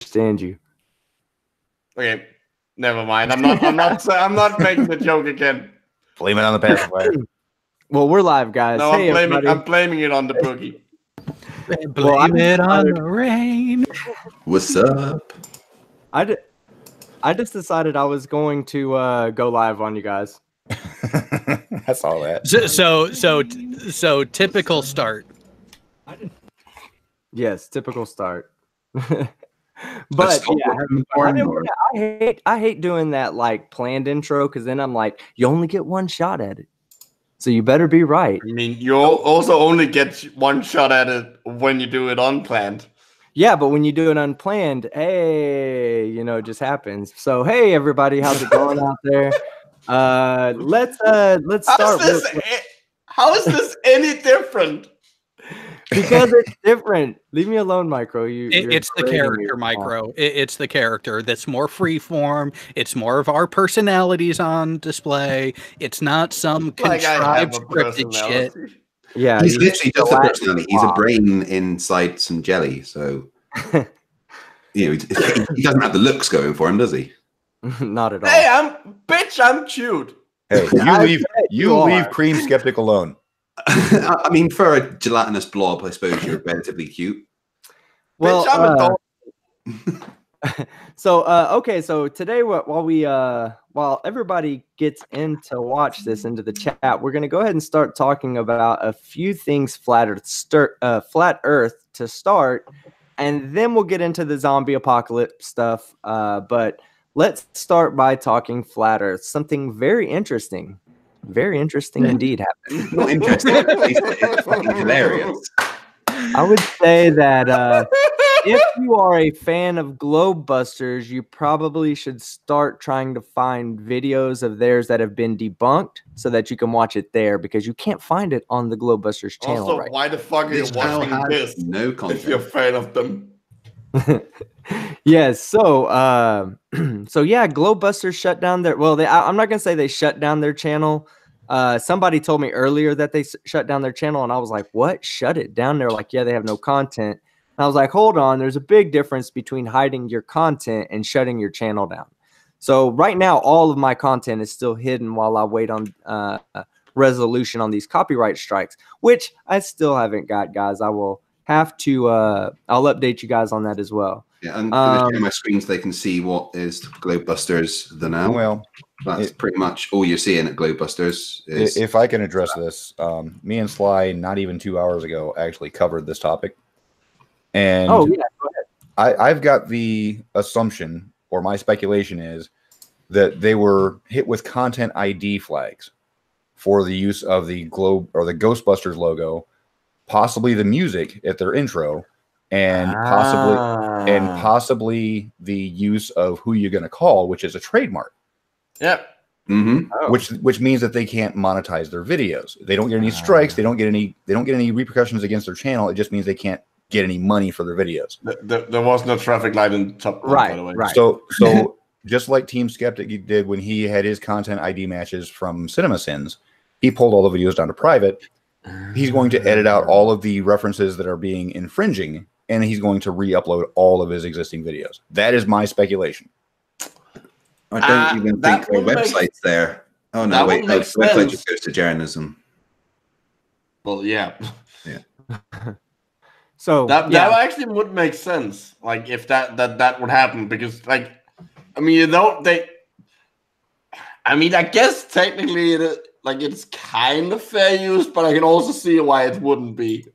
understand you. Okay, never mind. I'm not making the joke again. Blame it on the pacifier. Well, we're live, guys. No, hey, I'm blaming it on the boogie. Blame it on the rain. What's up? I just decided I was going to go live on you guys. That's all that. So typical start. Yes, typical start. But yeah, I hate doing that like planned intro because then I'm like, you only get one shot at it, so you better be right. I mean, you also only get one shot at it when you do it unplanned. Yeah, but when you do it unplanned, hey, it just happens. So hey, everybody, how's it going out there? Let's start. How is this any different? Because it's different. Leave me alone, Micro. It's the character, Micro. It's the character that's more freeform. It's more of our personalities on display. It's not some contrived scripted shit. Yeah, he's literally just a personality. He's a brain inside some jelly. So he doesn't have the looks going for him, does he? Not at all. Hey, I'm chewed. Hey, you leave Cream Skeptic alone. I mean, for a gelatinous blob, I suppose you're relatively cute. Well, bitch, okay, so today while everybody gets in to watch this into the chat, we're gonna go ahead and start talking about a few things flat Earth to start, and then we'll get into the zombie apocalypse stuff. But let's start by talking flat Earth. Something very interesting. Very interesting indeed happened. Not interesting. It's fucking hilarious. I would say that if you are a fan of Globebusters, you probably should start trying to find videos of theirs that have been debunked so that you can watch it there, because you can't find it on the Globebusters channel. Also, why the fuck are you watching this? No content. If you're a fan of them. Yes, so yeah, Globebusters shut down their. Well, I'm not gonna say they shut down their channel. Somebody told me earlier that they shut down their channel, and I was like, "What? Shut it down?" They're like, "Yeah, they have no content." And I was like, "Hold on, there's a big difference between hiding your content and shutting your channel down." So right now, all of my content is still hidden while I wait on resolution on these copyright strikes, which I still haven't got, guys. I will have to. I'll update you guys on that as well. Yeah, and on my screens they can see what is Globebusters the now. Well, that's pretty much all you're seeing at Globebusters. If I can address this, me and Sly, not even 2 hours ago, actually covered this topic. And go ahead. I've got the assumption, or my speculation is, that they were hit with content ID flags for the use of the Globe or the Ghostbusters logo, possibly the music at their intro, and possibly the use of Who You Gonna Call, which is a trademark. Yep. Mm-hmm. Oh. Which means that they can't monetize their videos. They don't get any strikes. They don't get any repercussions against their channel. It just means they can't get any money for their videos. There was no traffic light in the top right, by the way. Right. So just like Team Skeptic did when he had his content ID matches from CinemaSins, he pulled all the videos down to private. He's going to edit out all of the references that are being infringing, and he's going to re-upload all of his existing videos. That is my speculation. I don't even think their website's there. Oh no, wait, the website just goes to journalism. Well, yeah. So that actually would make sense. Like if that would happen, because like, I mean, I guess technically it's kind of fair use, but I can also see why it wouldn't be.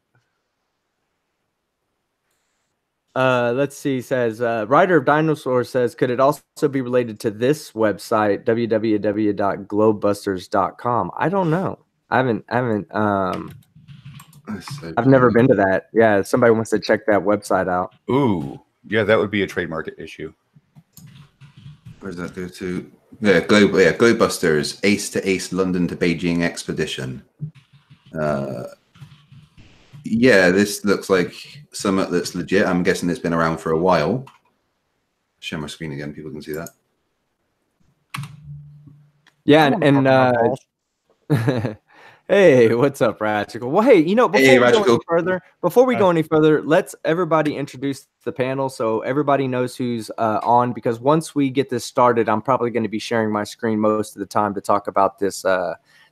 Let's see. Says writer of Dinosaur says, could it also be related to this website, www.globebusters.com? I don't know. I've never been to that. Yeah, if somebody wants to check that website out. Ooh, yeah, that would be a trademark issue. Where does that go to? Yeah, Globebusters, Ace to Ace London to Beijing expedition. Yeah, this looks like something that's legit. I'm guessing it's been around for a while. Share my screen again, people can see that. Yeah, and Hey, what's up, Radical? Well, hey, you know, before we go any further, let's everybody introduce the panel so everybody knows who's on. Because once we get this started, I'm probably going to be sharing my screen most of the time to talk about this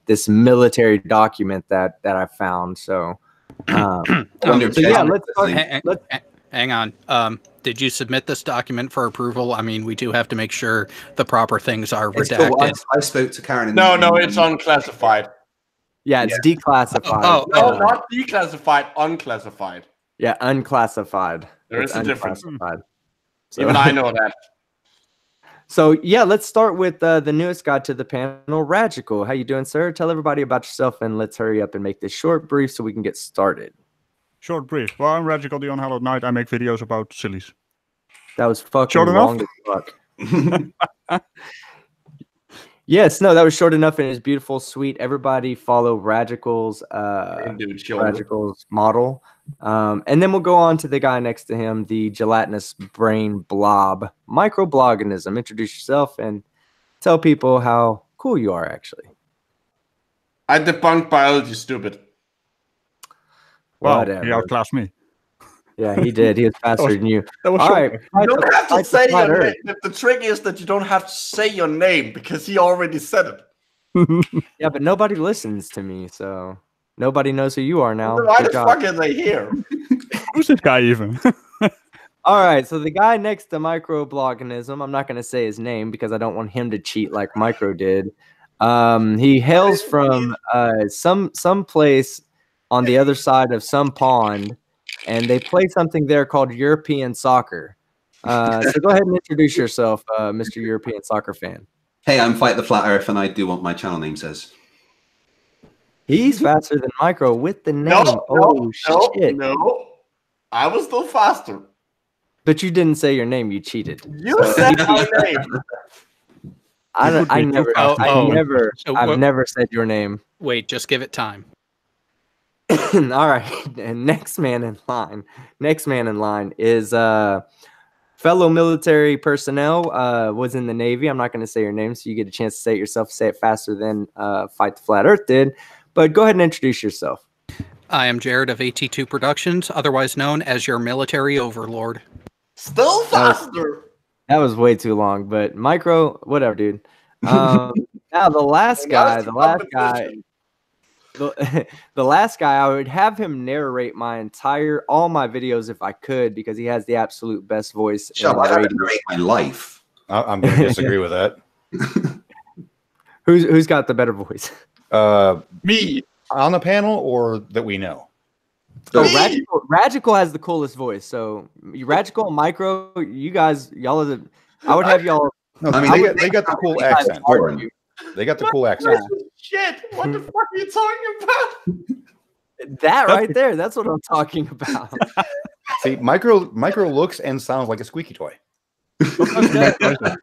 this military document that I found. So, yeah, let's start. Hang on. Did you submit this document for approval? I mean, we do have to make sure the proper things are redacted. I spoke to Karen. No, it's unclassified. Yeah, it's declassified. No, not declassified, unclassified. Yeah, unclassified. There is a difference. So, even I know that. So yeah, let's start with the newest guy to the panel, Radical. How you doing, sir? Tell everybody about yourself, and let's hurry up and make this short, brief, so we can get started. Short, brief. Well, I'm Radical, the Unhallowed Knight. I make videos about sillies. That was fucking long as fuck. Yes, no, that was short enough and it's beautiful, sweet. Everybody follow Radical's model. And then we'll go on to the guy next to him, the gelatinous brain blob, microbloganism. Introduce yourself and tell people how cool you are, actually. I debunked biology, stupid. Wow, whatever. He outclassed me. Yeah, he did. He was faster than you. That was all right. You don't have to say your name. The trick is that you don't have to say your name because he already said it. Yeah, but nobody listens to me, so nobody knows who you are now. Why the fuck are they here? Who's this guy even? All right, so the guy next to microbloganism, I'm not going to say his name because I don't want him to cheat like Micro did. He hails from some place on the other side of some pond, and they play something there called European soccer. So go ahead and introduce yourself, Mr. European soccer fan. Hey, I'm Fight the Flat Earth, and I do what my channel name says. He's faster than Micro with the name. Shit. No. I was still faster. But you didn't say your name. You cheated. You said my name. I've never said your name. Wait, just give it time. All right, and next man in line is fellow military personnel, was in the Navy. I'm not going to say your name, so you get a chance to say it yourself. Say it faster than Fight the Flat Earth did. But go ahead and introduce yourself. I am Jared of AT2 Productions, otherwise known as your military overlord. Still faster. That was way too long, but Micro, whatever, dude. Now the last guy, I would have him narrate all my videos if I could, because he has the absolute best voice. Shut up, I have to narrate my life. I'm going to disagree with that. Who's got the better voice? Me. On the panel, or that we know? So Radical has the coolest voice. So Radical and Micro, y'all are the. I would have y'all. No, I mean they got the cool accent. They got the cool accent. Shit! What the fuck are you talking about? That right there. That's what I'm talking about. See, Micro looks and sounds like a squeaky toy.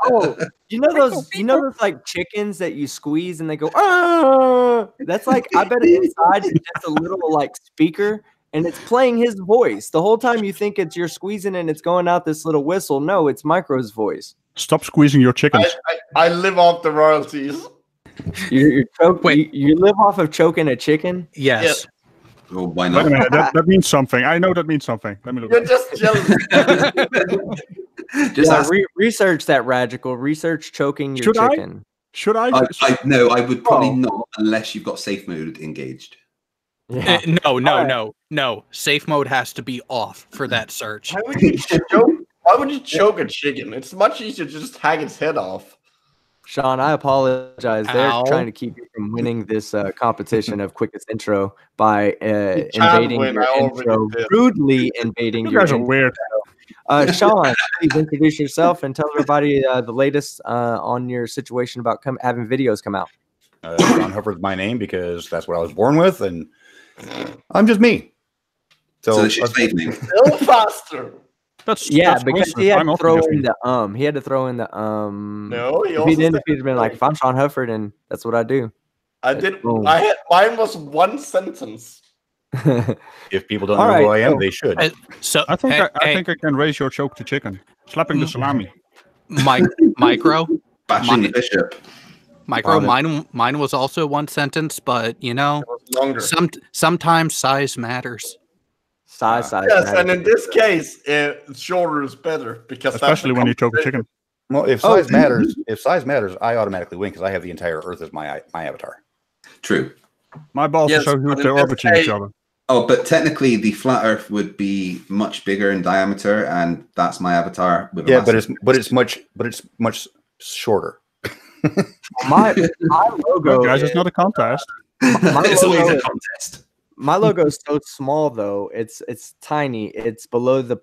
Oh, you know those like chickens that you squeeze and they go, ah! That's like, I bet inside it's just a little like speaker and it's playing his voice. The whole time you think you're squeezing and it's going out this little whistle. No, it's Micro's voice. Stop squeezing your chickens. I live off the royalties. You live off of choking a chicken? Yes. Yeah. Oh, why not? Wait a minute, that means something. I know that means something. Let me look. You're just jealous. Research that, Radical. Research choking your chicken. Should I? No, I would probably not unless you've got safe mode engaged. Yeah. No. Safe mode has to be off for that search. Why would you choke a chicken? It's much easier to just hang its head off. Sean, I apologize. They're trying to keep you from winning this competition of quickest intro by invading your intro, rudely invading your intro. You guys are weird. Sean, please introduce yourself and tell everybody the latest on your situation about having videos come out. Sean Hufford's my name because that's what I was born with, and I'm just me. So it's just fake name. Still faster. Because he had to throw in the He had to throw in the No, if he'd been like, if I'm Sean Hufford, and that's what I do. I did. Mine was one sentence. If people don't know who I am, they should. So I think I can raise your choke to chicken. Slapping the salami. Micro. Bashing the bishop. Micro, mine was also one sentence, but you know, sometimes size matters. Size yes, matters. and in this case, shorter is better because especially when you choke a chicken. Well, if size matters, I automatically win because I have the entire Earth as my avatar. True. My balls are so huge they orbit each other. Oh, but technically, the flat Earth would be much bigger in diameter, and that's my avatar. With but it's much shorter. my logo, guys, it's not a contest. It's always a contest. My logo is so small, though. It's tiny. It's below the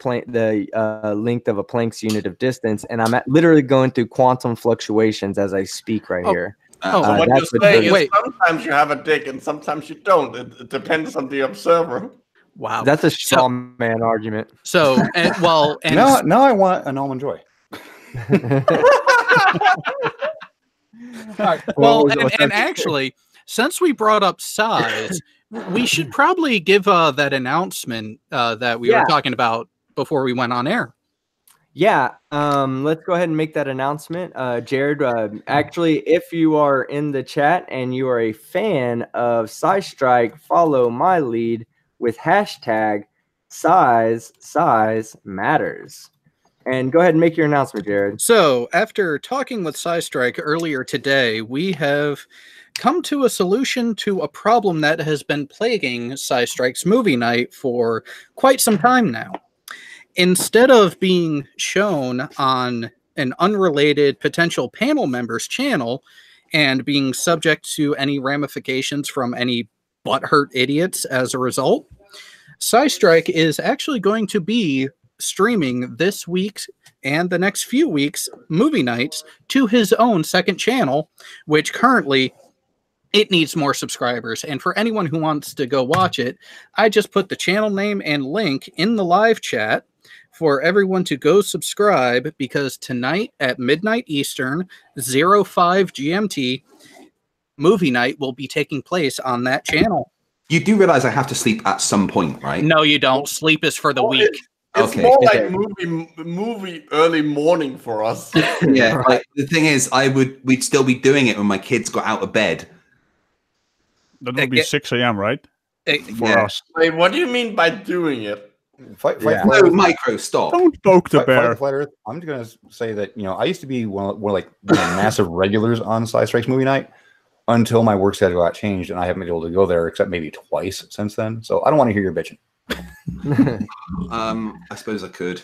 length of a Planck's unit of distance, and I'm literally going through quantum fluctuations as I speak right here. So what you're saying is sometimes you have a dick and sometimes you don't. It depends on the observer. Wow, that's a straw man argument. So, now I want an almond joy. Right. Well, and actually, since we brought up size, we should probably give that announcement that we were talking about before we went on air. Yeah, let's go ahead and make that announcement. Jared, actually, if you are in the chat and you are a fan of Size Strike, follow my lead with hashtag size matters. And go ahead and make your announcement, Jared. So, after talking with Size Strike earlier today, we have come to a solution to a problem that has been plaguing Size Strike's movie night for quite some time now. Instead of being shown on an unrelated potential panel member's channel and being subject to any ramifications from any butthurt idiots as a result, Size Strike is actually going to be streaming this week's and the next few weeks' movie nights to his own second channel, which currently it needs more subscribers. And for anyone who wants to go watch it, I just put the channel name and link in the live chat for everyone to go subscribe, because tonight at midnight Eastern, 05 GMT, movie night will be taking place on that channel. You do realize I have to sleep at some point, right? No, you don't. Sleep is for the week. It's more like movie early morning for us. Yeah, like, the thing is, we'd still be doing it when my kids got out of bed. That would be 6 a.m., right? For us. Wait, what do you mean by doing it? No, Micro, stop. Don't poke the bear. I'm just gonna say that I used to be one of the massive regulars on Size Strike's movie night until my work schedule got changed, and I haven't been able to go there except maybe twice since then. So I don't want to hear your bitching. I suppose I could.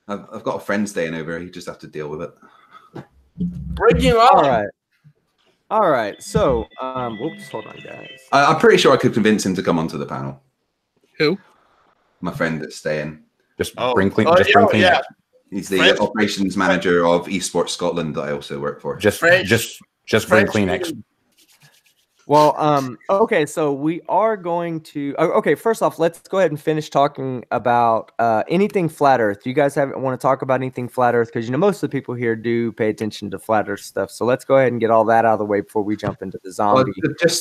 I've got a friend staying over. You just have to deal with it. Breaking up. All right. So, whoops, hold on, guys. I'm pretty sure I could convince him to come onto the panel. Who? My friend that's staying. Just bring clean. Yeah. He's the operations manager of Esports Scotland that I also work for. Just bring Kleenex. Well, okay, so we are going to. Okay, first off, let's go ahead and finish talking about anything flat Earth. You guys want to talk about anything flat Earth? Because most of the people here do pay attention to flat Earth stuff. So let's go ahead and get all that out of the way before we jump into the zombie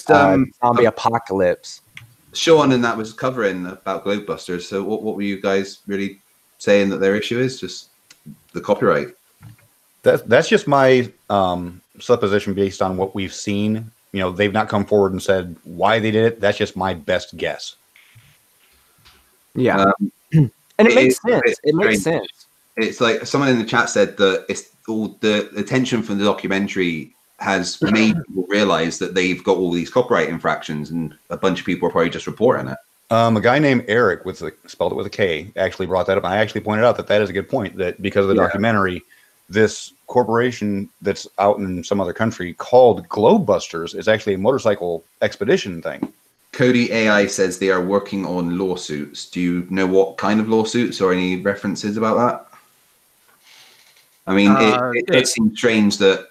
zombie apocalypse. Sean and that was covering about Globebusters. So what were you guys really saying that their issue is? Just the copyright? That's just my supposition based on what we've seen. They've not come forward and said why they did it. That's just my best guess. Yeah. And it makes sense. It makes sense. It's like someone in the chat said that it's all the attention from the documentary has made people realize that they've got all these copyright infractions, and a bunch of people are probably just reporting it. A guy named Eric, spelled it with a K, actually brought that up. And I actually pointed out that is a good point, that because of the documentary, this corporation that's out in some other country called Globebusters is actually a motorcycle expedition thing. Cody AI says they are working on lawsuits. Do you know what kind of lawsuits or any references about that? I mean, it seems strange that,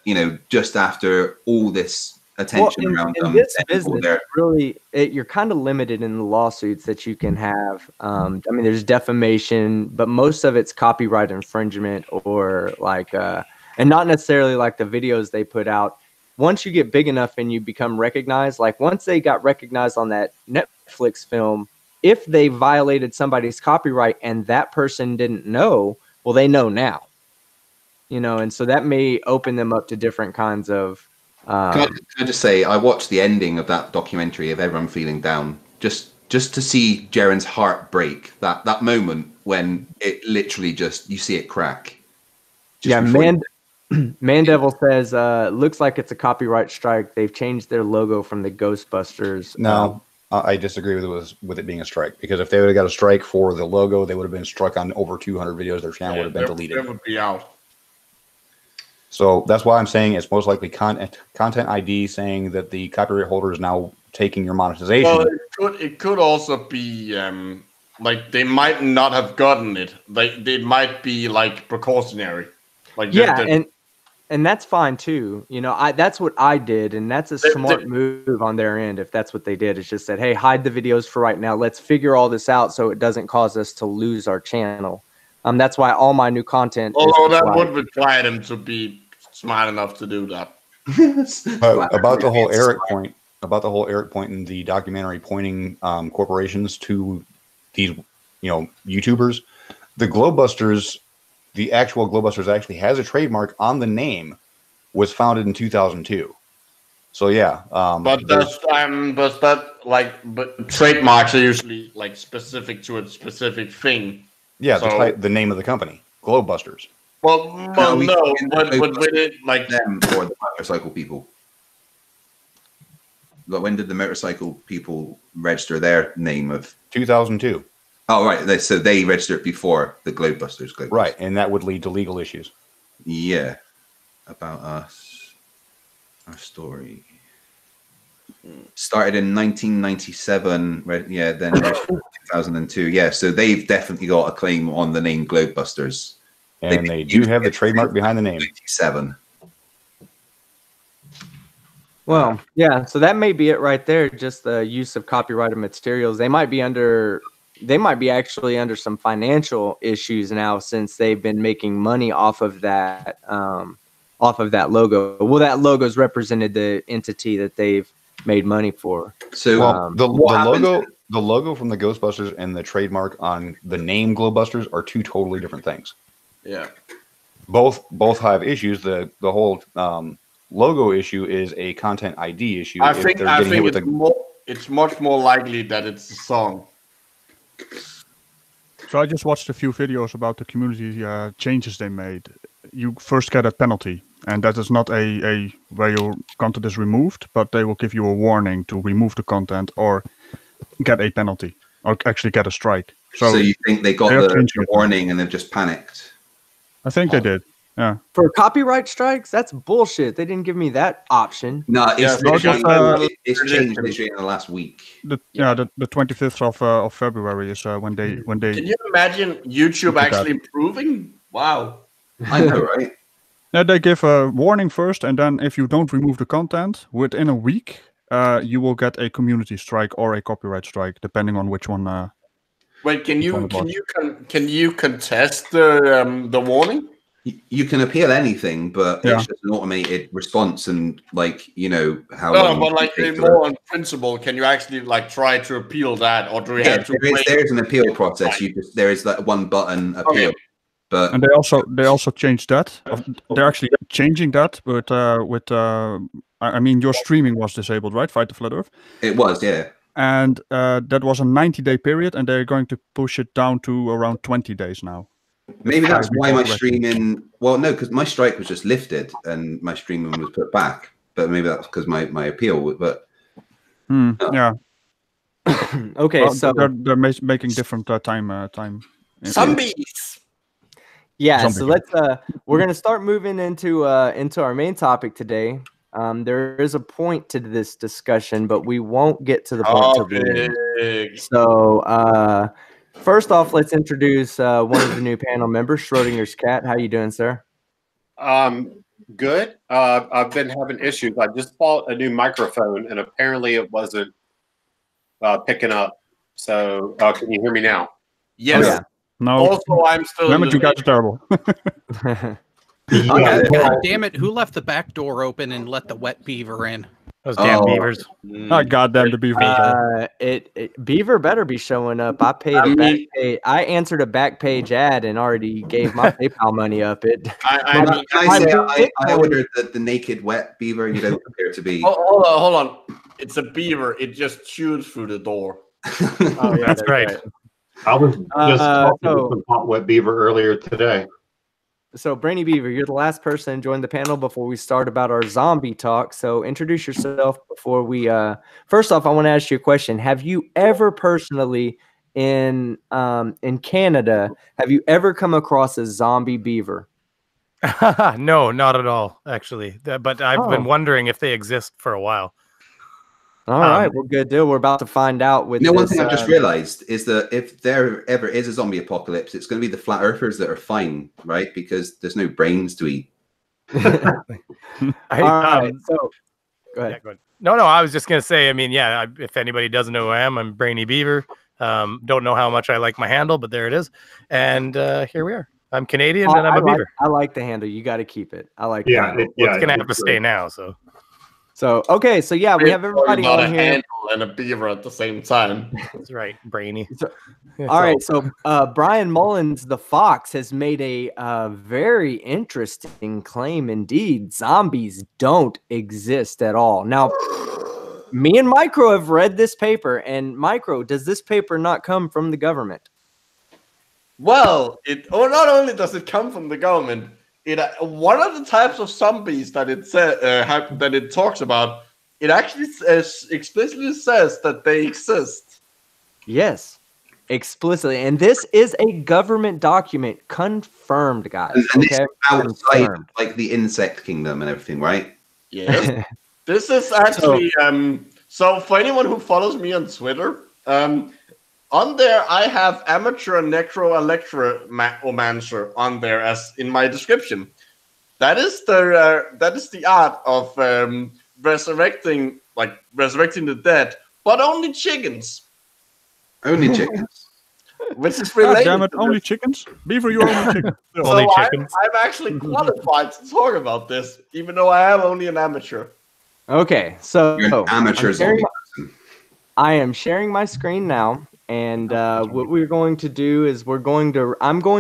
just after all this attention around them, this business, really, you're kind of limited in the lawsuits that you can have. I mean, there's defamation, but most of it's copyright infringement or and not necessarily like the videos they put out. Once you get big enough and you become recognized, like once they got recognized on that Netflix film, if they violated somebody's copyright and that person didn't know, well, they know now. And so that may open them up to different kinds of Can I just say, I watched the ending of that documentary of everyone feeling down, just to see Jaren's heart break. That moment when it literally just, you see it crack. Mandevil says, looks like it's a copyright strike. They've changed their logo from the Ghostbusters. No, I disagree with it being a strike, because if they would have got a strike for the logo, they would have been struck on over 200 videos. Their channel would have been deleted. It would be out. So that's why I'm saying it's most likely content ID saying that the copyright holder is now taking your monetization. Well, it could also be like they might not have gotten it. They might be like precautionary. Like and that's fine too. You know, that's what I did, and that's a smart move on their end. If that's what they did, it's just said, hey, hide the videos for right now. Let's figure all this out so it doesn't cause us to lose our channel. That's why all my new content. Although that would require them to be smart enough to do that. About the whole Eric point in the documentary, pointing corporations to these, YouTubers, the Globebusters, the actual Globebusters actually has a trademark on the name, was founded in 2002. So yeah, but trademarks are usually like specific to a specific thing. Yeah, so, the name of the company, Globebusters. Well, no, but with it, like them or the motorcycle people. But when did the motorcycle people register their name of 2002? Oh, right. So they registered before the Globebusters. Right, and that would lead to legal issues. Yeah, about us, our story. Started in 1997. Yeah, then 2002. Yeah, so they've definitely got a claim on the name Globebusters. And they do have the trademark behind the name. 97. Well, yeah, so that may be it right there. Just the use of copyrighted materials. They might be actually under some financial issues now, since they've been making money off of that logo. Well, that logo's represented the entity that they've made money for. So the logo from the Ghostbusters and the trademark on the name Globebusters are two totally different things. Yeah, both have issues. The whole logo issue is a content ID issue. I think it's much more likely that it's a song. So I just watched a few videos about the community changes they made. You first get a penalty, and that is not a where your content is removed, but they will give you a warning to remove the content or get a penalty or actually get a strike. So you think they got the warning and they've just panicked? I think they did. Yeah. For copyright strikes, that's bullshit. They didn't give me that option. No, it's changed literally in the last week. The 25th of February is when they. Can you imagine YouTube actually improving? Wow. I know, right? Yeah, they give a warning first, and then if you don't remove the content within a week, you will get a community strike or a copyright strike, depending on which one. Wait, can you contest the warning? You can appeal anything, but it's just an automated response, and how. No, but like more on principle, can you actually try to appeal that, or do we have to? There is an appeal process. There is that one button appeal. Okay. But and they also changed that. They're actually changing that, but I mean, your streaming was disabled, right? Fight the Flat Earth. It was, yeah. And that was a 90-day period, and they're going to push it down to around 20 days now. Maybe that's why my streaming. Well, no, because my strike was just lifted and my streaming was put back. But maybe that's because my appeal. But yeah. Okay, well, so they're making different time. Zombies. Yeah, so let's we're gonna start moving into our main topic today. There is a point to this discussion, but we won't get to the point till the end. So first off, let's introduce one of the new panel members, Schrodinger's cat. How you doing, sir? Good. I've been having issues. I just bought a new microphone, and apparently it wasn't picking up. So can you hear me now? Yes. Oh, yeah. No. Also, I'm still. Remember, you guys are terrible. God damn it! Who left the back door open and let the wet beaver in? Those damn beavers. I goddamn the beaver. Beaver better be showing up. I paid I answered a back page ad and already gave my PayPal money up. I ordered the naked wet beaver. You don't appear to be. Hold on. It's a beaver. It just chews through the door. Oh, yeah, that's right. I was just talking with some hot wet beaver earlier today. So, Brainy Beaver, you're the last person to join the panel before we start about our zombie talk. So, introduce yourself before we. First off, I want to ask you a question. Have you ever personally in Canada, have you ever come across a zombie beaver? No, not at all, actually. But I've been wondering if they exist for a while. All right, well, good deal. We're about to find out. With one thing I've just realized is that if there ever is a zombie apocalypse, it's going to be the flat earthers that are fine, right? Because there's no brains to eat. All right, so go ahead. Yeah, go ahead. No, I was just going to say, I mean, yeah, if anybody doesn't know who I am, I'm Brainy Beaver. Don't know how much I like my handle, but there it is. And here we are. I'm Canadian and I'm a beaver. I like the handle. You got to keep it. I like it's going to have to stay now, So, okay, so yeah, we have everybody on here. A handle and a beaver at the same time. That's right, Brainy. All right, so Brian Mullins, the Fox, has made a very interesting claim indeed. Zombies don't exist at all. Now, me and Micro have read this paper, and Micro, does this paper not come from the government? Well, not only does it come from the government, one of the types of zombies that it talks about, it actually explicitly says that they exist. Yes, explicitly, and this is a government document, confirmed, guys. And this is outside, like the insect kingdom and everything, right? Yes. This is actually so for anyone who follows me on Twitter, on there, I have amateur necroelectromancer on there as in my description. That is the art of resurrecting the dead, but only chickens. Only chickens. Which is related. Damn it! Only chickens. Beaver, you're only chickens. So I'm actually qualified to talk about this, even though I am only an amateur. Okay, so you're an amateur zombie person. I am sharing my screen now. And what we're going to do is I'm going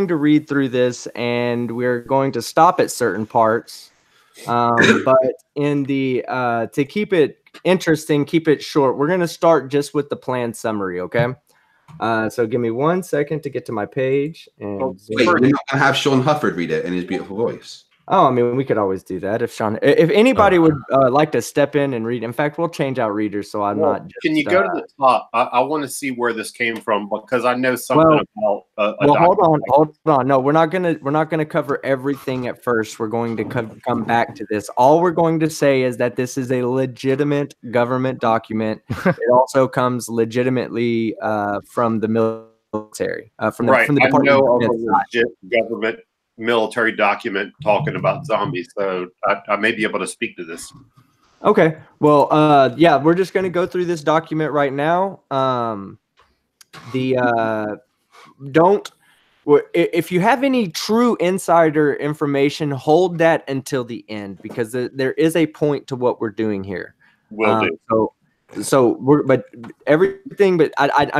to read through this, and we're going to stop at certain parts. But in the to keep it interesting, keep it short, we're going to start just with the plan summary, okay? So give me 1 second to get to my page. And wait, we're not going to have Sean Hufford read it in his beautiful voice. Oh, I mean, we could always do that if anybody would like to step in and read. In fact, we'll change out readers, so I'm not. Just, can you go to the top? I want to see where this came from because I know something about. Hold on. No, we're not gonna cover everything at first. We're going to come back to this. All we're going to say is that this is a legitimate government document. It also comes legitimately from the military, from the Department I know of a legit government military document talking about zombies, so I may be able to speak to this. Okay, well, yeah, we're just going to go through this document right now. If you have any true insider information, hold that until the end because there is a point to what we're doing here. Will do. I'm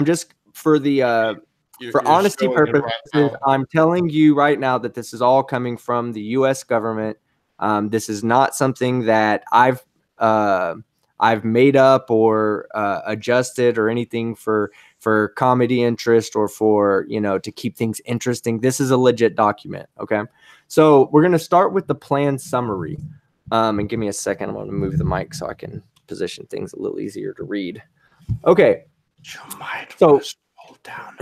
just for the. For honesty purposes, I'm telling you right now that this is all coming from the U.S. government. This is not something that I've made up or adjusted or anything for comedy interest or for to keep things interesting. This is a legit document. Okay, so we're gonna start with the plan summary. And give me a second. I'm gonna move the mic so I can position things a little easier to read. Okay, so. Down.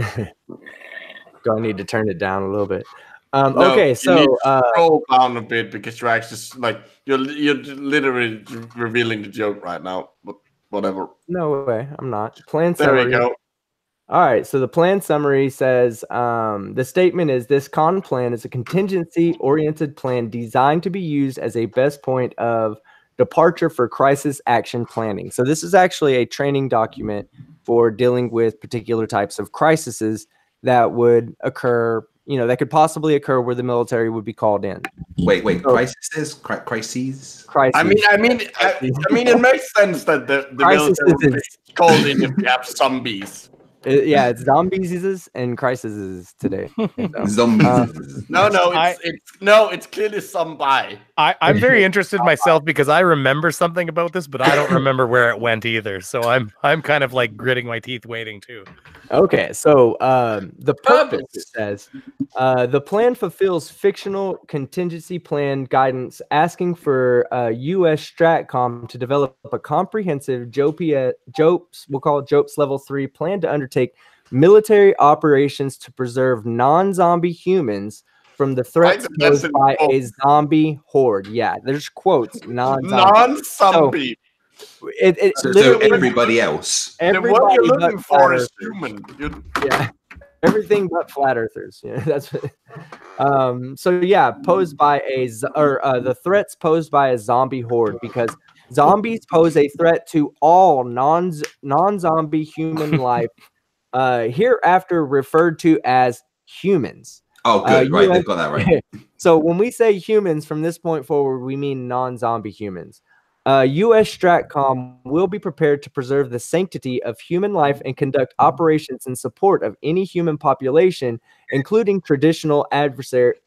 Do I need to turn it down a little bit? No, okay, so scroll down a bit because you're actually you're literally revealing the joke right now. But whatever. No way, I'm not. Plan there summary. There we go. All right, so the plan summary says the statement is this con plan is a contingency-oriented plan designed to be used as a best point of departure for crisis action planning. So this is actually a training document for dealing with particular types of crises that would occur, that could possibly occur where the military would be called in. Wait, So- crises? Crises? Crises. I mean, it makes sense that the Crisis military would be is- called in if you have zombies. Yeah, it's zombies and crises today. So, Zombies. No, it's clearly zombie. I'm very interested myself because I remember something about this, but I don't remember where it went either. So I'm kind of like gritting my teeth waiting too. Okay, so the purpose, it says, the plan fulfills fictional contingency plan guidance asking for U.S. Stratcom to develop a comprehensive we'll call it JOPS Level 3 plan to undertake military operations to preserve non-zombie humans from the threats posed by a zombie horde. Yeah, there's quotes, Non-zombie. So everybody else. The word you're looking for is human. Yeah, everything but flat earthers. Yeah, that's what, so yeah, posed by the threats posed by a zombie horde, because zombies pose a threat to all non-zombie human life, hereafter referred to as humans. Oh, good. Right, they've got that right. So when we say humans from this point forward, we mean non-zombie humans. U.S. Stratcom will be prepared to preserve the sanctity of human life and conduct operations in support of any human population, including traditional adversaries.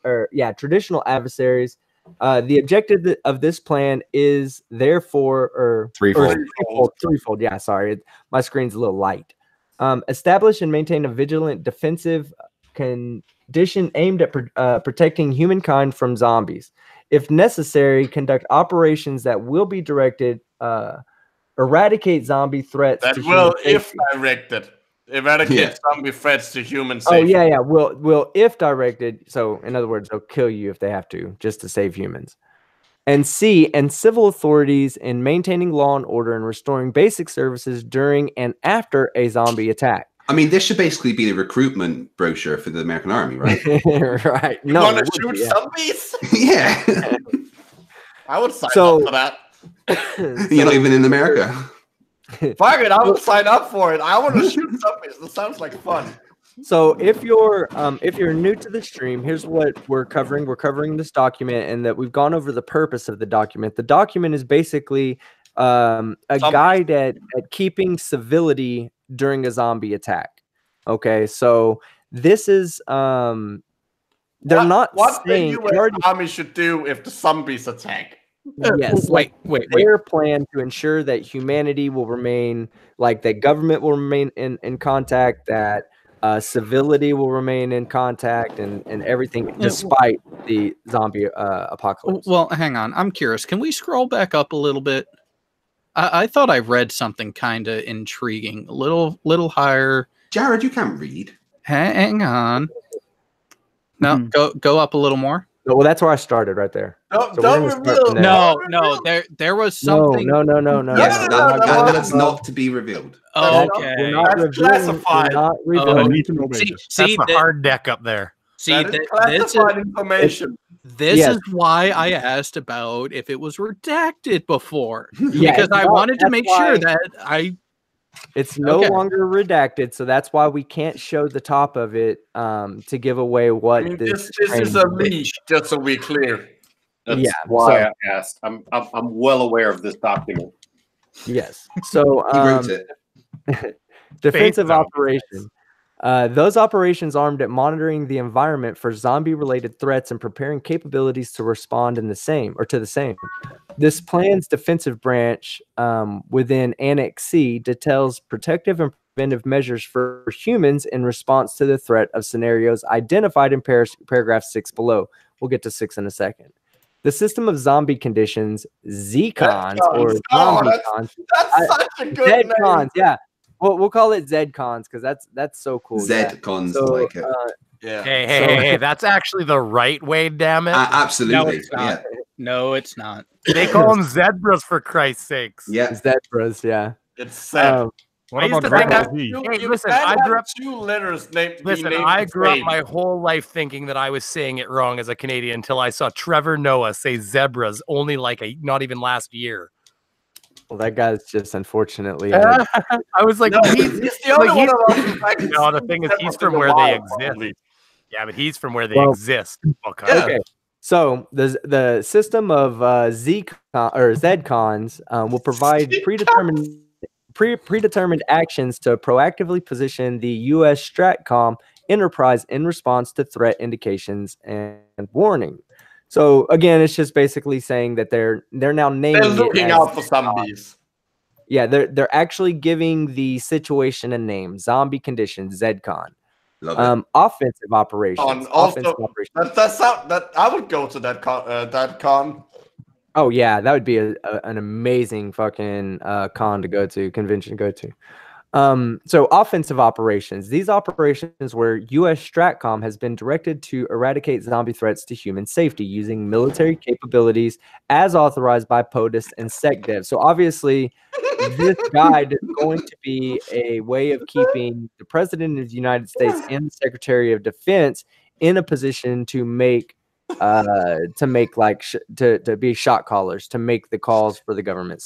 The objective of this plan is therefore threefold. Yeah, sorry, my screen's a little light. Establish and maintain a vigilant defensive condition aimed at protecting humankind from zombies. If necessary, conduct operations that will be directed, eradicate zombie threats. That will, if directed, eradicate zombie threats to human safety. Oh yeah. Will if directed. So in other words, they'll kill you if they have to, just to save humans. And C, and civil authorities in maintaining law and order and restoring basic services during and after a zombie attack. I mean, this should basically be the recruitment brosure for the American Army, right? Right. You want to shoot zombies? Yeah. I would sign up for that. You're not even in America. Fuck it, I would sign up for it. I want to shoot zombies. This sounds like fun. So if you're new to the stream, here's what we're covering. We're covering this document, and that we've gone over the purpose of the document. The document is basically a guide at keeping civility during a zombie attack. Okay, so this is they're not what saying the US Army should do if the zombies attack. Yes, wait. Their plan to ensure that humanity will remain, like that government will remain in contact, that civility will remain in contact, and everything despite the zombie apocalypse. Well, hang on. I'm curious. Can we scroll back up a little bit? I thought I read something kind of intriguing. A little higher. Jared, you can't read. Hang on. No, go up a little more. No, well, that's where I started right there. Don't reveal. No. There was something. No. That's not to be revealed. Okay. We're not classified. I need to know basis. That's the hard deck up there. See, that is classified information. This is why I asked about if it was redacted before. Yeah, because I wanted to make sure that it's no longer redacted, so that's why we can't show the top of it to give away what this is a leak, just so we're clear. That's why I asked. I'm well aware of this document. Yes. So He wrote it. defensive operation. Those operations armed at monitoring the environment for zombie-related threats and preparing capabilities to respond to the same. This plan's defensive branch within Annex C details protective and preventive measures for humans in response to the threat of scenarios identified in paragraph 6 below. We'll get to 6 in a second. The system of zombie conditions, ZCons, or zombie cons. That's such a good name. ZCons, yeah. We'll call it ZCons because that's so cool. ZCons, so, like it. Yeah. Hey, that's actually the right way, damn it. Absolutely. No, it's not. No, it's not. They call them zebras for Christ's sakes. Yeah. Zebras, yeah. It's sad. What about Dragon Z? Hey, listen, I grew up 2 letters named. Listen, I grew up my whole life thinking that I was saying it wrong as a Canadian until I saw Trevor Noah say zebras only not even last year. Well, that guy's just unfortunately. I was like, he's the only one of us. No, the thing is, he's from where they exist. Yeah, but he's from where they exist. Okay. So the system of Zcons will provide predetermined actions to proactively position the U.S. Stratcom enterprise in response to threat indications and warning. So again, it's just basically saying that they're now naming They're looking it out for zombies. Yeah, they're actually giving the situation a name. Zombie conditions, ZCon. Offensive operations. Also, that I would go to that con. Oh yeah, that would be an amazing fucking convention to go to. So offensive operations. These operations where U.S. Stratcom has been directed to eradicate zombie threats to human safety using military capabilities as authorized by POTUS and SecDev. So obviously, this guide is going to be a way of keeping the President of the United States and the Secretary of Defense in a position to make to be shot callers, to make the calls for the government.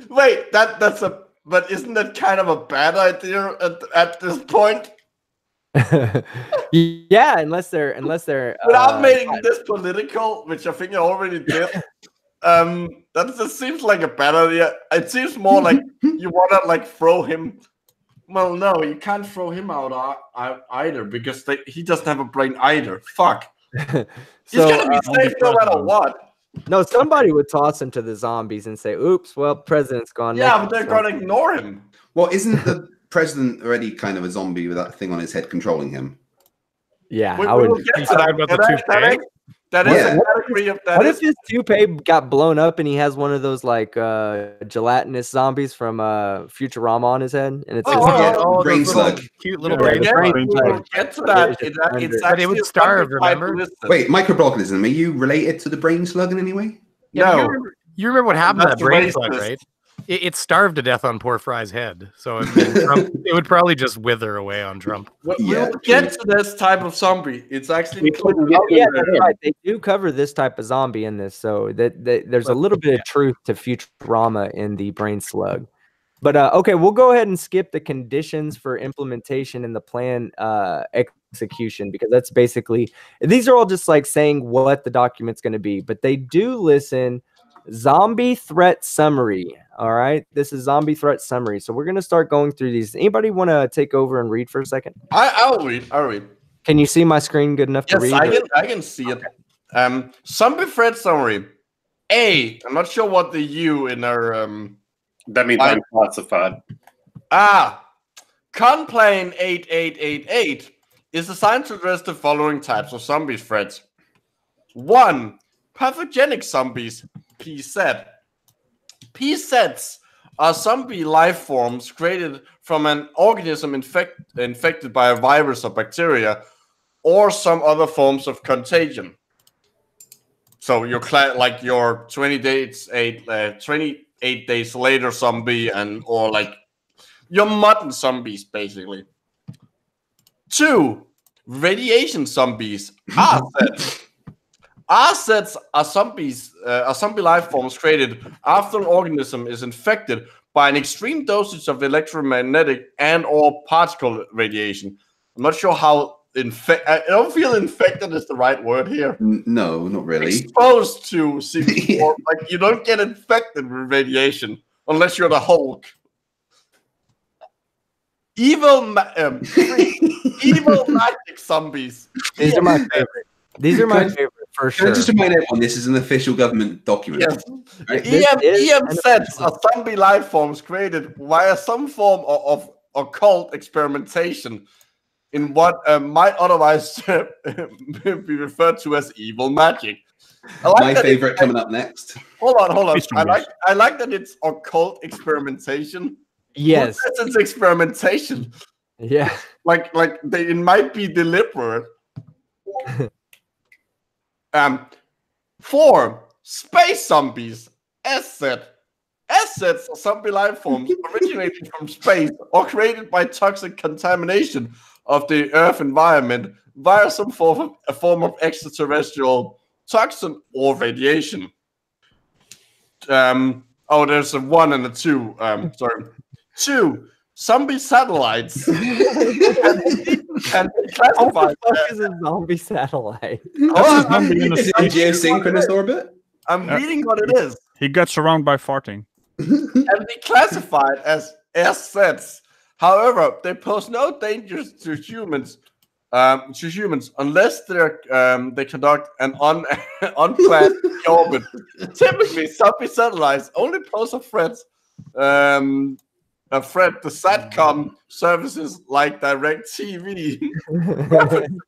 Wait, but isn't that kind of a bad idea at this point? Yeah, unless they're without making this political, which I think I already did. That just seems like a bad idea. It seems more like you want to like throw him. Well, no, you can't throw him out either because he doesn't have a brain either. Fuck. He's gonna be safe no matter what. No, somebody would toss him to the zombies and say, "Oops, well, president's gone." Yeah, but they're gonna ignore him. Well, isn't the president already kind of a zombie with that thing on his head controlling him? Yeah, I would get to that. About the toupee? That is a category of that. What if his toupee got blown up and he has one of those like gelatinous zombies from Futurama on his head, and it's brain slug, cute little brain slug. Get to that. But it would starve. Remember? Wait, microbloggism. Are you related to the brain slug in any way? Yeah, no. You remember what happened to that brain slug, right? It starved to death on poor Fry's head, so it would probably just wither away on Trump. We'll get to this type of zombie. It's actually that's right. They do cover this type of zombie in this, so that there's a little bit of truth to Futurama in the brain slug. But okay, we'll go ahead and skip the conditions for implementation and the plan execution, because that's basically, these are all just like saying what the document's going to be, but they do listen. Zombie threat summary. All right, this is zombie threat summary. So we're going to start going through these. Anybody want to take over and read for a second? I'll read. Can you see my screen good enough to read? Yes, I can see it. Zombie threat summary. A. I'm not sure what the U in our that means unclassified. Conplane 8888 is designed to address the following types of zombie threats. 1. Pathogenic zombies. PZ. PZs are zombie life forms created from an organism infected by a virus or bacteria or some other forms of contagion. So your 28 days later zombie or like your modern zombies basically. 2. Radiation zombies. RZs are zombie life forms created after an organism is infected by an extreme dosage of electromagnetic and or particle radiation. I'm not sure how I don't feel infected is the right word here. No, not really. Exposed to C4, like you don't get infected with radiation unless you're the Hulk. Evil magic zombies. These are my favorite. These are my favorite for sure. Can I just remind everyone, this is an official government document. Yes. Right? EM sets are zombie life forms created via some form of occult experimentation in what might otherwise be referred to as evil magic. My favorite coming up next. Hold on. I like that it's occult experimentation. Yes. It's experimentation. Yeah. Like it might be deliberate. 4. Space zombies. SZ. SZs are zombie life forms originating from space or created by toxic contamination of the Earth environment via some form of extraterrestrial toxin or radiation. There's a 1 and a 2. Sorry. 2. Zombie satellites. And What classified. the fuck is a zombie satellite? Oh, Zombie in a Is it in geosynchronous orbit? I'm reading what it is. He gets around by farting. And be classified as assets. However, they pose no dangers to humans. Unless they conduct an unplanned orbit. Typically, zombie satellites only pose a threat to SATCOM services like DirecTV.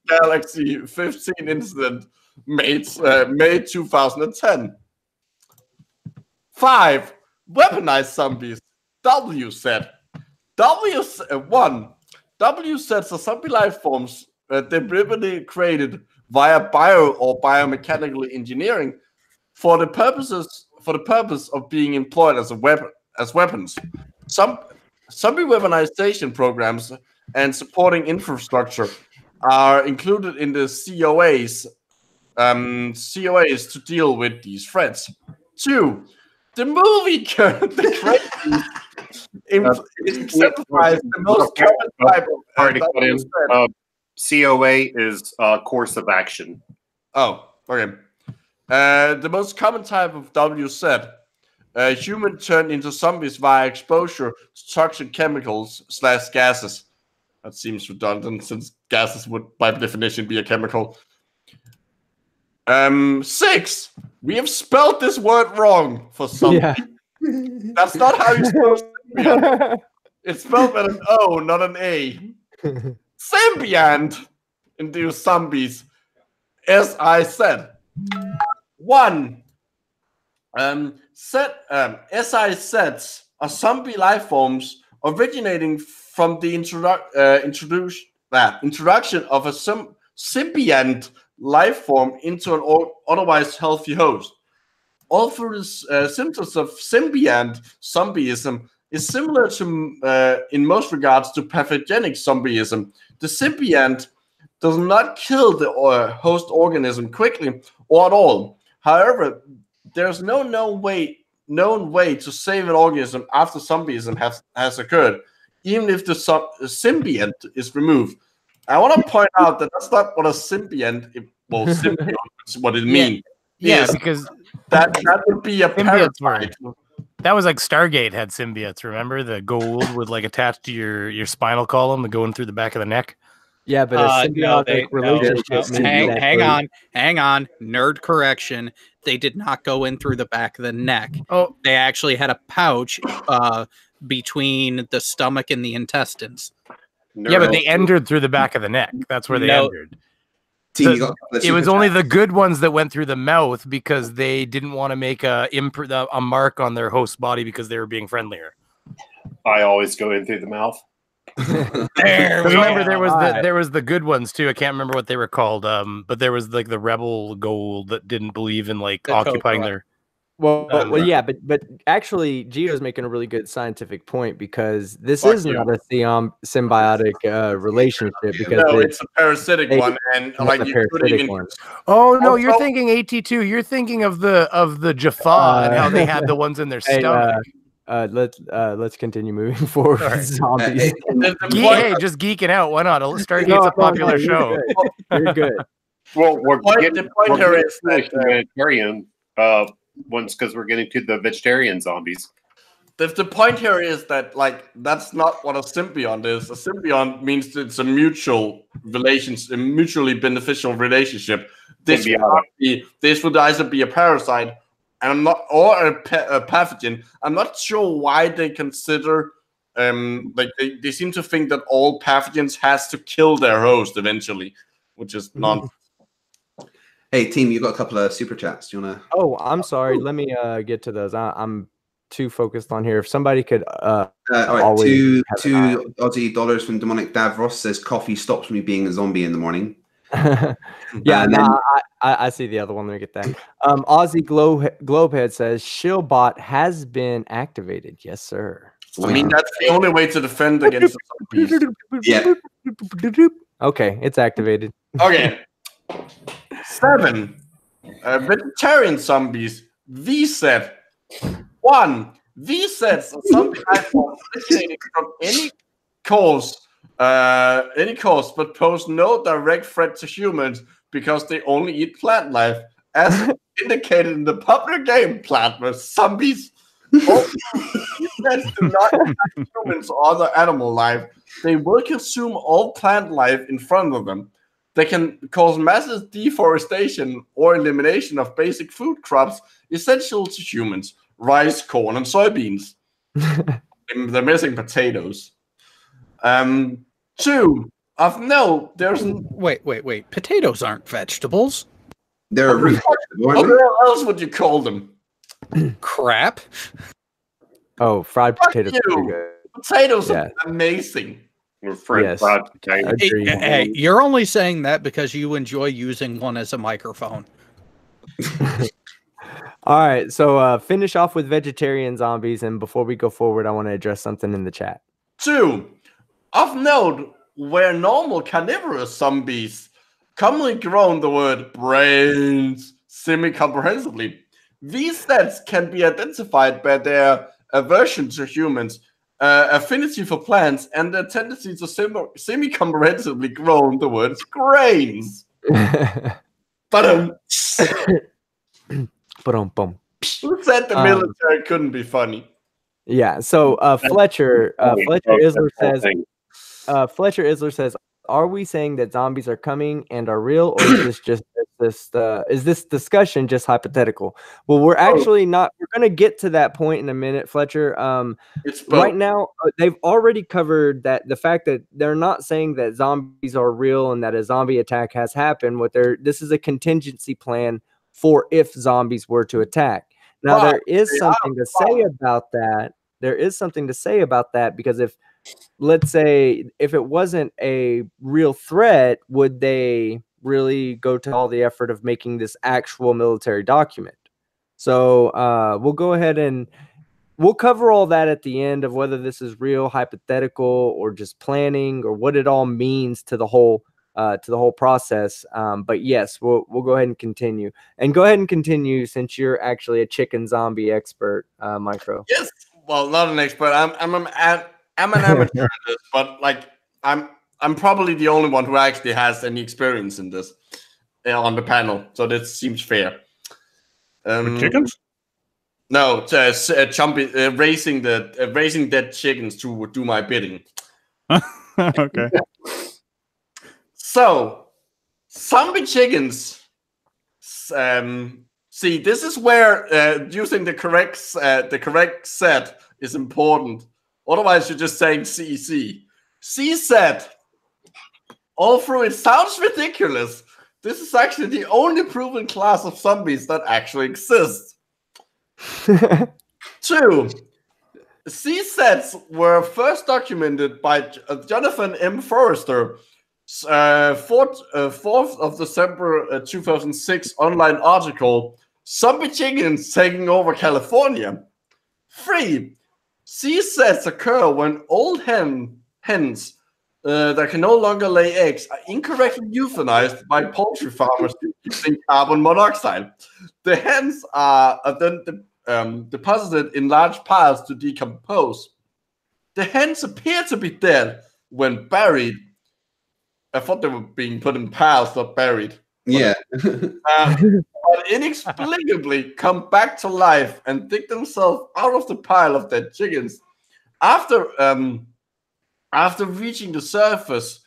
Galaxy 15 incident May 2010. 5. Weaponized zombies. WZ. WZs are zombie life forms deliberately created via bio or biomechanical engineering for the purpose of being employed as weapons. Some zombie weaponization programs and supporting infrastructure are included in the COAs to deal with these threats. 2. The movie The Crazy exemplifies the most common type of COA is course of action. Oh, okay. The most common type of WZ, human turned into zombies via exposure to toxic chemicals / gases. That seems redundant since gases would, by definition, be a chemical. 6. We have spelled this word wrong for zombie. Yeah. That's not how you spell symbiont. It's spelled with an O, not an A. Symbiont induced zombies, as I said. 1. SIZs are zombie life forms originating from the introduction of a symbiont life form into an otherwise healthy host. All through the symptoms of symbiont zombieism is similar to, in most regards, to pathogenic zombieism. The symbiont does not kill the host organism quickly or at all. However, there's no known way to save an organism after zombieism has occurred, even if the symbiont is removed. I want to point out that that's not what a symbiont is what it means. Yeah, because that would be a parasite. That was like Stargate had symbiotes. Remember, the gold would like attach to your spinal column, going through the back of the neck. Yeah, but a symbiotic relationship. Hang on. Nerd correction. They did not go in through the back of the neck. Oh, they actually had a pouch between the stomach and the intestines. Yeah, but they entered through the back of the neck. That's where they entered. It was only the good ones that went through the mouth because they didn't want to make a mark on their host's body because they were being friendlier. I always go in through the mouth. Remember, there was the good ones too. I can't remember what they were called. But there was like the rebel gold that didn't believe in like occupying their. Well, yeah, but actually, Gio's making a really good scientific point because this is not a symbiotic relationship because it's a parasitic one, and like you could even. Oh no, you're thinking AT2. You're thinking of the Jaffa and how they had the ones in their stomach. Let's continue moving forward. Right. Zombies. Hey, just geeking out. Why not? Stargate's a popular show. You're good. Well, we're getting vegetarian ones because we're getting to the vegetarian zombies. The point here is that like that's not what a symbiont is. A symbiont means it's a mutually beneficial relationship. This would either be a parasite. Or a pathogen. I'm not sure why they consider they seem to think that all pathogens has to kill their host eventually, which is nonsense. Hey team, you got a couple of super chats. Do you wanna? Oh, I'm sorry. Let me get to those. I'm too focused on here. If somebody could all right, two Aussie dollars from Demonic Davros says coffee stops me being a zombie in the morning. Yeah, I see the other one. Let me get that. Aussie Globehead says Shieldbot has been activated. Yes, sir. I mean, that's the only way to defend against the zombies. Yeah. Okay, it's activated. Okay. 7. Vegetarian zombies. VZ. 1. VZs are zombie life forms originating from any cause any cause, but pose no direct threat to humans because they only eat plant life, as indicated in the popular game Plant vs. Zombies. Although plants do not attack humans or other animal life, they will consume all plant life in front of them. They can cause massive deforestation or elimination of basic food crops essential to humans: rice, corn, and soybeans. They're missing potatoes. 2. Of note, there's wait. Potatoes aren't vegetables. They're a root vegetable. What else would you call them? Crap. Oh, fried potatoes are pretty good. Potatoes are amazing. Fried potatoes. Hey, you're only saying that because you enjoy using one as a microphone. All right, so finish off with vegetarian zombies, and before we go forward, I want to address something in the chat. 2. Of note, where normal carnivorous zombies commonly groan the word brains semi-comprehensively, these sets can be identified by their aversion to humans, affinity for plants, and their tendency to semi-comprehensively groan the words grains. But who said the military couldn't be funny? Yeah, so Fletcher Isler says, are we saying that zombies are coming and are real, or is this discussion just hypothetical? Well, we're actually not. We're going to get to that point in a minute, Fletcher. Right now, they've already covered that the fact that they're not saying that zombies are real and that a zombie attack has happened. This is a contingency plan for if zombies were to attack. Now, there is something to say about that. There is something to say about that, because let's say if it wasn't a real threat, would they really go to all the effort of making this actual military document? So we'll go ahead and we'll cover all that at the end of whether this is real, hypothetical, or just planning, or what it all means to the whole process. But yes, we'll go ahead and continue. And go ahead and continue, since you're actually a chicken zombie expert, Micro. Yes. Well, not an expert. I'm an amateur in this, but like I'm probably the only one who actually has any experience in this on the panel, so this seems fair. With chickens? No, raising dead chickens to do my bidding. Okay. So, zombie chickens. See, this is where using the correct set is important. Otherwise, you're just saying CC. C set. Although it sounds ridiculous, this is actually the only proven class of zombies that actually exists. 2. C sets were first documented by Jonathan M. Forrester, 4th of December 2006 online article, Zombie Chickens Taking Over California. 3. C sets occur when old hens that can no longer lay eggs are incorrectly euthanized by poultry farmers using carbon monoxide. The hens are then deposited in large piles to decompose. The hens appear to be dead when buried. I thought they were being put in piles, not buried. Yeah. But inexplicably come back to life and dig themselves out of the pile of dead chickens. After reaching the surface,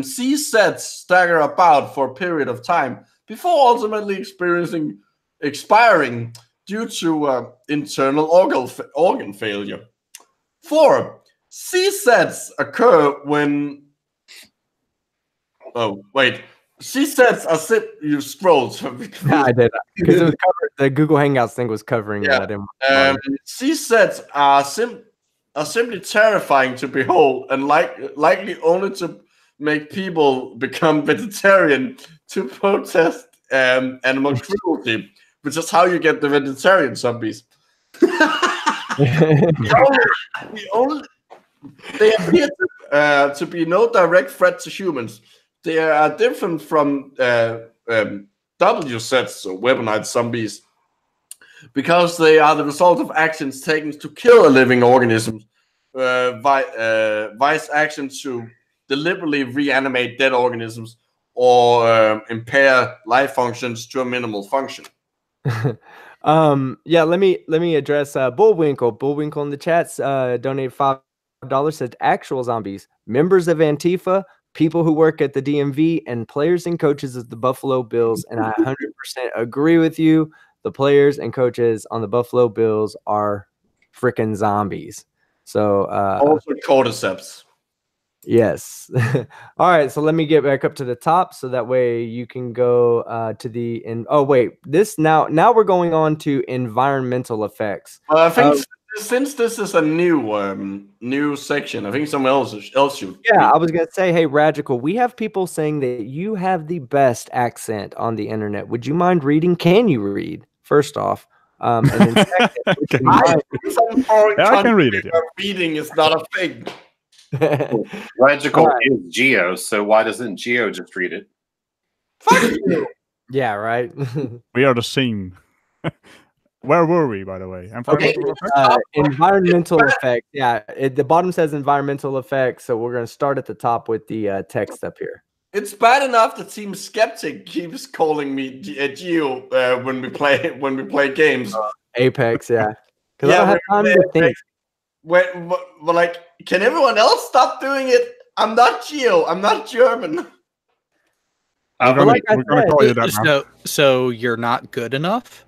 C sets stagger about for a period of time before ultimately expiring due to internal organ failure. 4. C sets occur when... Oh, wait. C sets are you scrolled. I did, because it was covered. The Google Hangouts thing was covering it. C sets are simply terrifying to behold, and likely only to make people become vegetarian to protest animal cruelty, which is how you get the vegetarian zombies. They appear to be no direct threat to humans. They are different from W sets, so weaponized zombies, because they are the result of actions taken to kill a living organism, vice actions to deliberately reanimate dead organisms or impair life functions to a minimal function. Yeah, let me address Bullwinkle. Bullwinkle in the chats donated $5, said actual zombies, members of Antifa, people who work at the DMV, and players and coaches of the Buffalo Bills. And I 100% agree with you. The players and coaches on the Buffalo Bills are freaking zombies. So also cordyceps. Yes. All right. So let me get back up to the top so that way you can go to the oh wait, this now we're going on to environmental effects. I think since this is a new section, I think someone else should. Yeah, I was gonna say, hey, Radical, we have people saying that you have the best accent on the internet. Would you mind reading? Can you read? First off, and then second, I can read it. Yeah. Reading is not a thing. Radical is Geo, so why doesn't Geo just read it? Fuck you. Yeah, right. We are the same. Where were we, by the way? Environmental effects. Yeah, the bottom says environmental effects, so we're going to start at the top with the text up here. It's bad enough that Team Skeptic keeps calling me Geo when we play games. Apex, yeah. Because I don't have time to think. Well, like, can everyone else stop doing it? I'm not Geo. I'm not German. So you're not good enough?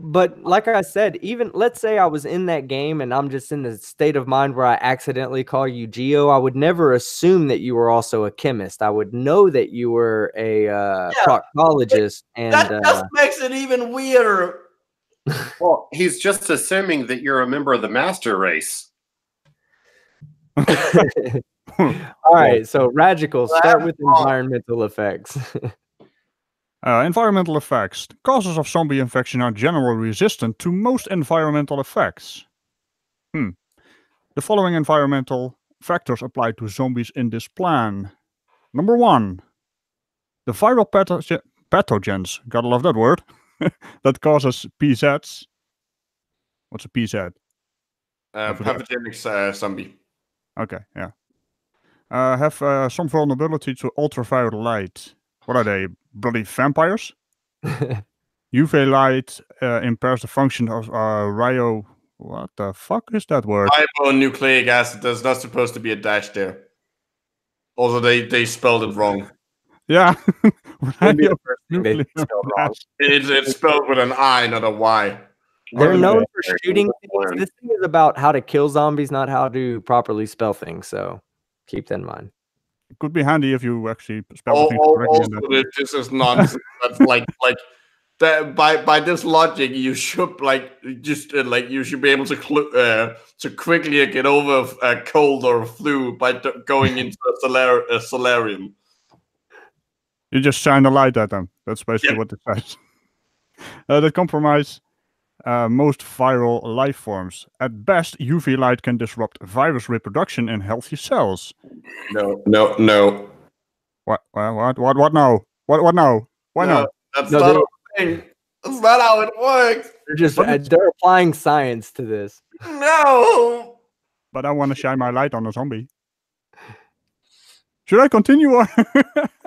But like I said, even let's say I was in that game and I'm just in the state of mind where I accidentally call you Geo, I would never assume that you were also a chemist. I would know that you were a proctologist. And that just makes it even weirder. Well, he's just assuming that you're a member of the master race. All right, so Radical, start with environmental effects. Environmental effects. The causes of zombie infection are generally resistant to most environmental effects. The following environmental factors apply to zombies in this plan. Number 1. The viral pathogens, gotta love that word, that causes PZs. What's a PZ? Pathogenic zombie. Okay, yeah. Have some vulnerability to ultraviolet light. What are they? Bloody vampires? UV light impairs the function of Rio. What the fuck is that word? Ribonucleic acid. There's not supposed to be a dash there. Also, they spelled it wrong. Yeah. It's spelled with an I, not a Y. They're known for shooting things. This thing is about how to kill zombies, not how to properly spell things. So keep that in mind. It could be handy if you actually spell things correctly. Also, this is nonsense. That's like that. By this logic, you should you should be able to quickly get over a cold or a flu by going into a solarium. You just shine a light at them. That's basically what it says. That compromise most viral life forms. At best, UV light can disrupt virus reproduction in healthy cells. No. What now? What now? Why now? That's not a thing. That's not how it works. They're applying science to this. No. But I want to shine my light on a zombie. Should I continue? Or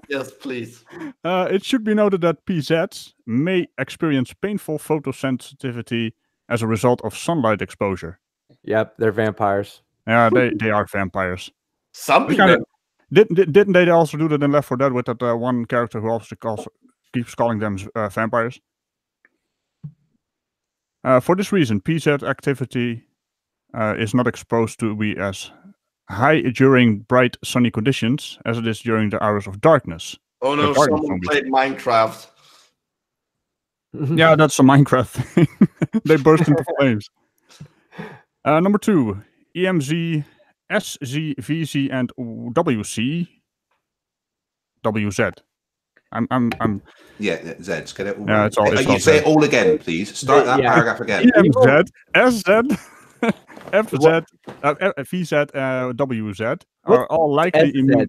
yes, please. It should be noted that PZs may experience painful photosensitivity as a result of sunlight exposure. Yep, they're vampires. Yeah, they are vampires. Some people didn't they also do that in Left 4 Dead with that one character who also keeps calling them vampires? For this reason, PZ activity is not exposed to be as high during bright sunny conditions as it is during the hours of darkness. Oh no, someone played Minecraft. Yeah, that's a Minecraft thing. They burst into flames. Number 2, EMZ, SZ, VZ, and WC. WZ. I'm. Yeah, Z. Just get it all. Yeah, it's all. You say it all again, please. Start that paragraph again. EMZ, SZ. FZ, VZ, WZ are all likely immune.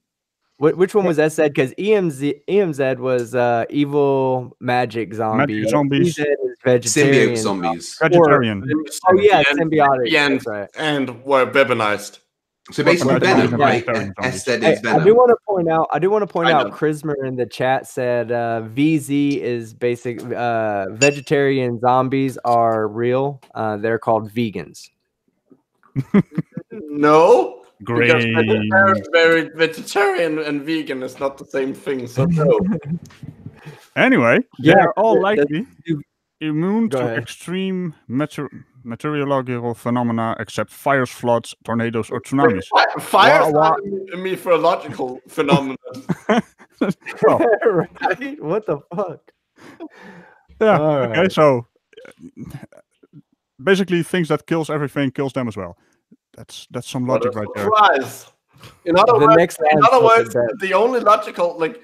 Which one was SZ? Because EMZ was evil magic zombie. Magic zombies. VZ is vegetarian. Symbiote zombies. Vegetarian. Oh yeah, symbiotic. And were weaponized. So basically, venom, right? Vegetarian is venom. I do want to point out. Chrismer in the chat said VZ is basic. Vegetarian zombies are real. They're called vegans. No, because Great. vegetarian and vegan is not the same thing. So no. Anyway, Yeah, they are all likely you- immune Go to ahead. extreme meteorological phenomena except fires, floods, tornadoes, or tsunamis. Fire is a meteorological phenomenon. Right? What the fuck? Yeah. All Okay. right. So basically, things that kills everything kills them as well. That's some logic right there. Surprise. In other The words, next the only logical, like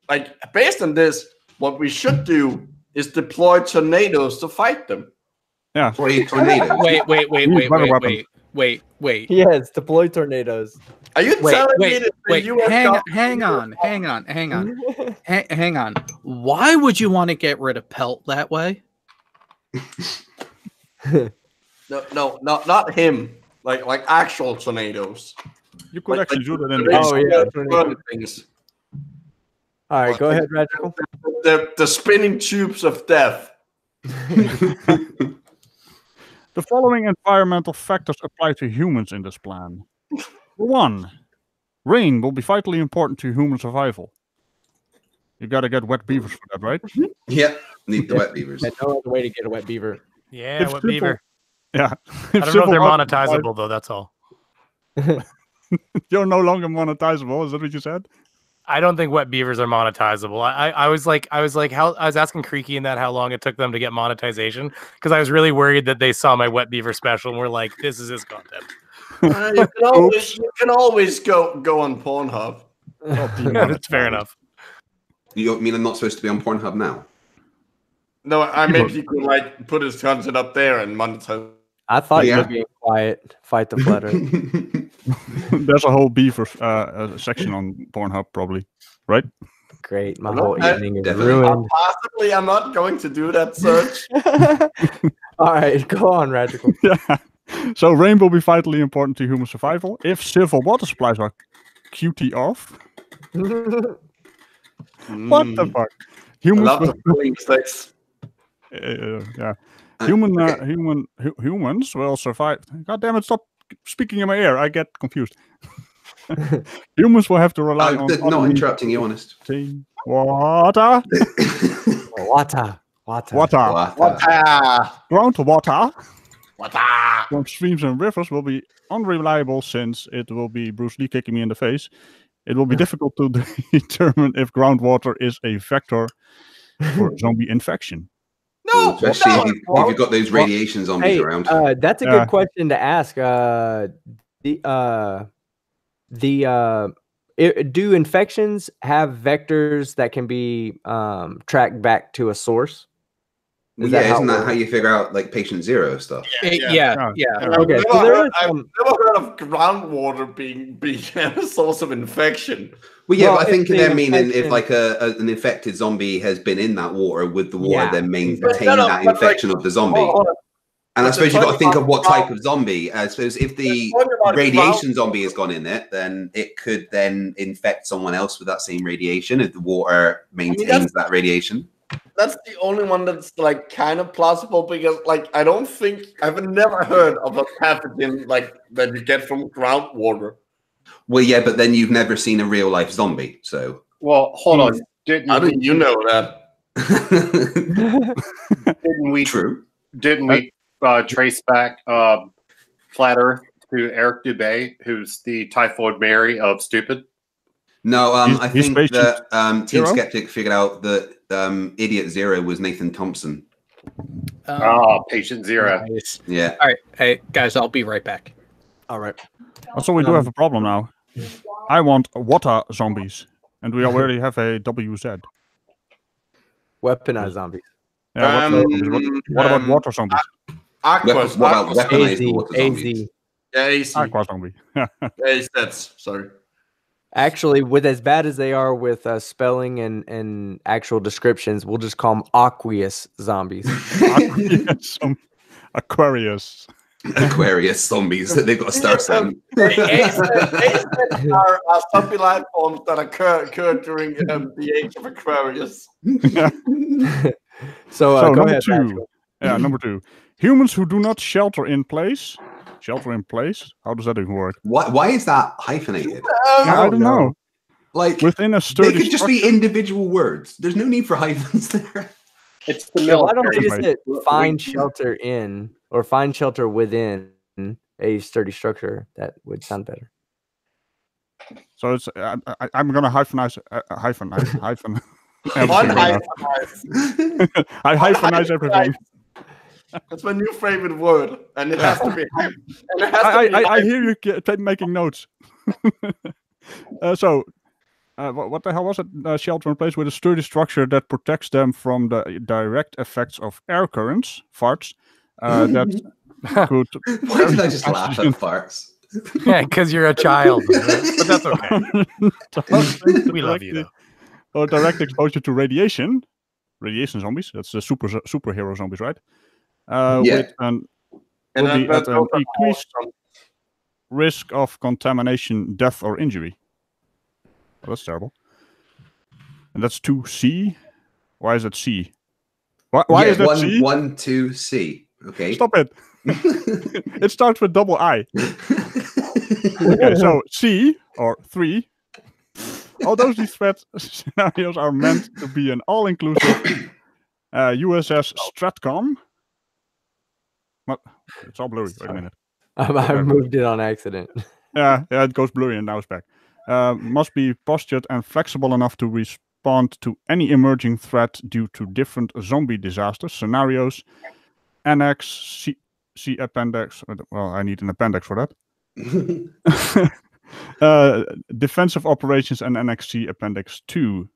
like based on this, what we should do is deploy tornadoes to fight them. Yeah. Deploy tornadoes. Wait. Yes, deploy tornadoes. Are you telling me that the US hang on. Why would you want to get rid of Pelt that way? No, not him. Like actual tornadoes. You could actually do that in the things. All right, go ahead, Radical. The spinning tubes of death. The following environmental factors apply to humans in this plan. 1. Rain will be vitally important to human survival. You gotta get wet beavers for that, right? Yeah, need the wet beavers. No other way to get a wet beaver. Yeah, wet beaver. Yeah. I don't know if they're monetizable though. That's all. You're no longer monetizable. Is that what you said? I don't think wet beavers are monetizable. I was asking Creaky in that how long it took them to get monetization because I was really worried that they saw my wet beaver special and were like, "This is his content." You can always go on Pornhub. Yeah, that's fair enough. You mean I'm not supposed to be on Pornhub now? No, I meant he could like put his content up there and monetize. I thought you were being quiet. Fight the flutter. There's a whole beaver section on Pornhub, probably, right? Great, my whole evening is ruined. Possibly, I'm not going to do that search. All right, go on, Radical. Yeah. So rain will be vitally important to human survival. If civil water supplies are QT off, what the fuck? Humans yeah. Humans will survive. God damn it, stop speaking in my ear. I get confused. Humans will have to rely on... not interrupting you, honest. Water. Groundwater. From streams and rivers will be unreliable since it will be Bruce Lee kicking me in the face. It will be difficult to determine if groundwater is a vector for zombie infection. No, especially if you've got those radiation zombies around. That's a good question to ask. Do infections have vectors that can be tracked back to a source? Isn't that how you figure out like patient zero stuff? Yeah. Okay, I've never heard of groundwater being a source of infection. Well, yeah, but I think they're meaning if like an infected zombie has been in that water, would the water then maintain that infection of the zombie? And I suppose you've got to think of what type of zombie. I suppose if the radiation zombie has gone in it, then it could then infect someone else with that same radiation if the water maintains that radiation. That's the only one that's like kind of plausible because like I've never heard of a pathogen like that you get from groundwater. Well, yeah, but then you've never seen a real life zombie, so. Well, hold on. How did you know that? Didn't we trace back Flat Earth to Eric Dubé, who's the Typhoid Mary of stupid? No, I think that Team Skeptic figured out that Idiot Zero was Nathan Thompson. Patient Zero. Nice. Yeah. All right. Hey, guys, I'll be right back. All right. Also, we do have a problem now. I want water zombies, and we already have a WZ. Weaponized zombies. Yeah, what about water zombies? What about weaponized water zombies? Yeah, AC. Aqua zombie. Sorry. Actually, with as bad as they are with spelling and actual descriptions, we'll just call them aqueous zombies. Aquarius. Aquarius zombies that they've got a star sign. Apes are zombie life forms that occur during the age of Aquarius. So go number ahead, 2. Rachel. Yeah, number 2. Humans who do not shelter in place. Shelter in place? How does that even work? Why is that hyphenated? I don't know. Like, within a sturdy they could just be individual words. There's no need for hyphens there. It's the So why don't they military. just hit find shelter in or find shelter within a sturdy structure? That would sound better. So it's I'm gonna hyphenize hyphen. One everything. hyphenize. I hyphenize everything. That's my new favorite word, and it has to be. I hear you making notes. What the hell was it? Shelter in place with a sturdy structure that protects them from the direct effects of air currents, farts. That could. Why did I just laugh at farts? Yeah, because you're a child, but that's okay. We love you, though. Or direct exposure to radiation zombies. That's the superhero zombies, right? With an increased risk of contamination, death, or injury. Oh, that's terrible. And that's 2C. Why is that C? Why is that C? 1, 2, C. Okay. Stop it. It starts with double I. Okay, so C or 3. Although these threat scenarios are meant to be an all-inclusive USS Stratcom. What? It's all blurry. Wait a minute. I moved it on accident. Yeah, it goes blurry and now it's back. Must be postured and flexible enough to respond to any emerging threat due to different zombie disaster scenarios. Annex C appendix. Well, I need an appendix for that. Defensive operations and Annex C appendix 2.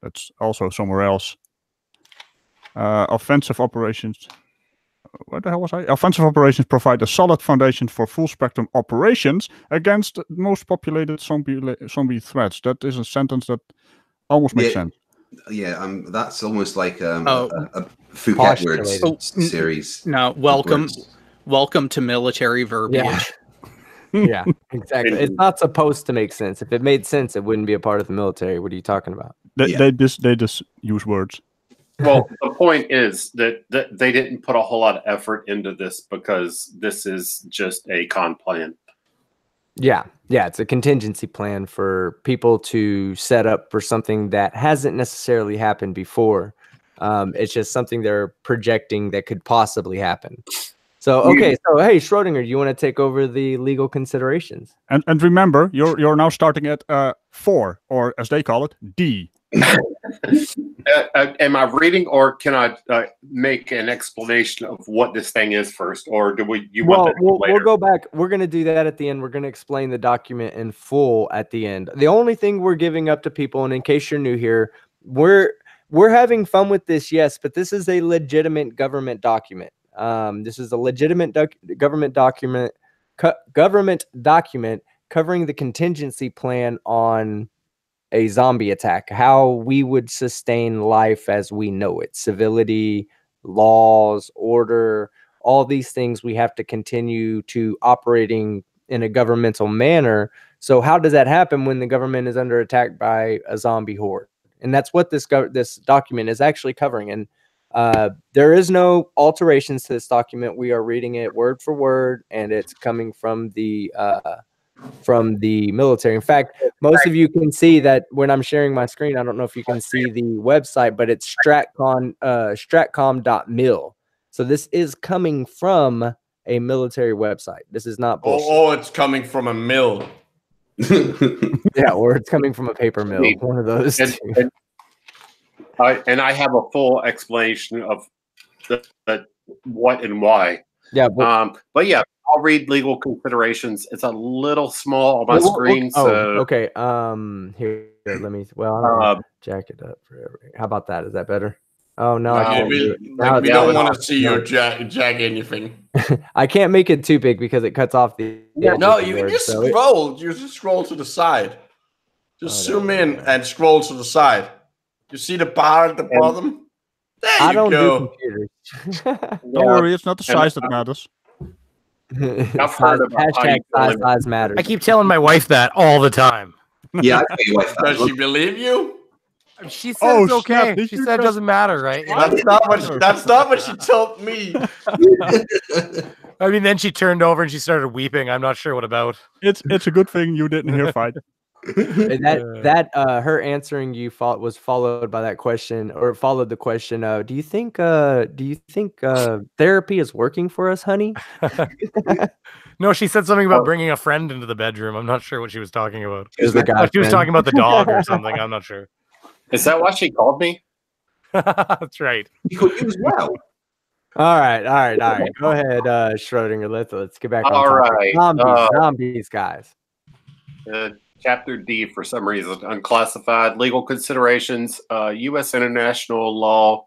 That's also somewhere else. Offensive operations. What the hell was I? Offensive operations provide a solid foundation for full spectrum operations against most populated zombie threats. That is a sentence that almost makes sense. Yeah, that's almost like a Phuket words series. No, welcome to military verbiage. Yeah, exactly. It's not supposed to make sense. If it made sense, it wouldn't be a part of the military. What are you talking about? They just use words. Well, the point is that they didn't put a whole lot of effort into this because this is just a con plan. Yeah, it's a contingency plan for people to set up for something that hasn't necessarily happened before. It's just something they're projecting that could possibly happen. So, okay, so hey, Schrodinger, you want to take over the legal considerations? And remember, you're now starting at 4, or as they call it, D. Am I reading, or can I make an explanation of what this thing is first, or do we? We'll go back. We're going to do that at the end. We're going to explain the document in full at the end. The only thing we're giving up to people, and in case you're new here, we're having fun with this, yes, but this is a legitimate government document. This is a legitimate government document covering the contingency plan on a zombie attack, how we would sustain life as we know it, civility, laws, order, all these things we have to continue to operating in a governmental manner. So how does that happen when the government is under attack by a zombie horde? And that's what this document is actually covering. And there is no alterations to this document. We are reading it word for word, and it's coming from the military. In fact, most of you can see that when I'm sharing my screen. I don't know if you can see the website, but it's stratcom.mil. So this is coming from a military website. This is not bullshit. Oh, it's coming from a mill. Yeah, or it's coming from a paper mill. One of those. And I have a full explanation of the what and why. Yeah, but yeah, I'll read legal considerations. It's a little small on my screen. Okay. Here, let me. Well, I'll jack it up forever. How about that? Is that better? Oh no, I can't. We don't want to see you jack anything. I can't make it too big because it cuts off the. No, you can just scroll. You just scroll to the side. Just zoom in and scroll to the side. You see the bar at the bottom? There you go. Do computers. Don't worry, it's not the size that matters. I've heard about how you size matters. I keep telling my wife that all the time. Yeah, I tell your wife that. Does she believe you? She said it's okay. snap, She said it doesn't matter, right? That's not what she told me. I mean, then she turned over and she started weeping. I'm not sure what about. It's a good thing you didn't hear fight. Her answering you was followed by that question, or followed the question of, do you think therapy is working for us, honey? No, she said something about bringing a friend into the bedroom. I'm not sure what she was talking about. It was a guy She was talking about the dog or something. I'm not sure. Is that why she called me? That's right. You as well. All right. Go ahead, Schrodinger. Let's get back on All topic. right. Zombies, guys. Chapter D, for some reason, unclassified legal considerations. U.S. international law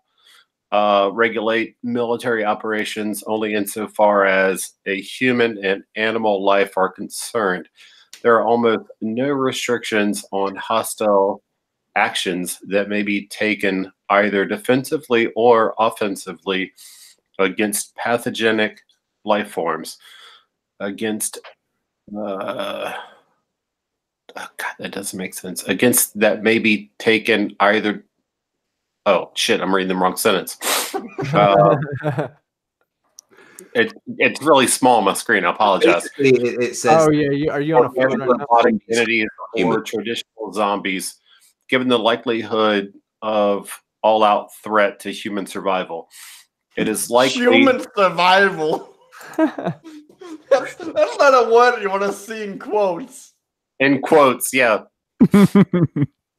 regulate military operations only insofar as a human and animal life are concerned. There are almost no restrictions on hostile actions that may be taken either defensively or offensively against pathogenic life forms, against God, that doesn't make sense. Against that may be taken either. Oh shit! I'm reading the wrong sentence. It's really small on my screen. I apologize. It says. Oh yeah, are you on a phone right now? Identities or traditional zombies, given the likelihood of all-out threat to human survival. It is likely Human survival. That's not a word you want to see in quotes. in quotes. Yeah.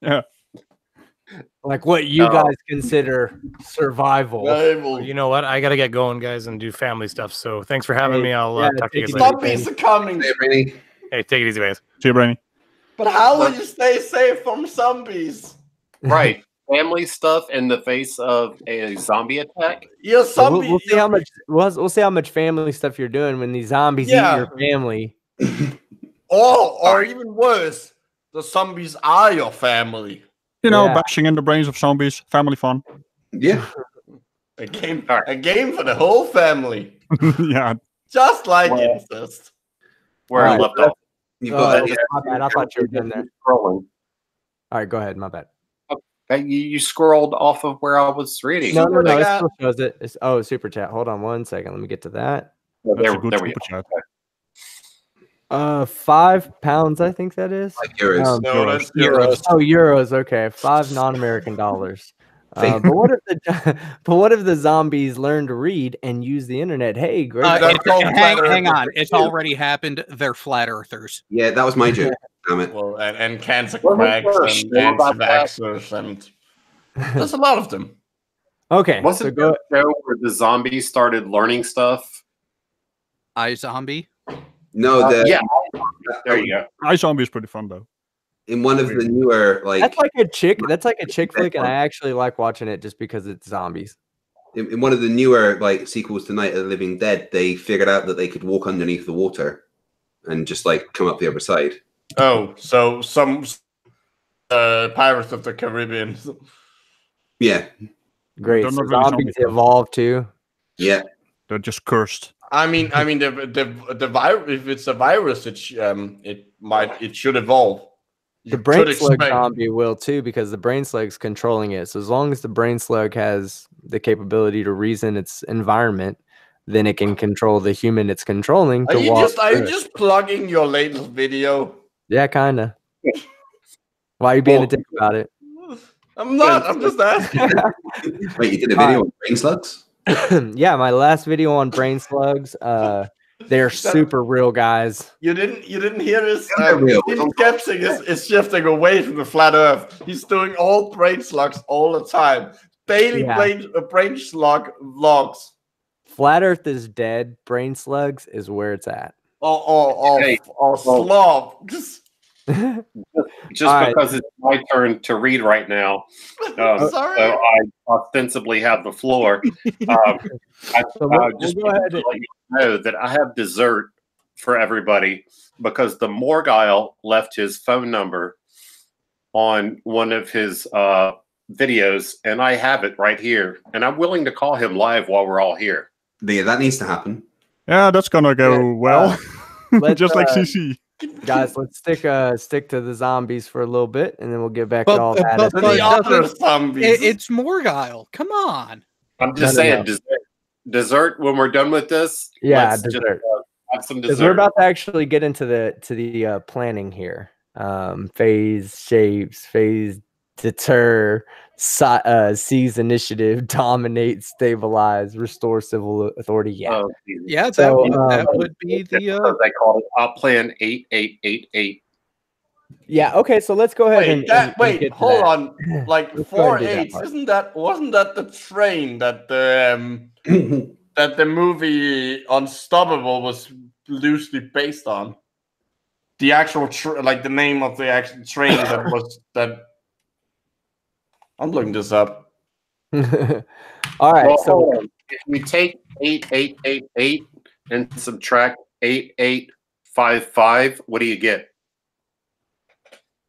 Yeah. Like what you guys consider survival. Survival. You know what? I got to get going, guys, and do family stuff. So thanks for having me. I'll talk to you guys later. Zombies are coming. Hey, Hey, take it easy, guys. See you, Brainy. But how will you stay safe from zombies? Right. Family stuff in the face of a zombie attack. You're zombie. We'll see how much. We'll see how much family stuff you're doing when these zombies eat your family. Or even worse, the zombies are your family. You know, Yeah. bashing in the brains of zombies, family fun. Yeah. A game for the whole family. Yeah. Just like incest. Where I left off. You've got My bad. I thought you were done there. Scrolling. All right, go ahead. My bad. You scrolled off of where I was reading. No, it chat. still shows it. Super chat. Hold on 1 second. Let me get to that. Oh, That's there, a good there we super go. chat. 5 pounds, I think that is. like euros. No, that's Euros. Oh, euros. Okay, 5 non-American dollars. But what if the zombies learn to read and use the internet? Hey, great. Hang on. It's already happened. They're flat earthers. Yeah, that was my joke. Damn it. Well, and cancer Wasn't cracks there a and show about that? anti-vaxxers and there's a lot of them. Okay, Wasn't there a show where the zombies started learning stuff? iZombie. No, Yeah. There you go. iZombie is pretty fun though. in one of the newer, like That's like a chick flick, and I actually like watching it just because it's zombies. in one of the newer like sequels to Night of the Living Dead, they figured out that they could walk underneath the water and just like come up the other side. Oh, so some Pirates of the Caribbean. Yeah. Great. They're So not really zombies zombies. evolved too. Yeah. They're just cursed. I mean, the virus. If it's a virus, it should evolve. The brain slug zombie will too, because the brain slug's controlling it. So as long as the brain slug has the capability to reason its environment, then it can control the human it's controlling. Are you just plugging your latest video? Yeah, kinda. Why are you being a dick about it? I'm not. I'm just asking. Wait, you did a video on brain slugs? Yeah, my last video on brain slugs. They're super real, guys. You didn't hear this? Real. Skeptic is shifting away from the flat Earth. He's doing all brain slugs all the time. Daily brain slug vlogs. Flat Earth is dead. Brain slugs is where it's at. Or slob. Just All because it's my turn to read right now. Sorry. So I ostensibly have the floor. I just go ahead. to let you know that I have dessert for everybody because the Morgile left his phone number on one of his videos, and I have it right here. And I'm willing to call him live while we're all here. Yeah, that needs to happen. Yeah, that's gonna go well. Just like CC. Guys, let's stick to the zombies for a little bit, and then we'll get back to all that. The other zombies. It's Morgile. Come on. I'm just saying, dessert. When we're done with this, yeah, let's dessert. Just, have some Because dessert. we're about to actually get into the planning here. Phase, shapes, phase, deter, seize initiative, dominate, stabilize, restore civil authority. Yeah, yeah. So, that would be the. They call it Op Plan 8888. Yeah. Okay. So let's go ahead and hold on. Like Let's go ahead 4 and do that 8 wasn't that the train that the that the movie Unstoppable was loosely based on? The actual like the name of the actual train that was that. I'm looking this up. All right. Well, so if you take 8888 and subtract 8855, what do you get?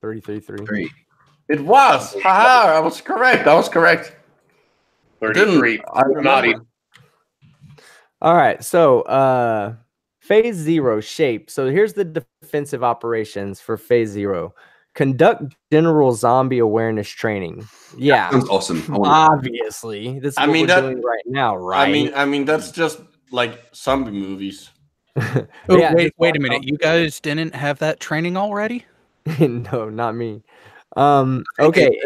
33. It was. Haha, I was correct. 33. Not even. All right. So phase 0 shape. So here's the defensive operations for phase 0. Conduct general zombie awareness training. Yeah. That sounds awesome. Obviously. This is what we're doing right now, right? I mean that's just like zombie movies. Wait a minute. You guys didn't have that training already? No, not me. Okay.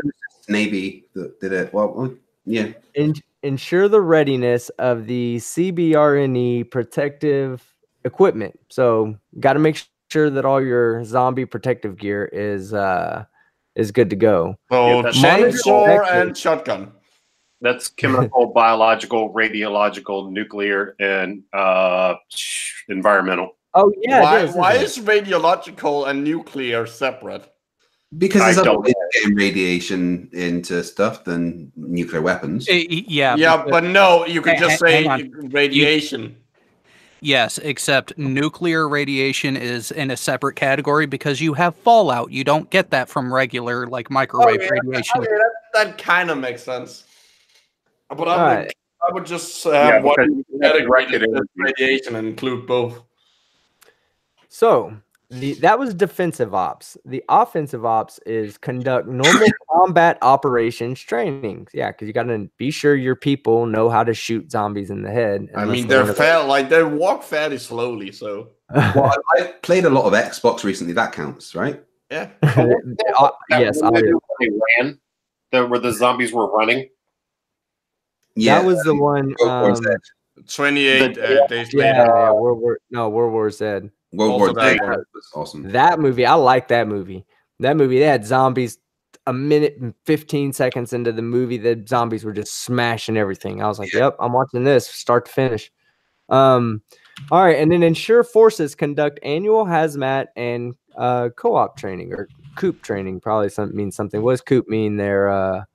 Navy that did it. Well, yeah. Ensure the readiness of the CBRNE protective equipment. So, got to make sure that all your zombie protective gear is good to go. So, chainsaw and shotgun. That's chemical, biological, radiological, nuclear, and environmental. Oh yeah. Why is radiological and nuclear separate? Because there's other ways of getting radiation into stuff than nuclear weapons. Yeah, but no, you can just say radiation. Yes, except nuclear radiation is in a separate category because you have fallout. You don't get that from regular microwave radiation. Okay, that kind of makes sense. But I would just have one category radiation and include both. So that was defensive ops. The offensive ops is conduct normal combat operations trainings. Yeah, because you got to be sure your people know how to shoot zombies in the head. I mean, they walk fairly slowly. So, well, I played a lot of Xbox recently. That counts, right? Yeah. Yes, they ran. Where the zombies were running. Yeah, that was the one. 28 days later. Yeah, World War Z. World War Z was awesome. That movie, I like that movie. That movie, they had zombies a minute and 15 seconds into the movie. The zombies were just smashing everything. I was like, yep, I'm watching this start to finish. All right, and then ensure forces conduct annual hazmat and co-op training or coop training. Probably means something. What does coop mean there,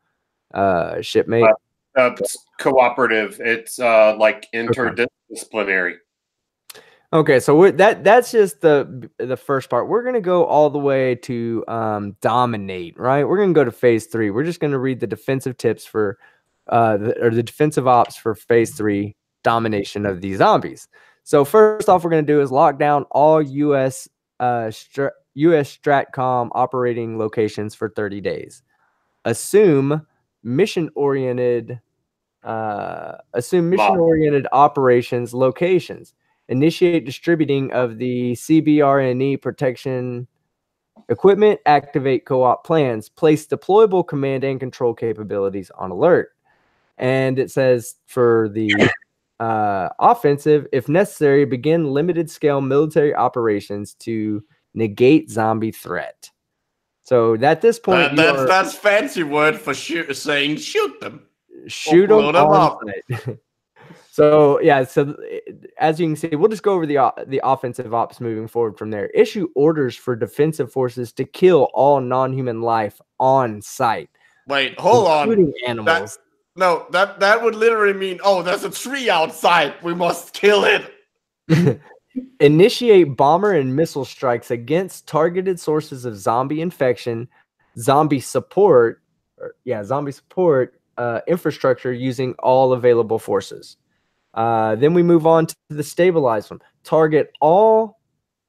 shipmate? It's cooperative. It's like interdisciplinary. Okay, so that's just the first part. We're gonna go all the way to dominate, right? We're gonna go to phase 3. We're just gonna read the defensive tips for the defensive ops for phase 3 domination of these zombies. So first off, we're gonna do is lock down all U.S. Stratcom operating locations for 30 days. Assume mission-oriented operations locations. Initiate distributing of the CBRNE protection equipment. Activate co-op plans. Place deployable command and control capabilities on alert. And it says for the offensive, if necessary, begin limited-scale military operations to negate zombie threat. So at this point, that's fancy word for saying shoot them. Shoot them on site. So yeah, so as you can see, we'll just go over the offensive ops moving forward from there. Issue orders for defensive forces to kill all non-human life on site. Wait, hold on. Animals. That would literally mean, there's a tree outside. We must kill it. Initiate bomber and missile strikes against targeted sources of zombie infection, zombie support infrastructure using all available forces. Then we move on to the stabilized one. Target all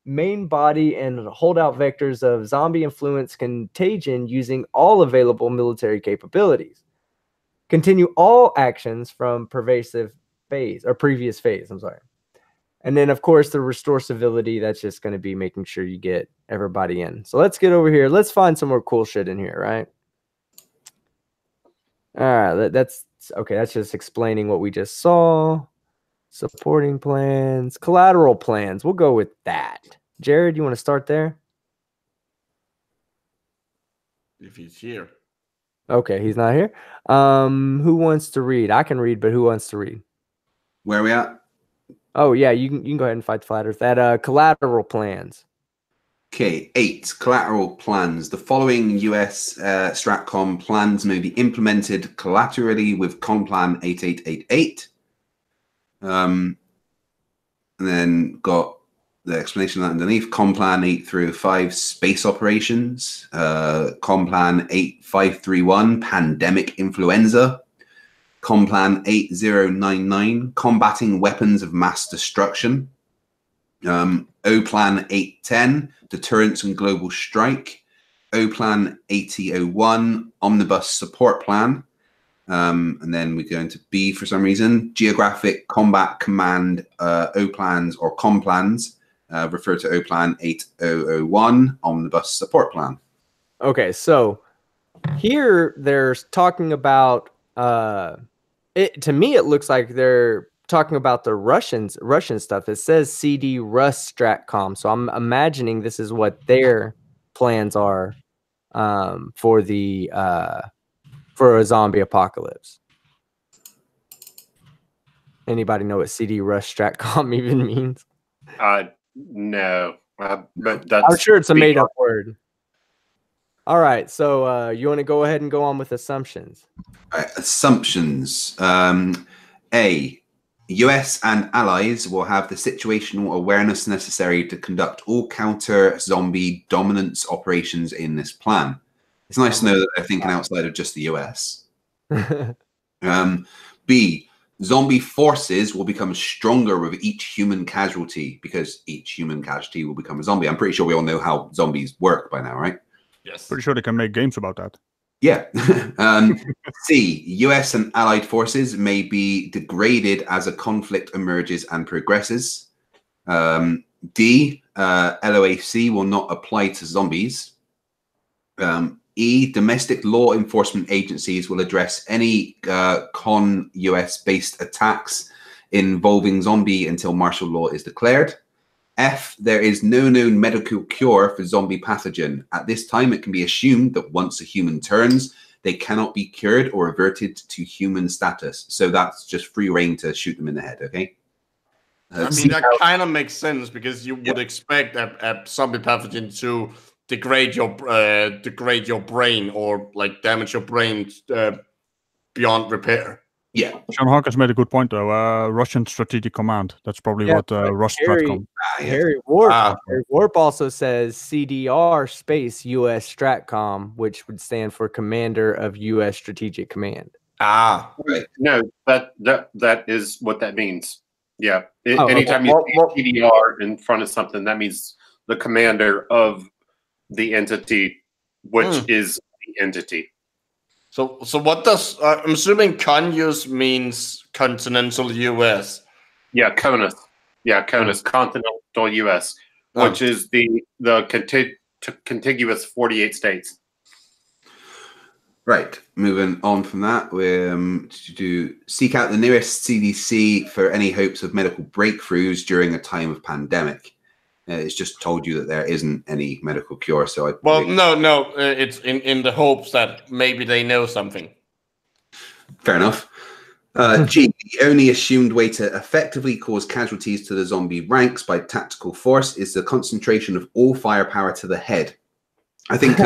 main body and holdout vectors of zombie influence contagion using all available military capabilities. Continue all actions from previous phase. I'm sorry. And then, of course, the restore civility. That's just going to be making sure you get everybody in. So let's get over here. Let's find some more cool shit in here, right? All right. That's okay. That's just explaining what we just saw. Supporting plans, collateral plans. We'll go with that. Jared, you want to start there? If he's here. Okay, he's not here. Who wants to read? I can read, but who wants to read? Where are we at? Oh yeah, you can go ahead and fight the flat earth. That collateral plans. Okay, 8 collateral plans. The following US Stratcom plans may be implemented collaterally with Complan 8888. And then got the explanation of that underneath. Complan 835 space operations. Complan 8531 pandemic influenza. Complan 8099 combating weapons of mass destruction. O-Plan 810 deterrence and global strike. O-Plan 8001 omnibus support plan. And then we go into B for some reason. Geographic Combat Command O-Plans or Complans refer to O-Plan 8001 Omnibus Support Plan. Okay, so here they're talking about it. To me, it looks like they're talking about the Russian stuff. It says CD Rus Stratcom, so I'm imagining this is what their plans are for a zombie apocalypse. Anybody know what CD Rus Stratcom even means? No, but that's. I'm sure it's a made-up word. All right, so you want to go ahead and go on with assumptions? All right, assumptions. A. US and allies will have the situational awareness necessary to conduct all counter-zombie dominance operations in this plan. It's nice to know that they're thinking outside of just the US. B. Zombie forces will become stronger with each human casualty because each human casualty will become a zombie. I'm pretty sure we all know how zombies work by now, right? Yes. Pretty sure they can make games about that. Yeah. C. US and allied forces may be degraded as a conflict emerges and progresses. D. LOAC will not apply to zombies. E. Domestic law enforcement agencies will address any US-based attacks involving zombie until martial law is declared. F. There is no known medical cure for zombie pathogen. At this time, it can be assumed that once a human turns, they cannot be cured or reverted to human status. So that's just free reign to shoot them in the head, okay? I mean, that kind of makes sense because you would expect a zombie pathogen to degrade your brain or like damage your brain beyond repair. Yeah. Sean Hawkins made a good point though. Russian Strategic Command. That's probably what Rus Stratcom. Harry Warp also says CDR space US Stratcom, which would stand for Commander of US Strategic Command. Right. No, that is what that means. Yeah. Anytime you see CDR in front of something, that means the commander of the entity, which is the entity. So what does I'm assuming CONUS means continental US? Yeah, CONUS. Yeah, CONUS, continental US, which is the contiguous 48 states. Right. Moving on from that, we're to seek out the nearest CDC for any hopes of medical breakthroughs during a time of pandemic. It's just told you that there isn't any medical cure. So it's in the hopes that maybe they know something. Fair enough. G, the only assumed way to effectively cause casualties to the zombie ranks by tactical force is the concentration of all firepower to the head. I think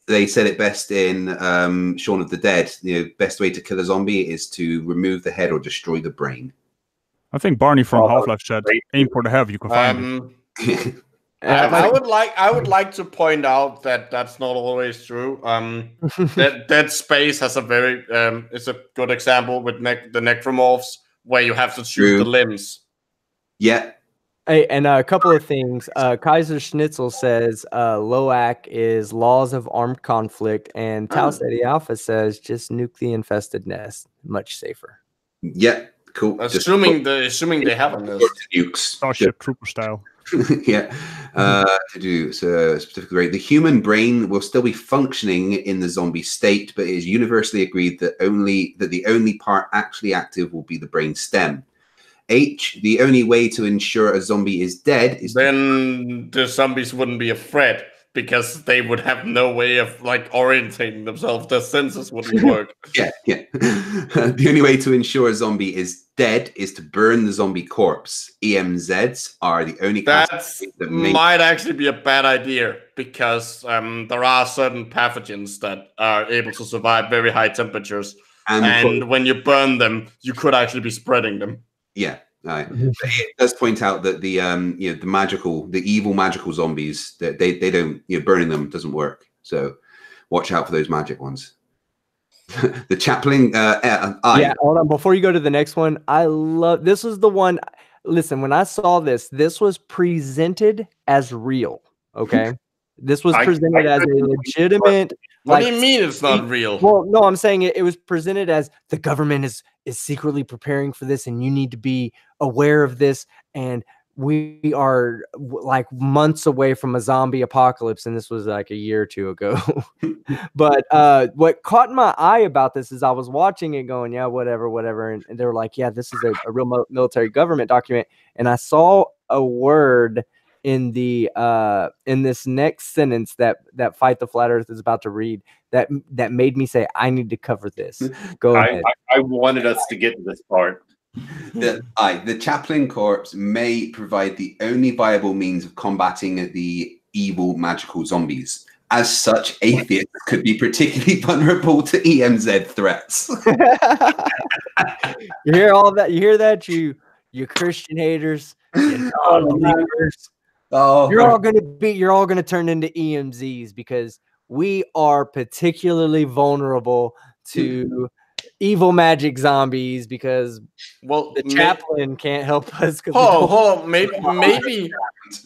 they said it best in Shaun of the Dead. Best way to kill a zombie is to remove the head or destroy the brain. I think Barney from Half-Life said, "Aim for the head, you can find it." I would like to point out that that's not always true. That Dead Space has a very it's a good example with the necromorphs, where you have to shoot the limbs. Yeah. Hey, and a couple of things. Kaiser Schnitzel says LOAC is laws of armed conflict, and Tau Ceti Alpha says just nuke the infested nest. Much safer. Yeah, cool. Assuming they have a nest. Nukes. Starship Trooper style. Yeah. To do so specifically right. The human brain will still be functioning in the zombie state, but it is universally agreed that the only part actually active will be the brain stem. H, the only way to ensure a zombie is dead is then the zombies wouldn't be a threat because they would have no way of like orientating themselves. Their senses wouldn't work. Yeah. The only way to ensure a zombie is dead is to burn the zombie corpse. EMZs are the only that might actually be a bad idea because there are certain pathogens that are able to survive very high temperatures, and when you burn them, you could actually be spreading them. Yeah, right. It does point out that the the evil magical zombies, that they don't, burning them doesn't work. So watch out for those magic ones. The chaplain. Yeah, hold on. Before you go to the next one, this was the one. Listen, when I saw this was presented as real. Okay, this was presented as a legitimate. What do you mean it's not real? Well, no, I'm saying it was presented as the government is secretly preparing for this, and you need to be aware of this. And we are like months away from a zombie apocalypse, and this was like a year or two ago. But what caught my eye about this is I was watching it going, yeah, whatever. And they were like, yeah, this is a real military government document. And I saw a word in the in this next sentence that Fight the Flat Earth is about to read that made me say I need to cover this. Go ahead. I wanted us to get to this part. The chaplain corpse may provide the only viable means of combating the evil magical zombies. As such, atheists could be particularly vulnerable to EMZ threats. You hear all that? You hear that? You Christian haters, you non-believers. Oh, you're all gonna turn into EMZs because we are particularly vulnerable to evil magic zombies because the chaplain can't help us. Hold on, maybe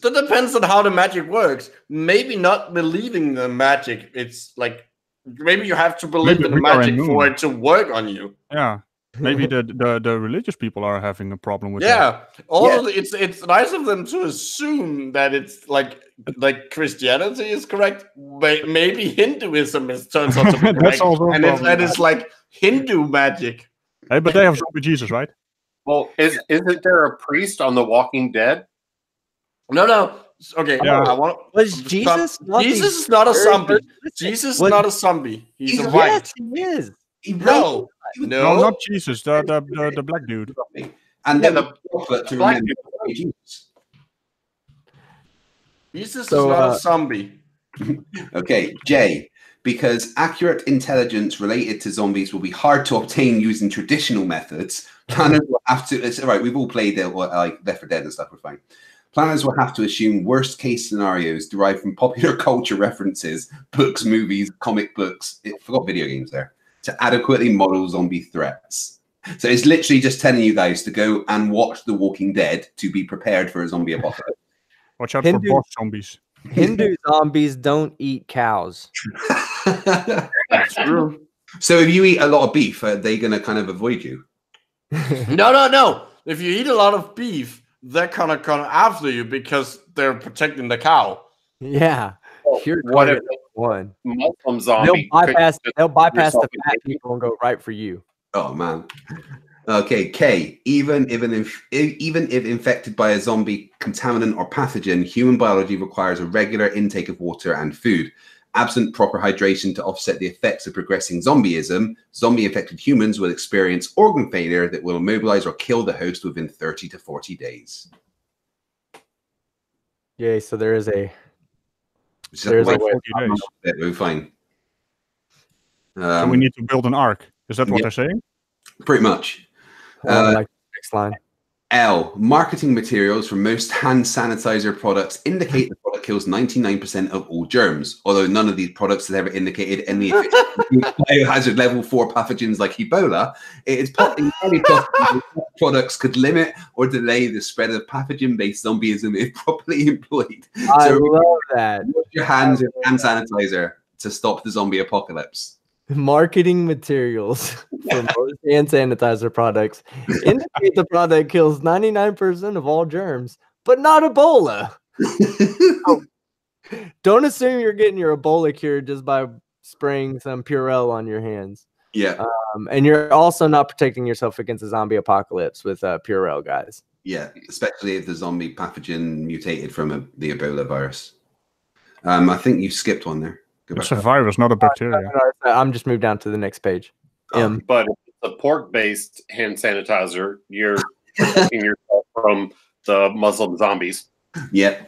that depends on how the magic works. Maybe not believing the magic. It's like maybe you have to believe in the magic for it to work on you. Yeah. Maybe the religious people are having a problem with that. It's nice of them to assume that it's like Christianity is correct. Maybe Hinduism turns out to be correct, and it's like Hindu magic. Hey, but they have zombie Jesus, right? Well, isn't there a priest on The Walking Dead? No. Okay, yeah. Was Jesus? Jesus is not a zombie. Jesus is not a zombie. He's a white. Yes, he is. No, not Jesus. The black dude. And then the prophet to remember Jesus. Jesus is not a zombie. Okay, Jay. Because accurate intelligence related to zombies will be hard to obtain using traditional methods, planners will have to. It's all right. We've all played like Left 4 Dead and stuff. We're fine. Planners will have to assume worst-case scenarios derived from popular culture references, books, movies, comic books. I forgot video games there. To adequately model zombie threats. So it's literally just telling you guys to go and watch The Walking Dead to be prepared for a zombie apocalypse. Watch out for boss zombies. Hindu zombies don't eat cows. That's true. So if you eat a lot of beef, are they going to kind of avoid you? No. If you eat a lot of beef, they're kind of after you because they're protecting the cow. Yeah. What if one Muslim zombie? They'll bypass the fat people and go right for you. Oh man. Okay, K. Even if infected by a zombie contaminant or pathogen, human biology requires a regular intake of water and food. Absent proper hydration to offset the effects of progressing zombieism, zombie-infected humans will experience organ failure that will immobilize or kill the host within 30 to 40 days. Yay! So there is a. There's a way. We're fine. So we need to build an ark. Is that what they're saying? Pretty much. Like next line. L. Marketing materials for most hand sanitizer products indicate the product kills 99% of all germs, although none of these products has ever indicated any biohazard level 4 pathogens like Ebola. It is entirely possible that products could limit or delay the spread of pathogen-based zombieism if properly employed. I love that. Wash your hands with hand sanitizer to stop the zombie apocalypse. Marketing materials for most hand sanitizer products indicate the product kills 99% of all germs, but not Ebola. Oh, don't assume you're getting your Ebola cured just by spraying some Purell on your hands. Yeah. And you're also not protecting yourself against a zombie apocalypse with Purell, guys. Yeah, especially if the zombie pathogen mutated from the Ebola virus. I think you skipped one there. It's a virus, not a bacteria. I'm just moved down to the next page. But if it's a pork-based hand sanitizer, you're protecting yourself from the Muslim zombies. Yeah.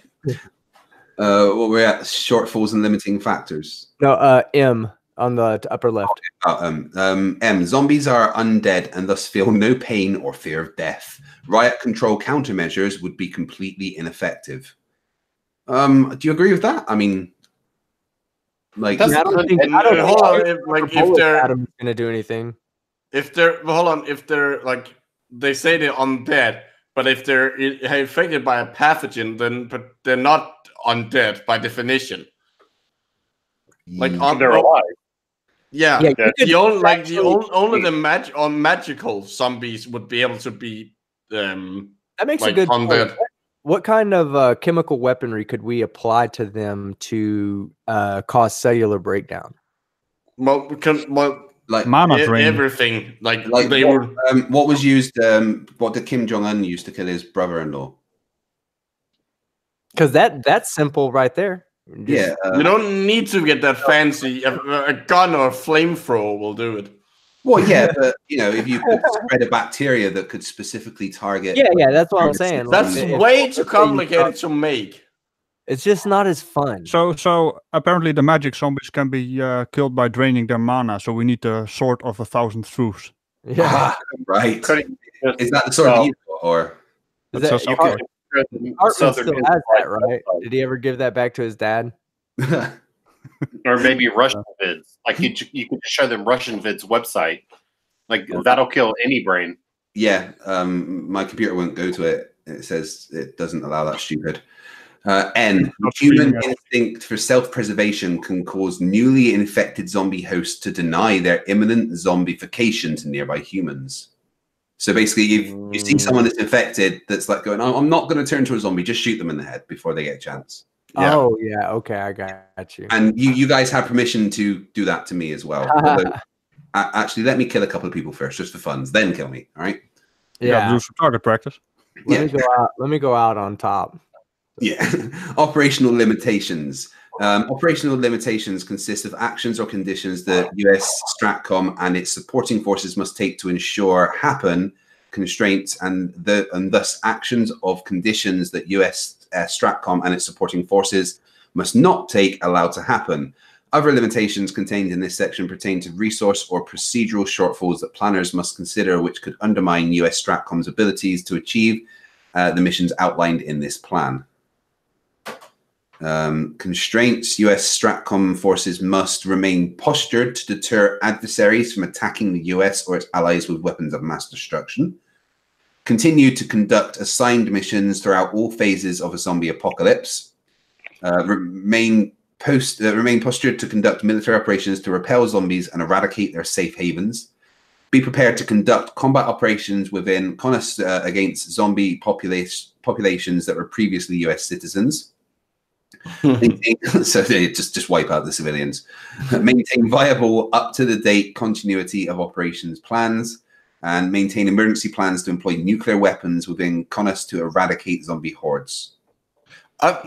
What we're at, shortfalls and limiting factors. No, M on the upper left. M. Zombies are undead and thus feel no pain or fear of death. Riot control countermeasures would be completely ineffective. Do you agree with that? I mean, like, I don't think if they're Adam's gonna do anything. If they're if they're like, they say they're undead, but if they're infected by a pathogen, then but they're not undead by definition. Like they're alive. Yeah, only the magical zombies would be able to be that makes a good undead. point. What kind of chemical weaponry could we apply to them to cause cellular breakdown? Well, like mana drain. Everything. Like they were. What was used? What did Kim Jong-un use to kill his brother-in-law? Because that's simple right there. Yeah, you don't need to get that fancy. A gun or a flamethrower will do it. Well, yeah, but if you could spread a bacteria that could specifically target. Yeah, that's what I'm saying. That's way too complicated to make. It's just not as fun. So apparently the magic zombies can be killed by draining their mana. So we need the sword of 1,000 truths. Yeah, right. Is that the sword you got, or? Hartman still has that, right? Did he ever give that back to his dad? Or maybe Russian vids. Like you could show them Russian vids website. Like that'll kill any brain. Yeah, my computer won't go to it. It says it doesn't allow that stupid. N. Human instinct for self-preservation can cause newly infected zombie hosts to deny their imminent zombification to nearby humans. So basically, if you see someone that's infected, that's like going, "I'm not going to turn to a zombie," just shoot them in the head before they get a chance. Yeah. Oh yeah, okay, I got you. And you guys have permission to do that to me as well. Actually, let me kill a couple of people first, just for funs. Then kill me. All right? Yeah. Do some target practice. Let me go out on top. Yeah. Operational limitations. Operational limitations consist of actions or conditions that U.S. Stratcom and its supporting forces must take to ensure happen. Constraints and thus actions of conditions that U.S. Stratcom and its supporting forces must not take allowed to happen. Other limitations contained in this section pertain to resource or procedural shortfalls that planners must consider, which could undermine U.S. Stratcom's abilities to achieve the missions outlined in this plan. Constraints: U.S. Stratcom forces must remain postured to deter adversaries from attacking the U.S. or its allies with weapons of mass destruction. Continue to conduct assigned missions throughout all phases of a zombie apocalypse. Remain postured to conduct military operations to repel zombies and eradicate their safe havens. Be prepared to conduct combat operations within CONUS against zombie populations that were previously U.S. citizens. So they just wipe out the civilians. Maintain viable, up-to-the-date continuity of operations plans. And maintain emergency plans to employ nuclear weapons within CONUS to eradicate zombie hordes.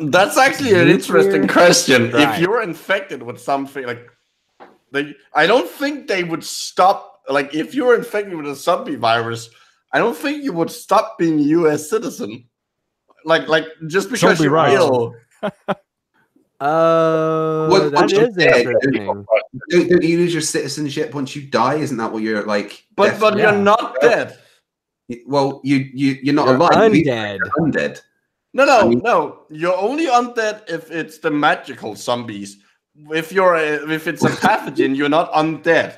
That's actually an interesting question. Right. If you're infected with something, I don't think they would stop. Like, if you're infected with a zombie virus, I don't think you would stop being a U.S. citizen. Like just because you're ill. That is interesting. Don't you lose your citizenship once you die? Isn't that what you're like? But you're not dead. Well, you're not You're alive. undead. You're undead. No, I mean- no. You're only undead if it's the magical zombies. If it's a pathogen, you're not undead.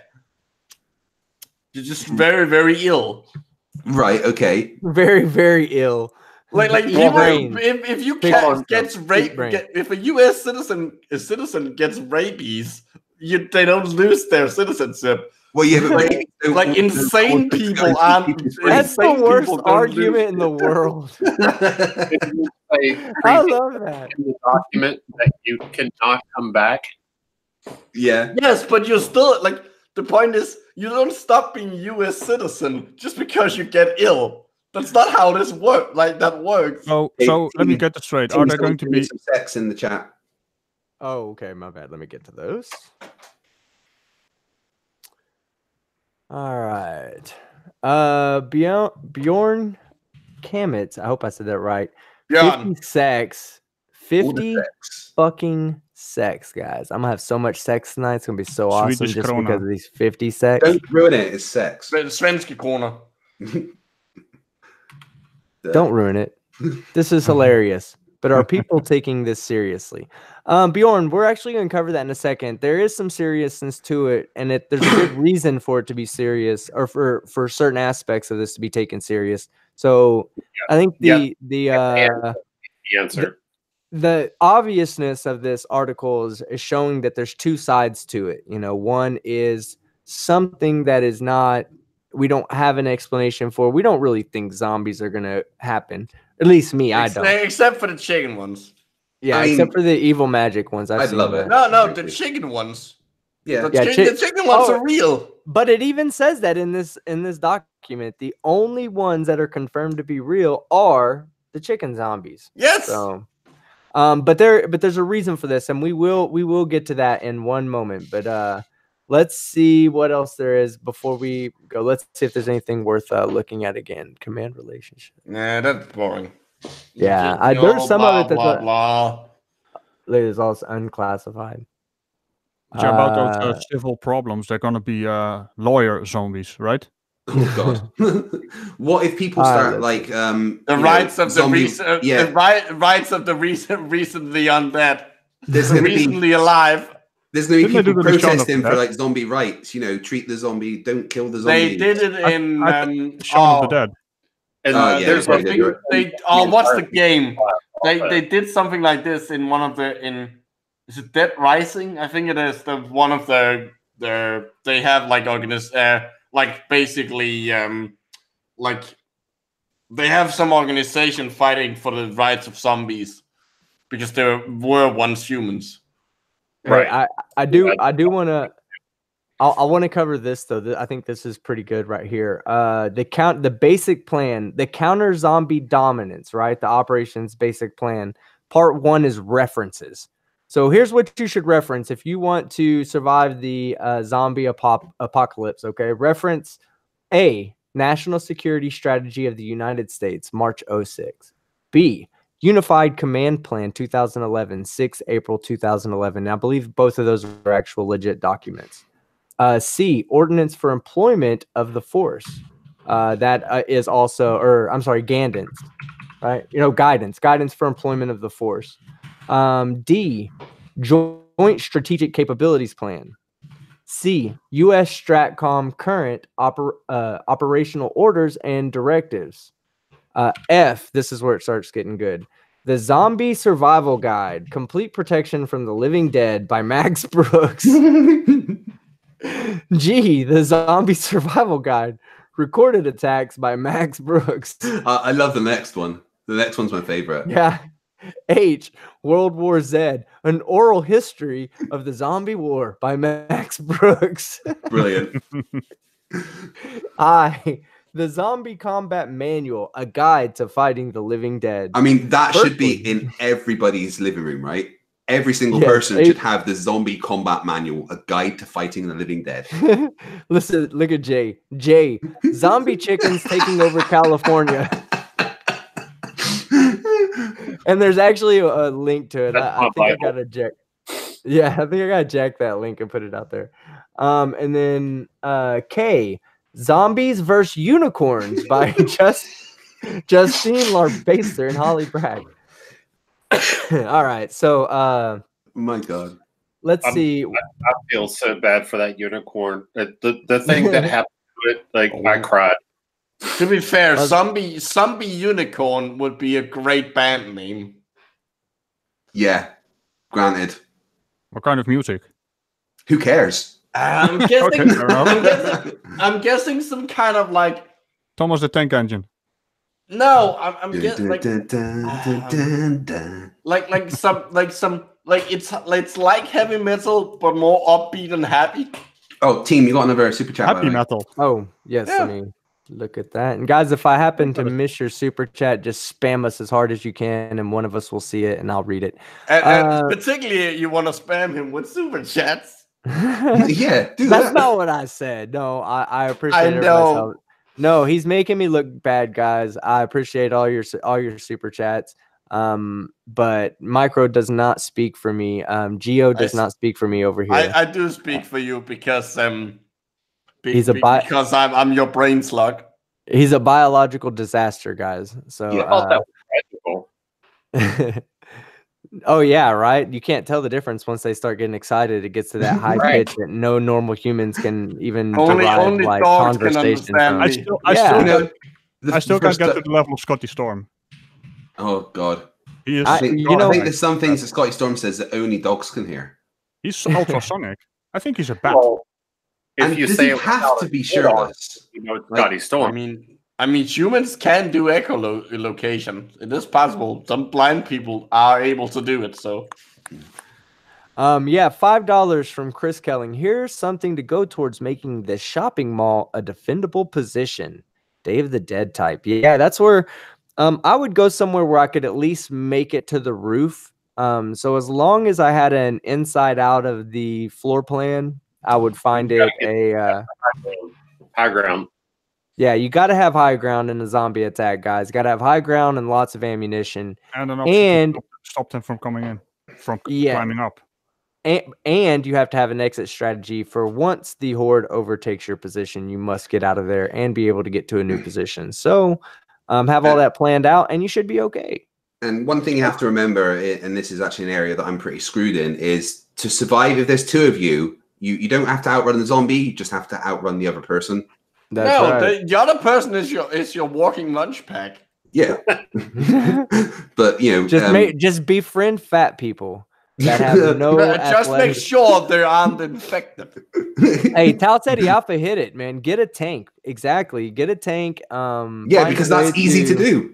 You're just very, very ill. Right. Okay. Very, very ill. Like Eat people, brains. if you Big can't on gets them. rape, Eat brains. if a U.S. citizen gets rabies, they don't lose their citizenship. Well, yeah, but Like insane people aren't. That's the insane worst people don't argument in the lose- world. Did you say I previously love that. in the document that you cannot come back? Yeah. Yes, but you're still like the point is you don't stop being U.S. citizen just because you get ill. That's not how this works. Like that works. So Hey, let me Tim, get this straight. Are Tim's there going to be some sex in the chat? Oh, okay, my bad. Let me get to those. All right. Bjorn Kamitz, I hope I said that right. Bjorn. 50 sex. 50 sex. fucking sex, guys. I'm gonna have so much sex tonight. It's gonna be so awesome Swedish just krona. because of these 50 sex. Don't ruin it. It's sex. Svenska corner. Don't ruin it. This is hilarious. But are people taking this seriously? Bjorn, we're actually going to cover that in a second. There is some seriousness to it, and there's a good reason for it to be serious, or for certain aspects of this to be taken serious. So I think the answer. The obviousness of this article is showing that there's two sides to it. You know, one is something that is not, we don't have an explanation for. We don't really think zombies are going to happen. At least me, I don't. Except for the chicken ones. Yeah, I mean, except for the evil magic ones. I'd love it. No, the chicken ones. Yeah. The chicken ones are real. But it even says that in this document, the only ones that are confirmed to be real are the chicken zombies. Yes. So, but there's a reason for this, and we will get to that in one moment. But let's see what else there is before we go. Let's see if there's anything worth looking at again. Command relationship. Nah, that's boring. Yeah, there's some blah, of it that's blah, blah. is also unclassified. Yeah, about those civil problems, they're going to be lawyer zombies, right? Oh God! What if people start like the rights of zombie, the rights of the recently undead, there's going to recently be alive. There's going to be people do the protesting Shaun for of the like zombie rights. You know, treat the zombie, don't kill the zombie. They did it in Shaun of the Dead. And yeah, there's they a did thing- it. what's the game? They did something like this in one of the is it Dead Rising? I think it is one of the they have like like basically like they have some organization fighting for the rights of zombies because they were once humans. Right. I do want to. I want to cover this though. I think this is pretty good right here. The basic plan, the counter zombie dominance, right? The operations basic plan. Part 1 is references. So here's what you should reference if you want to survive the zombie apocalypse. Okay, reference A, National Security Strategy of the United States, March 06. B, Unified Command Plan 2011, 6 April 2011. Now, I believe both of those are actual legit documents. C, Ordinance for Employment of the Force. That is also, or I'm sorry, guidance, right? You know, guidance for employment of the force. D, Joint Strategic Capabilities Plan. C, U.S. Stratcom Current Operational Orders and Directives. F, this is where it starts getting good. The Zombie Survival Guide, Complete Protection from the Living Dead by Max Brooks. G, The Zombie Survival Guide, Recorded Attacks by Max Brooks. I love the next one. The next one's my favorite. Yeah. H, World War Z, An Oral History of the Zombie War by Max Brooks. Brilliant. I, The Zombie Combat Manual, A Guide to Fighting the Living Dead. I mean, that should be Berkeley. in everybody's living room, right? Every single Yes, person should have the Zombie Combat Manual, A Guide to Fighting the Living Dead. Listen, look at Jay. Jay, zombie chickens taking over California. And there's actually a link to it. I think I gotta jack. Yeah, I think I gotta jack that link and put it out there. And then K, Zombies vs. Unicorns by Justine Larbaster and Holly Bragg. All right, so my God. Let's see. I feel so bad for that unicorn. The thing that happened to it, like I cried. To be fair, Zombie Unicorn would be a great band name. Yeah, granted. What kind of music? Who cares? I'm guessing. I'm guessing some kind of like Thomas the Tank Engine. No, I'm guessing like it's like heavy metal but more upbeat and happy. Oh, team, you got another super chat. Happy metal. Oh yes, yeah. Let me look at that. And guys, if I happen to miss your super chat, just spam us as hard as you can, and one of us will see it, and I'll read it. And particularly, you want to spam him with super chats. Yeah, do that's that. not what I said. No, I appreciate it. No, he's making me look bad, guys. I appreciate all your super chats. But Micro does not speak for me. Geo does not speak for me over here. I do speak for you because because I'm your brain slug. He's a biological disaster, guys. So oh yeah, right. You can't tell the difference once they start getting excited. It gets to that high pitch that no normal humans can even derive like conversation from. I still can't get to the level of Scotty Storm. Oh God. I think there's some things that Scotty Storm says that only dogs can hear. He's ultrasonic. I think he's a bat. Well, if you say it have to be shirtless, you know, Scotty Storm. I mean, humans can do echolocation. It is possible. Some blind people are able to do it. So, yeah, $5 from Chris Kelling. Here's something to go towards making the shopping mall a defendable position. Day of the Dead type. Yeah, that's where I would go somewhere where I could at least make it to the roof. So as long as I had an inside out of the floor plan, I would find it a high ground. Yeah, you got to have high ground in a zombie attack, guys. You got to have high ground and lots of ammunition. And an option to stop them from coming in, from climbing up. And you have to have an exit strategy for once the horde overtakes your position, you must get out of there and be able to get to a new position. So have all that planned out and you should be okay. And one thing you have to remember, and this is actually an area that I'm pretty screwed in, is to survive if there's two of you, you don't have to outrun the zombie, you just have to outrun the other person. That's the other person is your walking lunch pack. Yeah. But you know, just befriend fat people that have no just make sure they aren't infected. Hey, Tau Teddy Alpha hit it, man. Get a tank. Exactly. Get a tank. Yeah, because that's easy to do.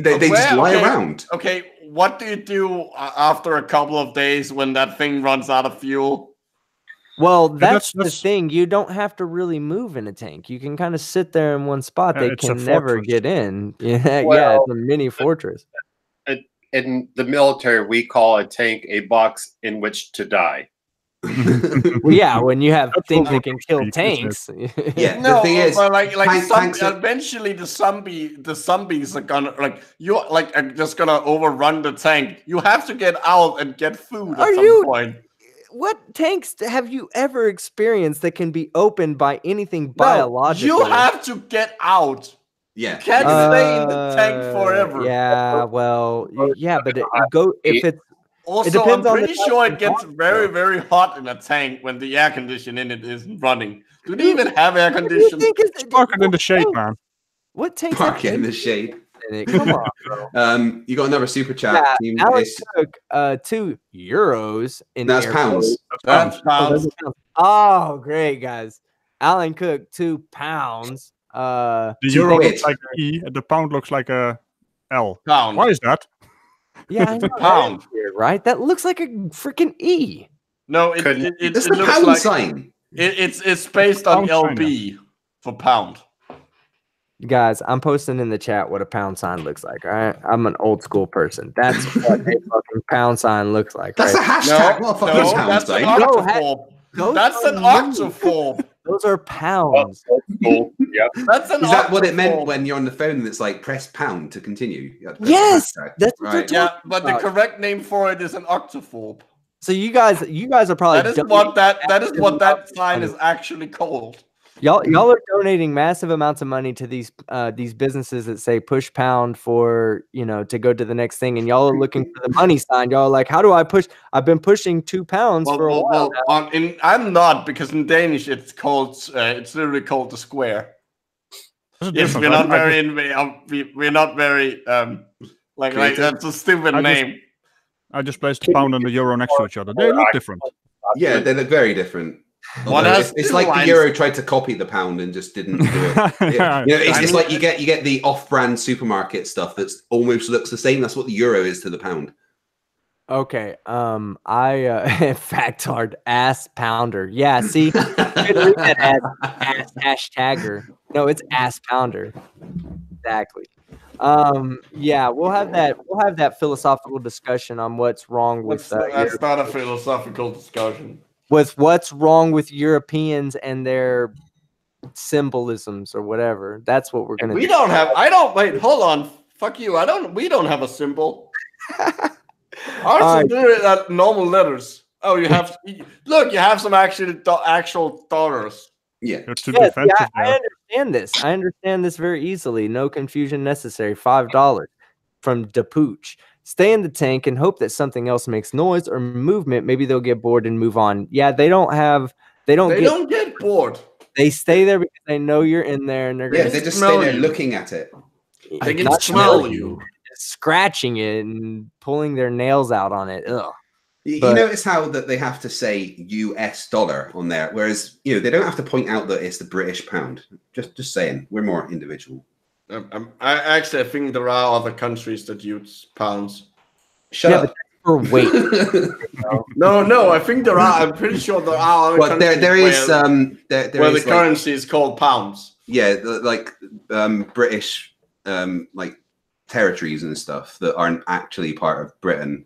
They just lie around. Okay, what do you do after a couple of days when that thing runs out of fuel? Well, that's the thing. You don't have to really move in a tank. You can kind of sit there in one spot. They can never get in. Yeah, yeah, it's a mini fortress. In the military, we call a tank a box in which to die. Well, yeah, when you have things that can kill tanks. Yeah, the thing is, eventually the zombies are gonna are just gonna overrun the tank. You have to get out and get food at some point. What tanks have you ever experienced that can be opened by anything biological? You have to get out. Yeah, you can't stay in the tank forever. Yeah, well, yeah, but if it's also, I'm pretty sure it gets very, very hot in a tank when the air conditioning in it isn't running. Do they even have air conditioning? Park it in the shade, man. What tank? Park it in the shade. Come on, bro. You got another super chat. Yeah, Alex took €2 in that's pounds. That's pounds. Oh, great, guys. Alan Cook, £2. The euro looks like an E, and the pound looks like a L. Pound. Why is that? Yeah, I know. Pound. Weird, right? That looks like a freaking E. No, it's the pound like, sign. It's based on LB for pound. Guys, I'm posting in the chat what a pound sign looks like. All right, I'm an old school person. That's what a fucking pound sign looks like. That's right? a hashtag, not a fucking pound that's sign. An octoform. That's an octoform. Those are pounds. Cool. Yep. That's an Is that what it meant when you're on the phone and it's like press pound to continue? Yes, that's right. Yeah, but the correct name for it is an octoform. So you guys are probably that is what that sign is actually called. Y'all are donating massive amounts of money to these businesses that say push pound for, to go to the next thing, and y'all are looking for the money sign. Y'all are like, how do I push? I've been pushing 2 pounds for a while. I'm not, because in Danish it's called it's literally called the square. Yes, we're not very like that's a stupid name. I just placed the pound and the euro next to each other. They look different. Yeah, they look very different. It's like the euro tried to copy the pound and just didn't do it. It's like you get the off-brand supermarket stuff that almost looks the same. That's what the euro is to the pound. Okay. I fact hard ass pounder. Yeah. See, read that ass hashtagger. No, it's ass pounder. Exactly. Yeah, we'll have that philosophical discussion on what's wrong with. That's not a philosophical discussion. With what's wrong with Europeans and their symbolisms or whatever. That's what we're gonna. We don't have. I don't. Wait. Hold on. Fuck you. I don't. We don't have a symbol. Ours is normal letters. Oh, you have. Look, you have some actual dollars. Yeah. I understand this. I understand this very easily. No confusion necessary. $5 from DePooch. Stay in the tank and hope that something else makes noise or movement. Maybe they'll get bored and move on. Yeah, they don't get bored. They stay there because they know you're in there, and they just stay there looking at it. They can smell you, scratching it and pulling their nails out on it. Ugh. You notice how that they have to say US dollar on there, whereas they don't have to point out that it's the British pound. Just saying, we're more individual. I think there are other countries that use pounds. Shut up. For weight. No. I think there are. I'm pretty sure there are other countries where the currency is called pounds. Yeah, like British like territories and stuff that aren't actually part of Britain.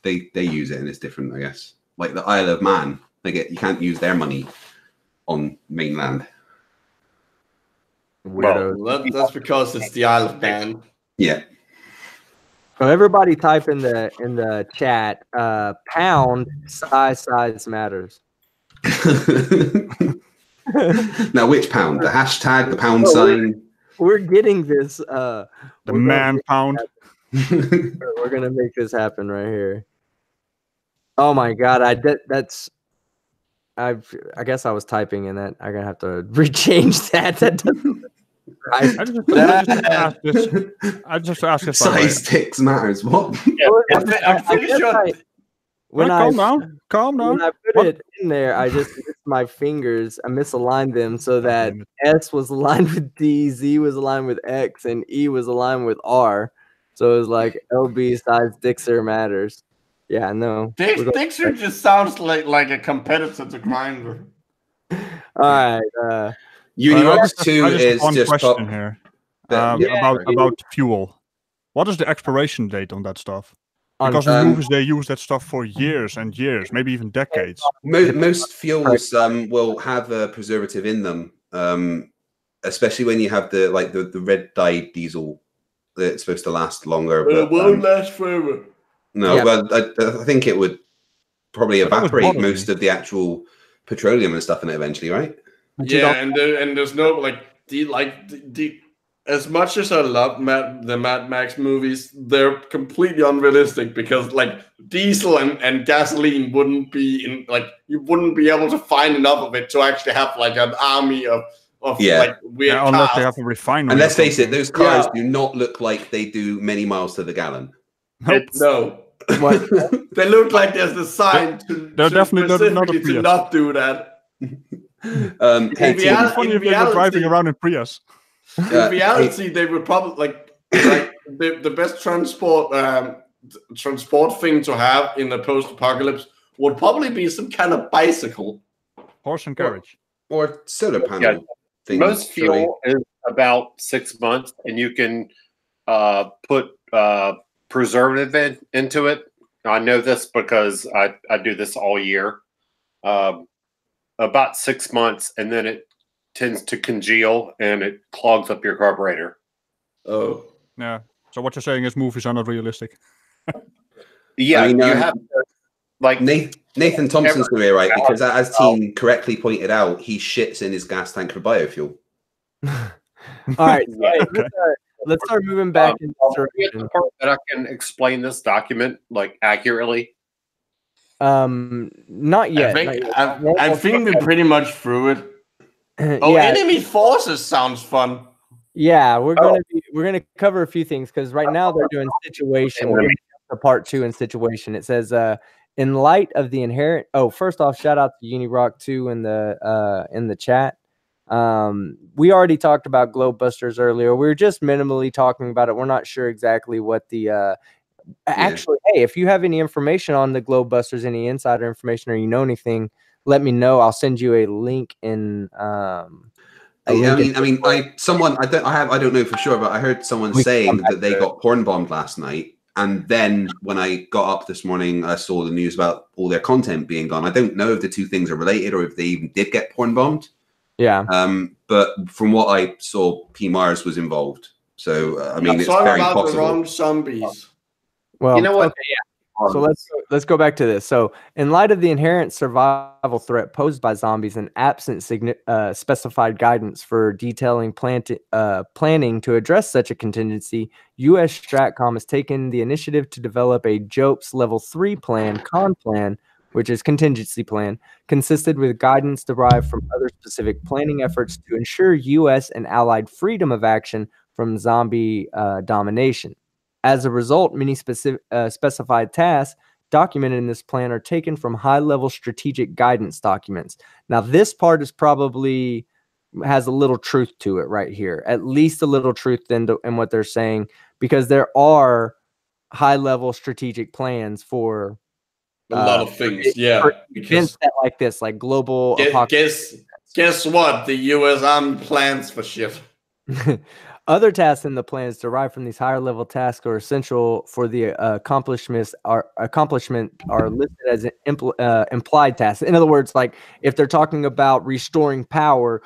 They use it and it's different, I guess. Like the Isle of Man, you can't use their money on mainland. Well, that's because it's the Isle of Man. Yeah. So everybody type in the chat, pound size matters. Now, which pound? The hashtag, the pound sign? We're getting this. The man pound. We're gonna make this happen right here. Oh my god! I guess I was typing in that. I'm gonna have to rechange that. That doesn't. I just asked if size sticks matters. What? I'm pretty sure. Calm down. When I put it in there, I just missed my fingers. I misaligned them so that S was aligned with D, Z was aligned with X, and E was aligned with R. So it was like LB size Dixer matters. Yeah, no. Dixer just sounds like a competitor to Grinder. All right. Unirocks 2 is one just question here about fuel. What is the expiration date on that stuff? Because in movies they use that stuff for years and years, maybe even decades. Most fuels will have a preservative in them, especially when you have the red dye diesel. It's supposed to last longer. But, it won't last forever. No, but I think it would probably evaporate most of the actual petroleum and stuff in it eventually, right? Yeah, and there's no as much as I love the Mad Max movies, they're completely unrealistic because diesel and gasoline wouldn't be you wouldn't be able to find enough of it to actually have an army of weird cars. Unless they have a refinery. And let's face it, those cars do not look like they do many miles to the gallon. No. They look like there's a sign they're definitely not a Prius. To not do that. It's funny if they were driving around in Prius. In reality, they would probably the best transport thing to have in the post-apocalypse would probably be some kind of bicycle, horse and carriage, or solar panel. Things, most fuel is about 6 months, and you can put preservative into it. I know this because I do this all year. About 6 months, and then it tends to congeal and it clogs up your carburetor. Oh, yeah. So what you're saying is movies are not realistic. Yeah, you have Like Nathan Thompson's going to be right, because as Team correctly pointed out, he shits in his gas tank for biofuel. All right, so let's start moving back into the part that I can explain this document like accurately. Not yet. I think we're pretty much through it. Oh, yeah. enemy forces sounds fun. Yeah, we're gonna cover a few things because right now they're doing situation. We're gonna get to part 2 in situation. It says, in light of the inherent. Oh, first off, shout out to Unirock 2 in the chat. We already talked about Globebusters earlier. We were just minimally talking about it. We're not sure exactly what the actually. Hey, if you have any information on the Globebusters, any insider information, or you know anything, let me know. I'll send you a link in. I don't know for sure, but I heard someone saying that they got porn bombed last night, and then when I got up this morning, I saw the news about all their content being gone. I don't know if the two things are related or if they even did get porn bombed. Yeah. But from what I saw, P. Mars was involved. So it's very about possible. The wrong zombies. Well, you know what? Okay, yeah. So let's go back to this. So, in light of the inherent survival threat posed by zombies and absent specified guidance for detailing planning to address such a contingency, U.S. Stratcom has taken the initiative to develop a JOPES Level 3 plan, CON plan, which is contingency plan, consisted with guidance derived from other specific planning efforts to ensure U.S. and allied freedom of action from zombie domination. As a result, many specified tasks documented in this plan are taken from high-level strategic guidance documents. Now, this part is probably has a little truth to it right here, at least a little truth in what they're saying, because there are high-level strategic plans for a lot of things. Yeah, events that like this, like global. Guess what? The U.S. Army plans for shit. Other tasks in the plans derived from these higher level tasks are essential for the accomplishment are listed as implied tasks. In other words, like if they're talking about restoring power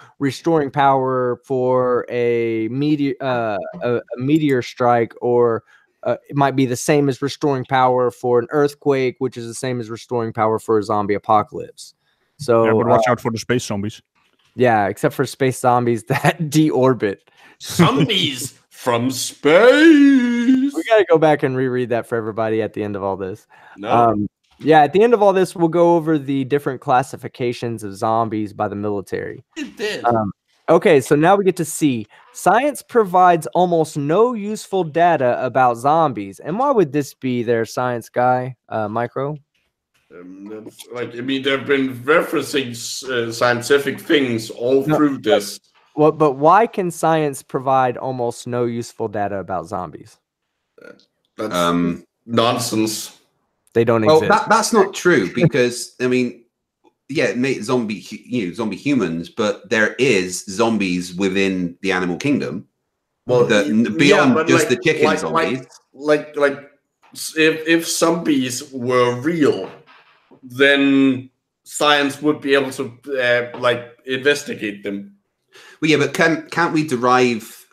for a meteor strike, or it might be the same as restoring power for an earthquake, which is the same as restoring power for a zombie apocalypse. So yeah, but watch out for the space zombies. Yeah, except for space zombies that deorbit. Zombies from space. We got to go back and reread that for everybody at the end of all this. No. Yeah, at the end of all this, we'll go over the different classifications of zombies by the military. It did. Okay, so now we get to see. Science provides almost no useful data about zombies. And why would this be there, science guy, Micro? They've been referencing scientific things all through this. Well, but why can science provide almost no useful data about zombies? That's nonsense. They don't exist. Well, that's not true, because zombie humans, but there is zombies within the animal kingdom. Well, beyond just the chicken zombies. If zombies were real, then science would be able to investigate them. Well, yeah, but can't we derive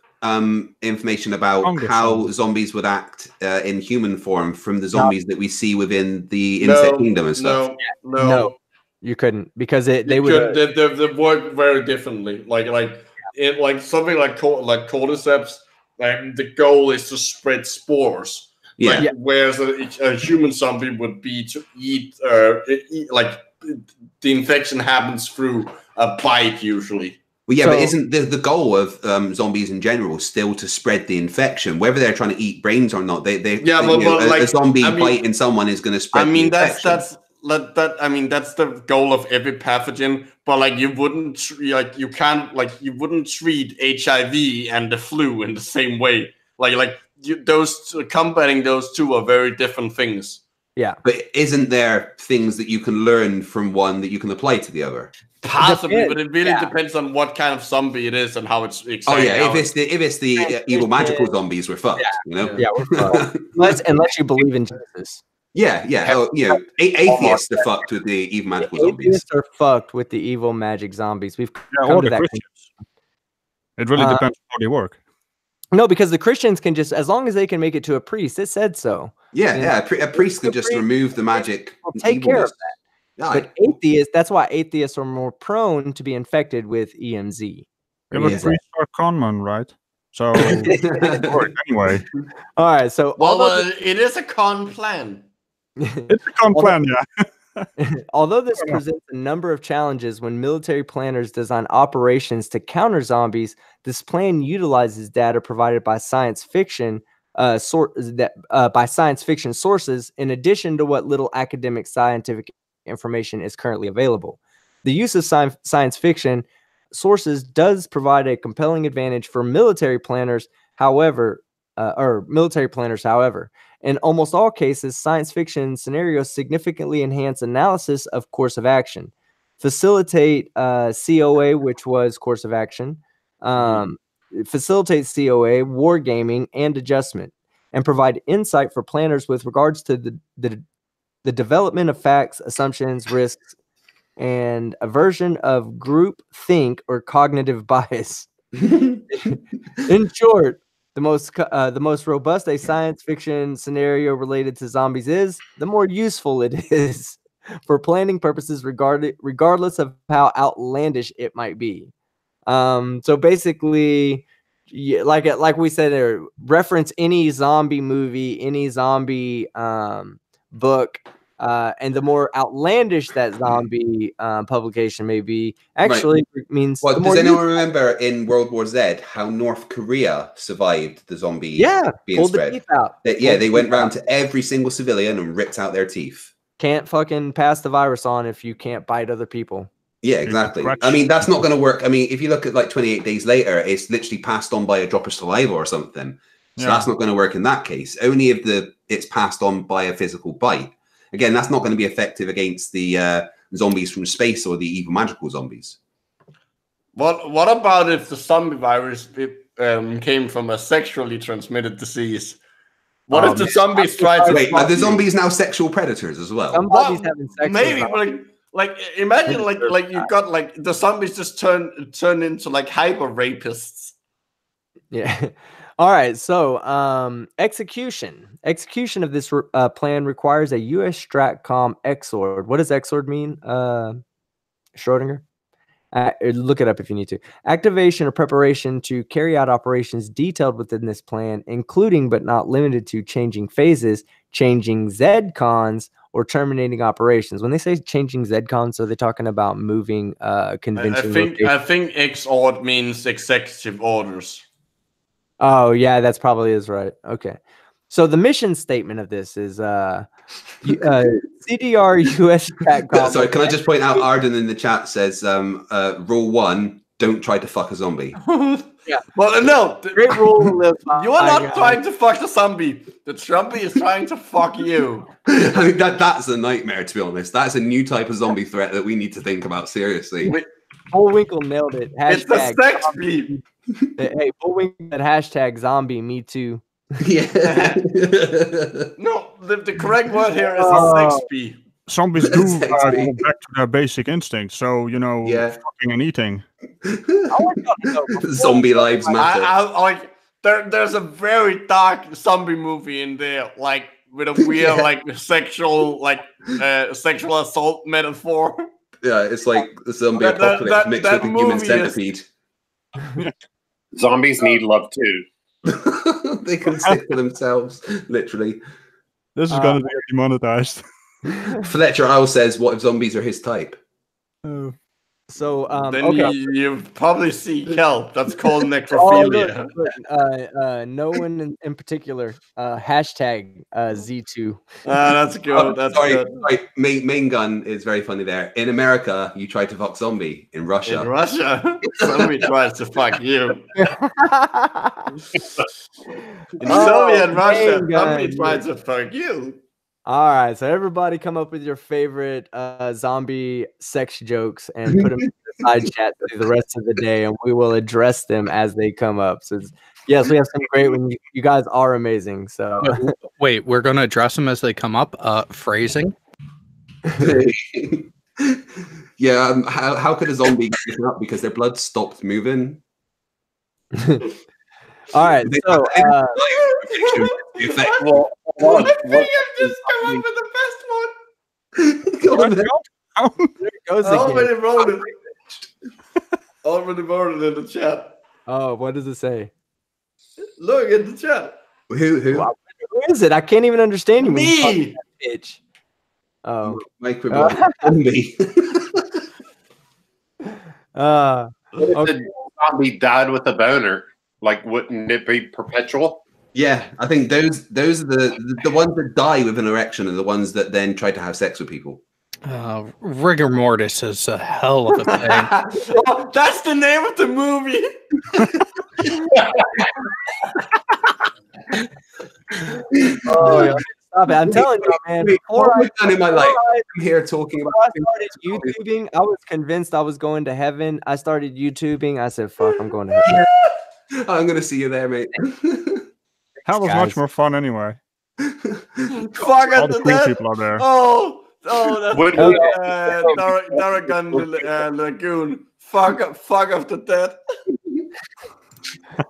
information about how zombies would act in human form from the zombies that we see within the insect kingdom and stuff? No, you couldn't, because they work very differently. Like something like cordyceps, the goal is to spread spores. Yeah. Whereas a human zombie would be to eat, the infection happens through a bite usually. Well, yeah, but isn't the goal of zombies in general still to spread the infection, whether they're trying to eat brains or not? A zombie biting someone is going to spread. the infection. That's the goal of every pathogen. But you wouldn't treat HIV and the flu in the same way. Combating those two are very different things. Yeah, but isn't there things that you can learn from one that you can apply to the other? Possibly, but it really depends on what kind of zombie it is and how it's. If it's the evil magical zombies, we're fucked. Yeah, we're fucked. unless you believe in Jesus. Yeah. Atheists are fucked with the evil magical zombies. Atheists are fucked with the evil magic zombies. We've come to that. It really depends on how they work. No, because the Christians can just, as long as they can make it to a priest, it said so. Yeah, a priest can just remove the magic. Take care of that. But atheists, that's why atheists are more prone to be infected with EMZ. Yeah, but priests are conmen, right? So anyway. All right. So it is a con plan. It's a con plan, yeah. Although this presents a number of challenges when military planners design operations to counter zombies, this plan utilizes data provided by science fiction by science fiction sources, in addition to what little academic scientific information is currently available. The use of science fiction sources does provide a compelling advantage for military planners, however. In almost all cases, science fiction scenarios significantly enhance analysis of course of action, facilitate COA, which was course of action, facilitate COA, wargaming, and adjustment, and provide insight for planners with regards to the development of facts, assumptions, risks, and a version of group think or cognitive bias. In short, the most robust a science fiction scenario related to zombies is, the more useful it is for planning purposes, regardless of how outlandish it might be. So basically, like we said, reference any zombie movie, any zombie book. And the more outlandish that zombie publication may be, actually means. Well, does anyone remember in World War Z how North Korea survived the zombie being spread? The teeth out. They went round to every single civilian and ripped out their teeth. Can't fucking pass the virus on if you can't bite other people. Yeah, exactly. I mean, that's not going to work. I mean, if you look at like 28 days later, it's literally passed on by a drop of saliva or something. So that's not going to work in that case. Only if it's passed on by a physical bite. Again, that's not going to be effective against the zombies from space or the evil magical zombies. What about if the zombie virus came from a sexually transmitted disease? What if the zombies try to... Wait, are the zombies now sexual predators as well? Somebody's having sex. Maybe, like imagine like you got like the zombies just turn into like hyper rapists. Yeah. All right, so execution of this plan requires a U.S. Stratcom XORD. What does XORD mean, Schrodinger? Look it up if you need to. Activation or preparation to carry out operations detailed within this plan, including but not limited to changing phases, changing ZCons, or terminating operations. When they say changing ZCons, are they talking about moving convention? I think XORD means executive orders. Oh, yeah, that's probably is right. Okay. So the mission statement of this is CDR US Stratcom. Sorry, can I just point out Arden in the chat says rule 1, don't try to fuck a zombie. Yeah. Well, no. Great rule. You are not trying to fuck the zombie. The zombie is trying to fuck you. I mean, that's a nightmare, to be honest. That's a new type of zombie threat that we need to think about seriously. Bullwinkle nailed it. It's the sex beep. Hey, Bullwinkle, that hashtag zombie, me too. Yeah. No, the correct word here is a sex beep. Zombies do go back to their basic instincts, so, fucking and eating. Zombie lives matter. There's a very dark zombie movie in there, like with a weird sexual assault metaphor. Yeah, it's like the zombie apocalypse mixed with the human centipede. Zombies need love too. They can stick to themselves, literally. This is going to get demonetized. Fletcher Owl says, what if zombies are his type? So then you probably seek help. That's called necrophilia. No one in particular. Hashtag Z2. That's good. That's good. Sorry. Main gun is very funny there. In America, you try to fuck zombie. In Russia, zombie tries to fuck you. In Soviet Russia, zombie tries to fuck you. All right, so everybody come up with your favorite zombie sex jokes and put them in the side chat through the rest of the day, and we will address them as they come up. So, yes, we have some great ones. You guys are amazing. So, wait, we're going to address them as they come up. Phrasing. Yeah, how could a zombie get up because their blood stopped moving? All right, so I think I've just come up with the best one. there it goes again. Already wrote it. Already wrote it in the chat. Oh, what does it say? Look at the chat. Who? Wow, who is it? I can't even understand you. Me. Bitch. Oh. Microblog zombie. What if Okay. the zombie died with a boner? Like, wouldn't it be perpetual? Yeah, I think those are the ones that die with an erection are the ones that then try to have sex with people. Rigor mortis is a hell of a thing. Oh, that's the name of the movie. Oh, yeah. Stop it. I'm telling you, man. Before I've done in my life, I'm here talking about. I started YouTubing. I was convinced I was going to heaven. I started YouTubing. I said, fuck, I'm going to heaven. I'm going to see you there, mate. That was much more fun anyway. Fuck All at the the cool dead. people are there. Oh, Would that's Daragon Lagoon. Fuck off the dead.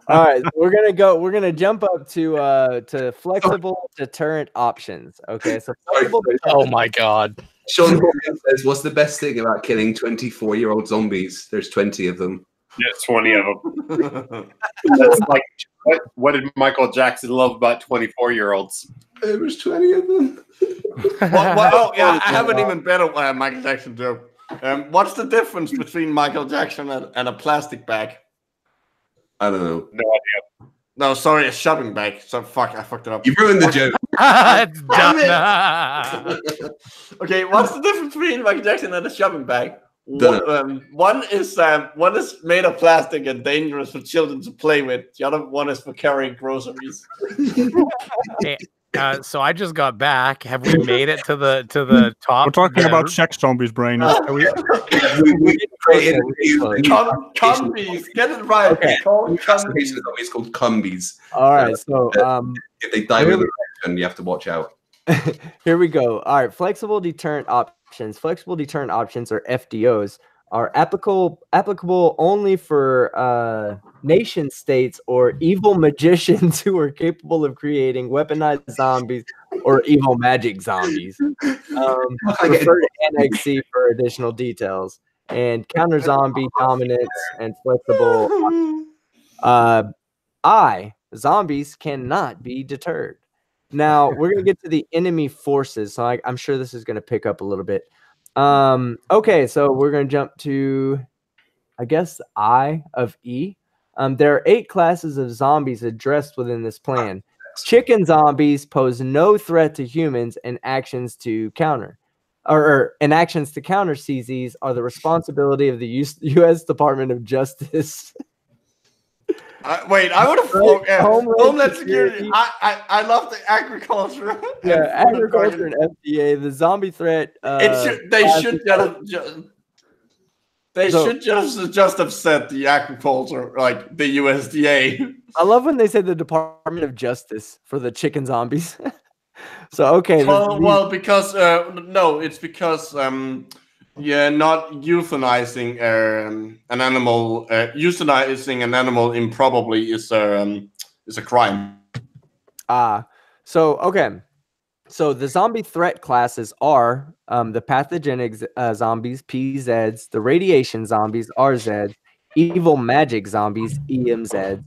All right, so we're gonna jump up to flexible deterrent options. Okay, so flexible Oh my god. Sean Hawkins says, "What's the best thing about killing 24-year-old zombies? There's 20 of them." Yeah, 20 of them. That's like, what did Michael Jackson love about 24-year-olds? There was 20 of them. Oh, yeah, I have an even better Michael Jackson joke. What's the difference between Michael Jackson and a plastic bag? I don't know. No idea. No, sorry, a shopping bag. So fuck, I fucked it up. You ruined the joke. It's Damn done. Okay, what's the difference between Michael Jackson and a shopping bag? One is made of plastic and dangerous for children to play with. The other one is for carrying groceries. Hey, so I just got back. Have we made it to the top? We're talking about sex zombies, brain. Combies, get it right. Okay. It's called Classification combies. is always called cumbies. All right, so If they die with an erection, you have to watch out. here we go. All right, flexible deterrent options. Flexible deterrent options, or FDOs, are applicable only for nation states or evil magicians who are capable of creating weaponized zombies or evil magic zombies. Refer to Annex C for additional details. And counter zombie dominance and flexible. Zombies cannot be deterred. Now we're gonna get to the enemy forces, so I'm sure this is gonna pick up a little bit. Okay, so we're gonna jump to, I guess, I of E. There are 8 classes of zombies addressed within this plan. Chicken zombies pose no threat to humans, and actions to counter CZs are the responsibility of the U.S. Department of Justice. Wait, I would have Homeland Security. I love the agriculture. Yeah, agriculture and FDA. The zombie threat. They should just have said the agriculture, like the USDA. I love when they say the Department of Justice for the chicken zombies. So okay. Because it's because not euthanizing an animal. Euthanizing an animal improbably is a crime. So okay. So the zombie threat classes are the pathogenic zombies, PZs, the radiation zombies, RZs, evil magic zombies, EMZs,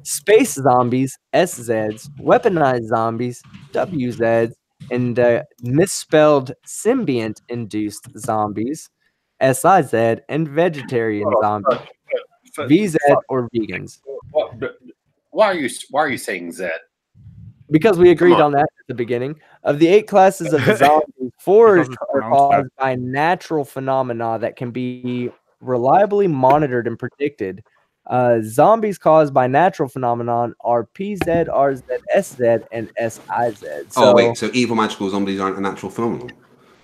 space zombies, SZs, weaponized zombies, WZs, and misspelled symbiont-induced zombies, SIZ, and vegetarian zombies, VZ or vegans. Why are you saying Z? Because we agreed on that at the beginning. Of the 8 classes of zombies, 4 are caused by natural phenomena that can be reliably monitored and predicted. Zombies caused by natural phenomenon are PZ, RZ, SZ, and SIZ. So evil magical zombies aren't a natural phenomenon?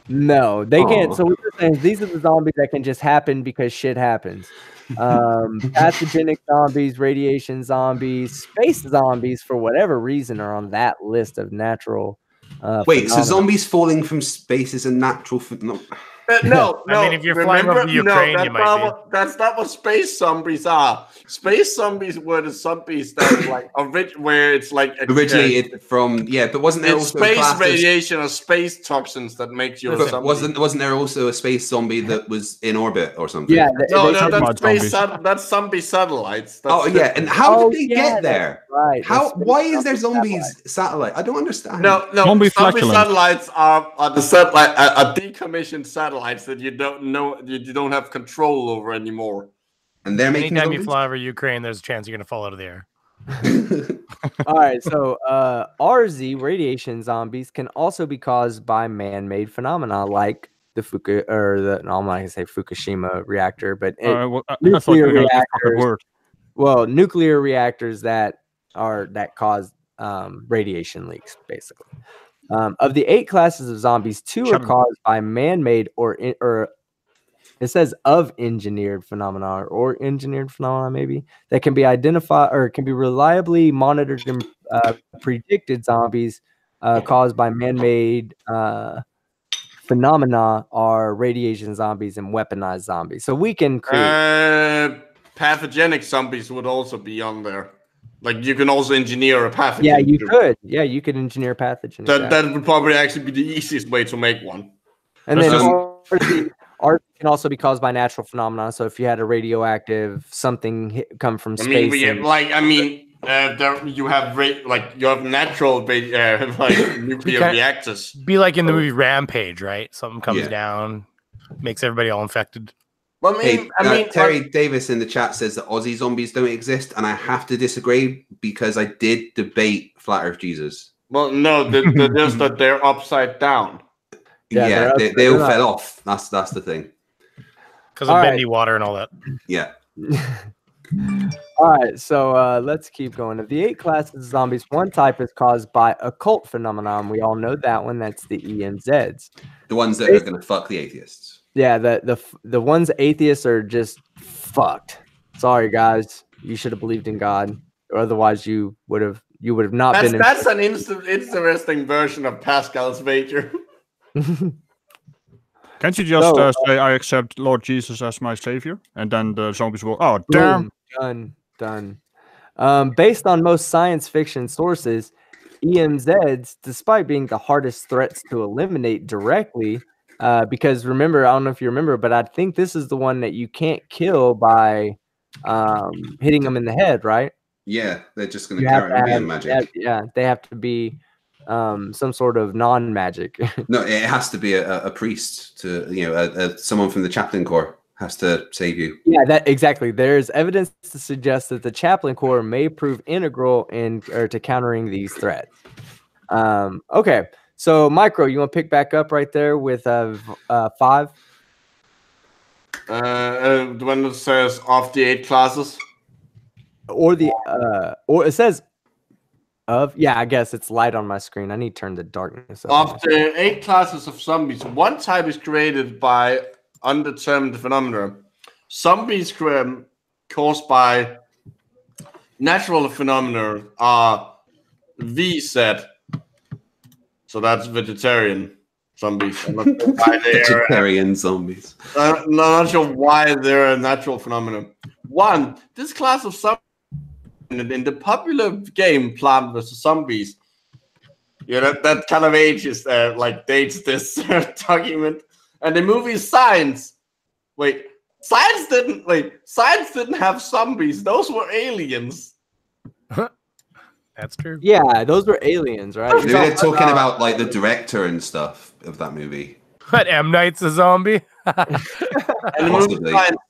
No, they can't. So what we're saying is these are the zombies that can just happen because shit happens. Pathogenic zombies, radiation zombies, space zombies, for whatever reason, are on that list of natural. Wait, so zombies falling from space is a natural phenomenon? No, I mean, if you're flying over the Ukraine, you might be. That's not what space zombies are. Space zombies were the zombies that where it's like originated from but wasn't there also space radiation or space toxins that makes you a zombie? Wasn't there also a space zombie that was in orbit or something? Yeah, that's zombie satellites. And how did they get there? Right. Why is there zombies satellite? I don't understand. No, zombie satellites are the satellite are decommissioned satellites that you don't have control over anymore. And they're making anytime you fly over Ukraine, there's a chance you're gonna fall out of the air. All right, so RZ radiation zombies can also be caused by man-made phenomena like the I'm not gonna say Fukushima reactor, but nuclear reactors. Well, nuclear reactors that cause radiation leaks, basically. Of the 8 classes of zombies, 2 are caused by man-made or it says of engineered phenomena or engineered phenomena, maybe, that can be identified or can be reliably monitored and predicted. Zombies caused by man-made phenomena are radiation zombies and weaponized zombies. So we can create pathogenic zombies would also be on there. Like you can also engineer a pathogen. Yeah, you could. Yeah, you could engineer pathogen. That would probably actually be the easiest way to make one. And then art can also be caused by natural phenomena. So if you had a radioactive something come from space, you have natural nuclear reactors. Be like in the movie Rampage, right? Something comes down, makes everybody all infected. Well, Terry Davis in the chat says that Aussie zombies don't exist, and I have to disagree because I did debate Flat Earth Jesus. Well, no, they're just that they're upside down. Yeah, they all fell off. That's the thing. Because of bendy water and all that. Yeah. All right, so let's keep going. Of the 8 classes of zombies, 1 type is caused by occult phenomenon. We all know that one. That's the EMZs. The ones that are going to fuck the atheists. Yeah, the ones atheists are just fucked. Sorry, guys. You should have believed in God, or otherwise you would have not been. That's an interesting version of Pascal's wager. Can't you just say I accept Lord Jesus as my savior, and then the zombies will? Oh, damn! Done. Based on most science fiction sources, EMZs, despite being the hardest threats to eliminate directly, because remember, I don't know if you remember, but I think this is the one that you can't kill by hitting them in the head, right? Yeah, they're just going to carry on magic. Yeah, they have to be some sort of non-magic. No, it has to be a priest to someone from the chaplain corps has to save you. Yeah, exactly. There's evidence to suggest that the chaplain corps may prove integral to countering these threats. Okay, so Micro, you want to pick back up right there with 5? The one that says of the 8 classes, or it says. I guess it's light on my screen. I need to turn the darkness up. Of the 8 classes of zombies, 1 type is created by undetermined phenomena. Zombies caused by natural phenomena are VZ. So that's vegetarian zombies. I'm not sure why vegetarian zombies. I'm not sure why they're a natural phenomenon. 1, this class of zombies in the popular game Plant vs. Zombies, that kind of dates this document, and the movie Science. Science didn't have zombies; those were aliens. That's true. Yeah, those were aliens, right? Maybe they're talking about the director and stuff of that movie. What, M. Night's a zombie? And the movie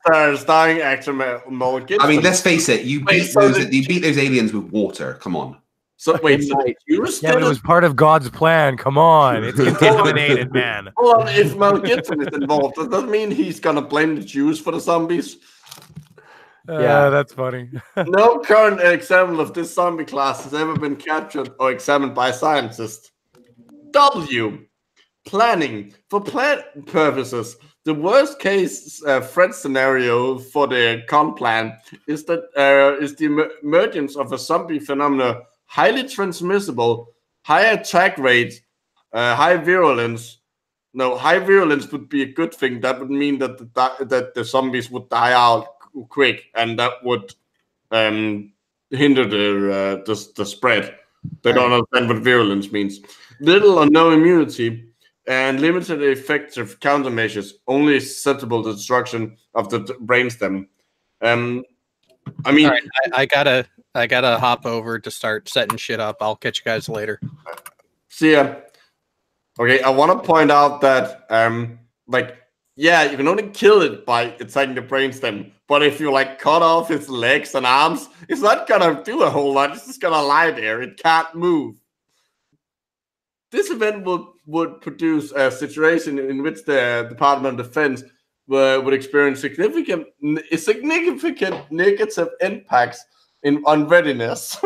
Science starring actor Mel Gibson. I mean, let's face it. You beat those aliens with water. Come on. So wait, it was part of God's plan. Come on, it's contaminated, man. Hold on, if Mel Gibson is involved, does that mean he's gonna blame the Jews for the zombies? Yeah, that's funny. No current example of this zombie class has ever been captured or examined by scientists. W. Planning. For plan purposes, the worst case threat scenario for the con plan is that is the emergence of a zombie phenomena, highly transmissible, high attack rate, high virulence, no, high virulence would be a good thing. That would mean that the zombies would die out quick, and that would hinder the spread. They don't understand what virulence means. Little or no immunity and limited effective countermeasures, only susceptible to destruction of the brainstem. I mean, all right, I gotta hop over to start setting shit up. I'll catch you guys later. See ya. Okay, I want to point out that, yeah, you can only kill it by attacking the brainstem. But if you cut off its legs and arms, it's not gonna do a whole lot. It's just gonna lie there. It can't move. This event would produce a situation in which the Department of Defense would experience significant negative impacts on readiness,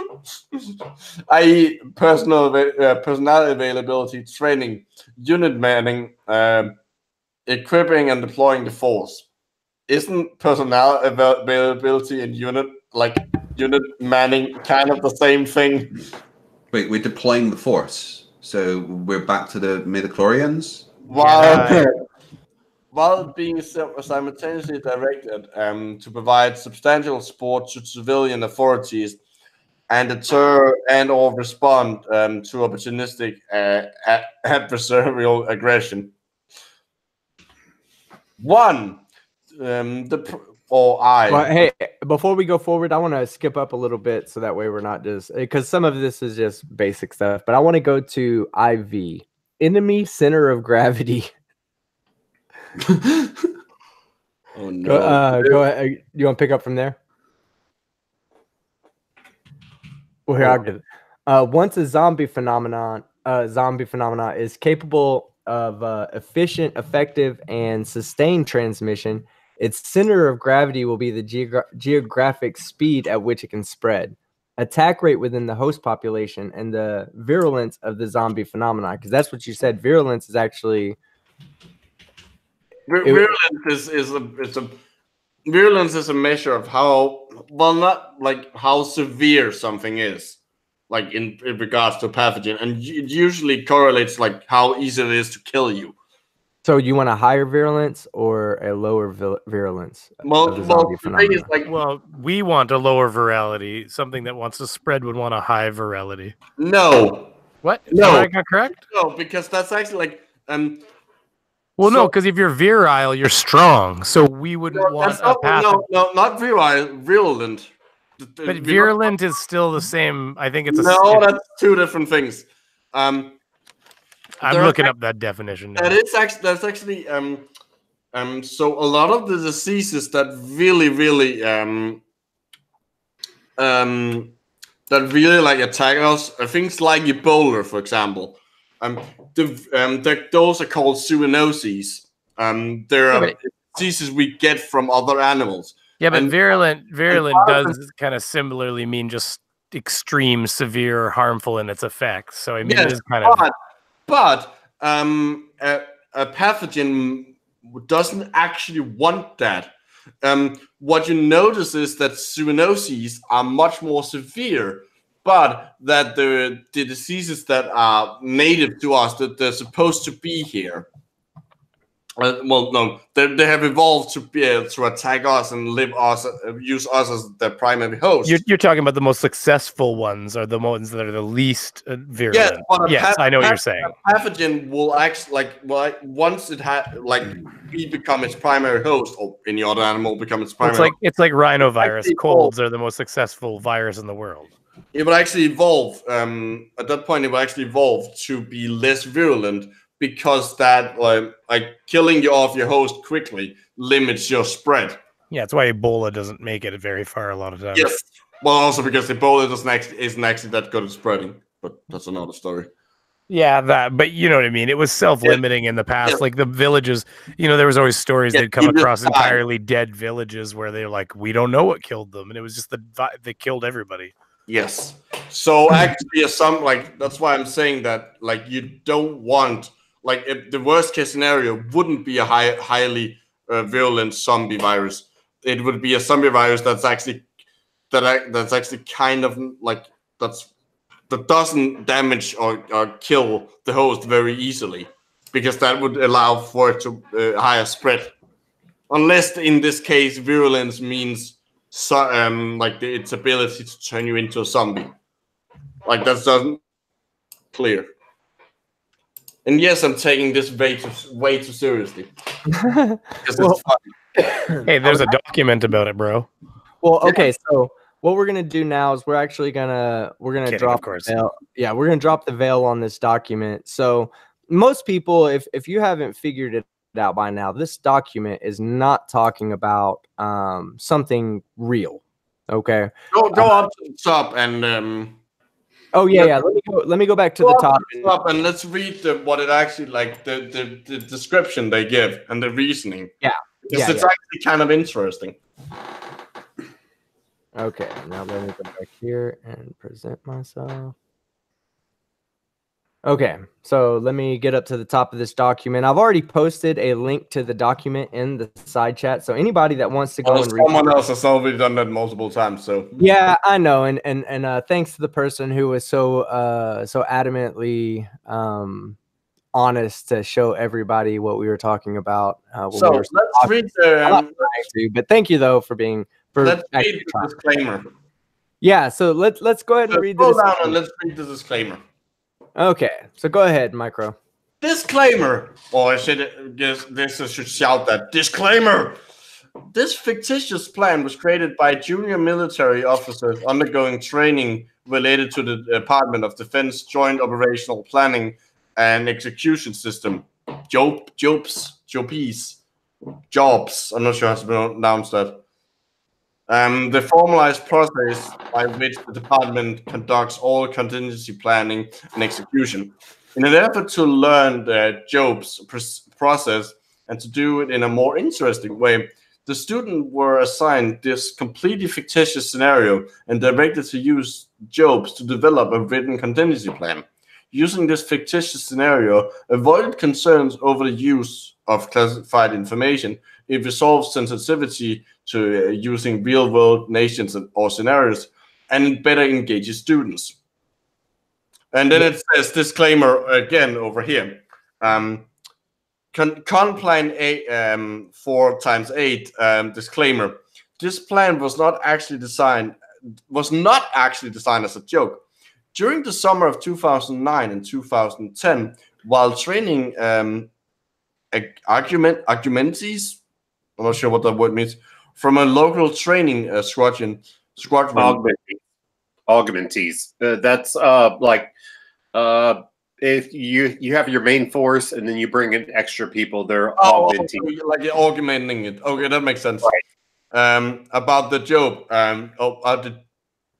i.e., personnel availability, training, unit manning, equipping and deploying the force. Isn't personnel availability and unit manning kind of the same thing? Wait, we're deploying the force, so we're back to the midichlorians? While being simultaneously directed to provide substantial support to civilian authorities and deter and/or respond to opportunistic adversarial aggression. Well, hey, before we go forward, I want to skip up a little bit so that way we're not just, because some of this is just basic stuff, but I want to go to IV, enemy center of gravity. Oh no! Go ahead. You want to pick up from there? Well, here I'll get it. Once a zombie phenomenon is capable of efficient, effective, and sustained transmission, its center of gravity will be the geographic speed at which it can spread, attack rate within the host population, and the virulence of the zombie phenomenon. Because that's what you said. Virulence is actually virulence virulence is a measure of how how severe something is, in regards to pathogen, and it usually correlates how easy it is to kill you. So you want a higher virulence or a lower virulence? Well, the thing is, we want a lower virality. Something that wants to spread would want a high virality. No. What? No. I got correct? No, because that's actually Well, no, because if you're virile, you're strong. So we wouldn't want a pathogen. No, not virile, virulent. But virulent is still the same. I think it's that's two different things. I'm looking up that definition now. That's actually so a lot of the diseases that really attack us are things like Ebola, for example. Those are called zoonoses. They're diseases we get from other animals. Yeah, but virulent does kind of similarly mean just extreme, severe, harmful in its effects. So I mean, it is kind of. But a pathogen doesn't actually want that. What you notice is that zoonoses are much more severe, but that the diseases that are native to us, that they're supposed to be here. They have evolved to be able to attack us and use us as their primary host. You're talking about the most successful ones, or the ones that are the least virulent. Yes, I know what you're saying. A pathogen will actually once it we become its primary host, or any other animal become its primary. It's like rhinovirus. Colds are the most successful virus in the world. It will actually evolve. At that point, it will actually evolve to be less virulent. Because that, killing you off your host quickly limits your spread. Yeah, that's why Ebola doesn't make it very far a lot of times. Yes. Well, also because Ebola isn't actually that good at spreading. But that's another story. Yeah, but you know what I mean. It was self-limiting in the past. Like the villages, there was always stories they'd come across entirely dead villages where they're like, we don't know what killed them, and it was just they killed everybody. Yes. So actually, that's why I'm saying that you don't want. If the worst case scenario wouldn't be a highly virulent zombie virus. It would be a zombie virus that's actually kind of that doesn't damage or kill the host very easily. because that would allow for it to higher spread. Unless in this case, virulence means like its ability to turn you into a zombie. Like that doesn't clear. And yes, I'm taking this way too seriously. Because it's fun. Hey, there's a document about it, bro. Well, okay, so what we're gonna do now is we're gonna drop the veil. Yeah, we're gonna drop the veil on this document. So most people, if you haven't figured it out by now, this document is not talking about something real. Okay. Go up to the top and oh yeah. Let me go back to the top. And let's read what it actually like the description they give and the reasoning. Yeah. Because it's actually kind of interesting. Okay, now let me go back here and present myself. Okay, so let me get up to the top of this document. I've already posted a link to the document in the side chat, so anybody that wants to go and read. Someone else has already done that multiple times, so yeah, I know, and thanks to the person who was so adamantly honest to show everybody what we were talking about. So let's read the. But thank you though for being. Let's read the disclaimer. Yeah, so let's go ahead and read the disclaimer. And let's read the disclaimer. Okay, so go ahead, Micro. Disclaimer, or I should shout that disclaimer. This fictitious plan was created by junior military officers undergoing training related to the Department of Defense Joint Operational Planning and Execution System, JOPS. I'm not sure how to pronounce that. The formalized process by which the department conducts all contingency planning and execution. In an effort to learn the JOPS process and to do it in a more interesting way, the students were assigned this completely fictitious scenario and directed to use JOPS to develop a written contingency plan. Using this fictitious scenario avoided concerns over the use of classified information. It resolves sensitivity to using real-world nations or scenarios, and it better engages students. And then it says disclaimer again over here. Plan 4x8 disclaimer. This plan was not actually designed as a joke. During the summer of 2009 and 2010, while training argumentees, I'm not sure what that word means, from a local training squadron. Augmentees. That's like if you have your main force and then you bring in extra people, they're augmentees. Like you're augmenting it. Okay, that makes sense. Right. About the job, the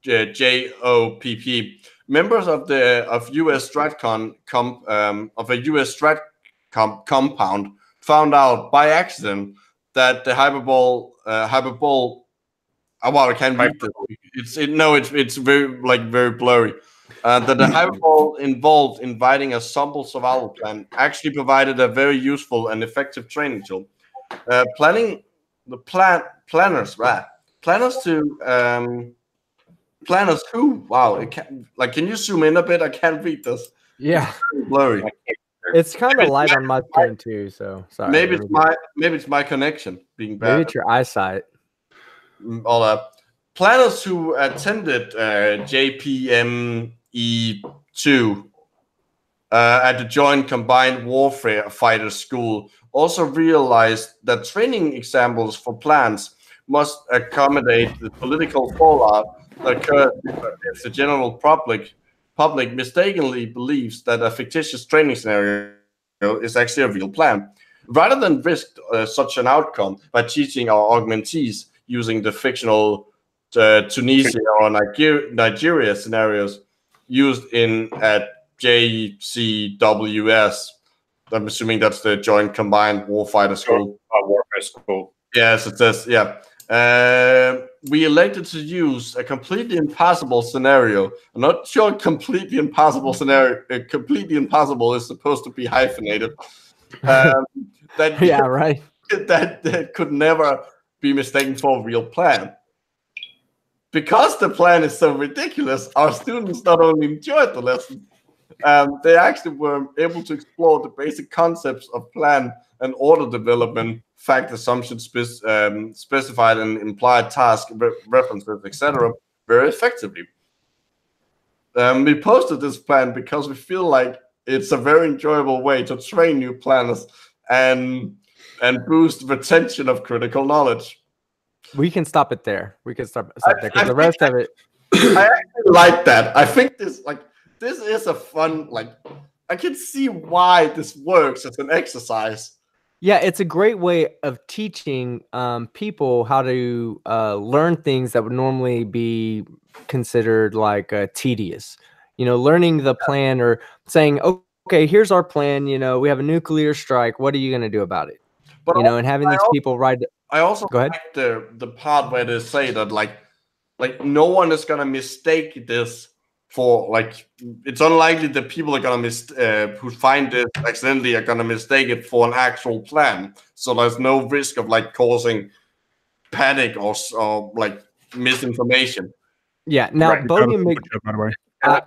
JOPP. Members of U.S. Stratcon compound found out by accident that the hyperbole. I can't read this. It's very blurry. That the hyperbole involved in writing a simple survival plan actually provided a very useful and effective training tool. Planners who? Wow! Can you zoom in a bit? I can't read this. Yeah, it's blurry. It's kind of light on my screen too. So sorry. Maybe it's my connection being bad. Maybe it's your eyesight. All up. Planners who attended JPME2 at the Joint Combined Warfare Fighter School also realized that training examples for plans must accommodate the political fallout that occurs if the general public mistakenly believes that a fictitious training scenario is actually a real plan. Rather than risk such an outcome by teaching our augmentees using the fictional Tunisia or Nigeria scenarios used at JCWS. I'm assuming that's the Joint Combined Warfighter School. Warfare School. Yes, it says, yeah. We elected to use a completely impossible scenario. I'm not sure completely impossible scenario. Completely impossible is supposed to be hyphenated. Yeah, right. That could never be mistaken for a real plan. Because the plan is so ridiculous, our students not only enjoyed the lesson, they actually were able to explore the basic concepts of plan and order development, fact assumptions, specified and implied task references, etc., very effectively. We posted this plan because we feel like it's a very enjoyable way to train new planners and boost retention of critical knowledge. We can stop it there. We can stop there because the rest of it. I actually like that. I think this is a fun, I can see why this works as an exercise. Yeah, it's a great way of teaching people how to learn things that would normally be considered like tedious. Learning the plan or saying, okay, here's our plan. We have a nuclear strike. What are you going to do about it? But and having these people write. I also go ahead. Like the part where they say that like no one is going to mistake this for it's unlikely that people are gonna who find this accidentally are gonna mistake it for an actual plan. So there's no risk of causing panic or misinformation. Yeah. Now, right. Bodie, By the way.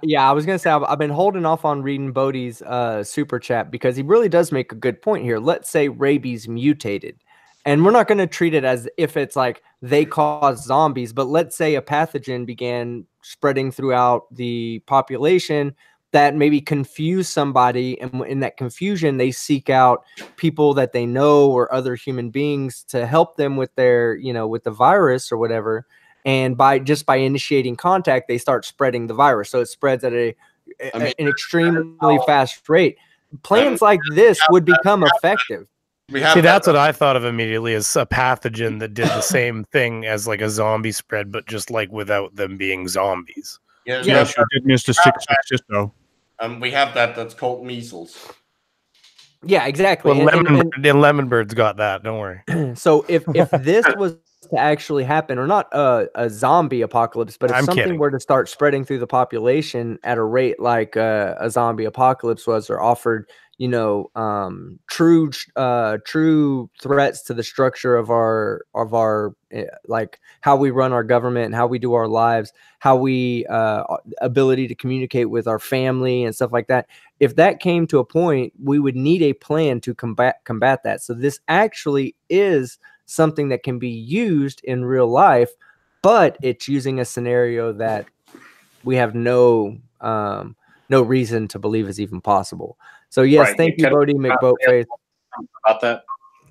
yeah, I was gonna say I've been holding off on reading Bodie's super chat because he really does make a good point here. Let's say rabies mutated. And we're not going to treat it as if it's like they cause zombies, but let's say a pathogen began spreading throughout the population that maybe confuse somebody. And in that confusion, they seek out people that they know or other human beings to help them with their, with the virus or whatever. And by initiating contact, they start spreading the virus. So it spreads at an extremely fast rate. Plans like this would become effective. See, that's what I thought of immediately as a pathogen that did the same thing as like a zombie spread, but just without them being zombies. Yeah, you did miss the 666 though. We have that's called measles. Yeah, exactly. Well, Lemonbird's got that. Don't worry. So if this was to actually happen, or not a zombie apocalypse, but if something were to start spreading through the population at a rate like a zombie apocalypse was, or offered true threats to the structure of our how we run our government and how we do our lives, how we ability to communicate with our family and stuff like that. If that came to a point, we would need a plan to combat that. So this actually is something that can be used in real life, but it's using a scenario that we have no reason to believe is even possible. So yes, thank you, Bodie McBoatface. About that.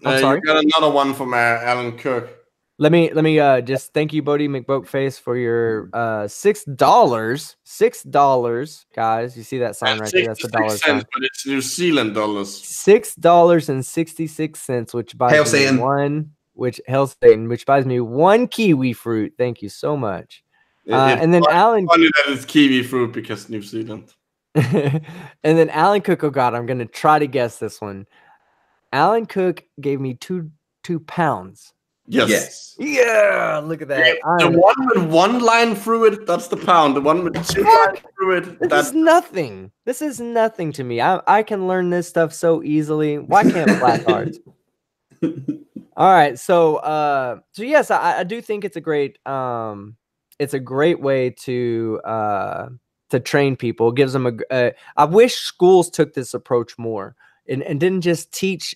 I'm sorry. You got another one from Alan Cook. Let me just thank you, Bodie McBoatface, for your $6, guys. You see that sign right there? That's the dollar sign. But it's New Zealand dollars. $6.66, which buys which buys me one kiwi fruit. Thank you so much. And then Alan, funny that it's kiwi fruit because New Zealand. And then Alan Cook, oh God, I'm going to try to guess this one. Alan Cook gave me two pounds. Yes. Yeah, look at that. The one with one line through it, that's the pound. The one with two lines through it, that's nothing. This is nothing to me. I can learn this stuff so easily. Why can't flashcards? All right, so yes, I do think it's a great way to train people. It gives them I wish schools took this approach more and didn't just teach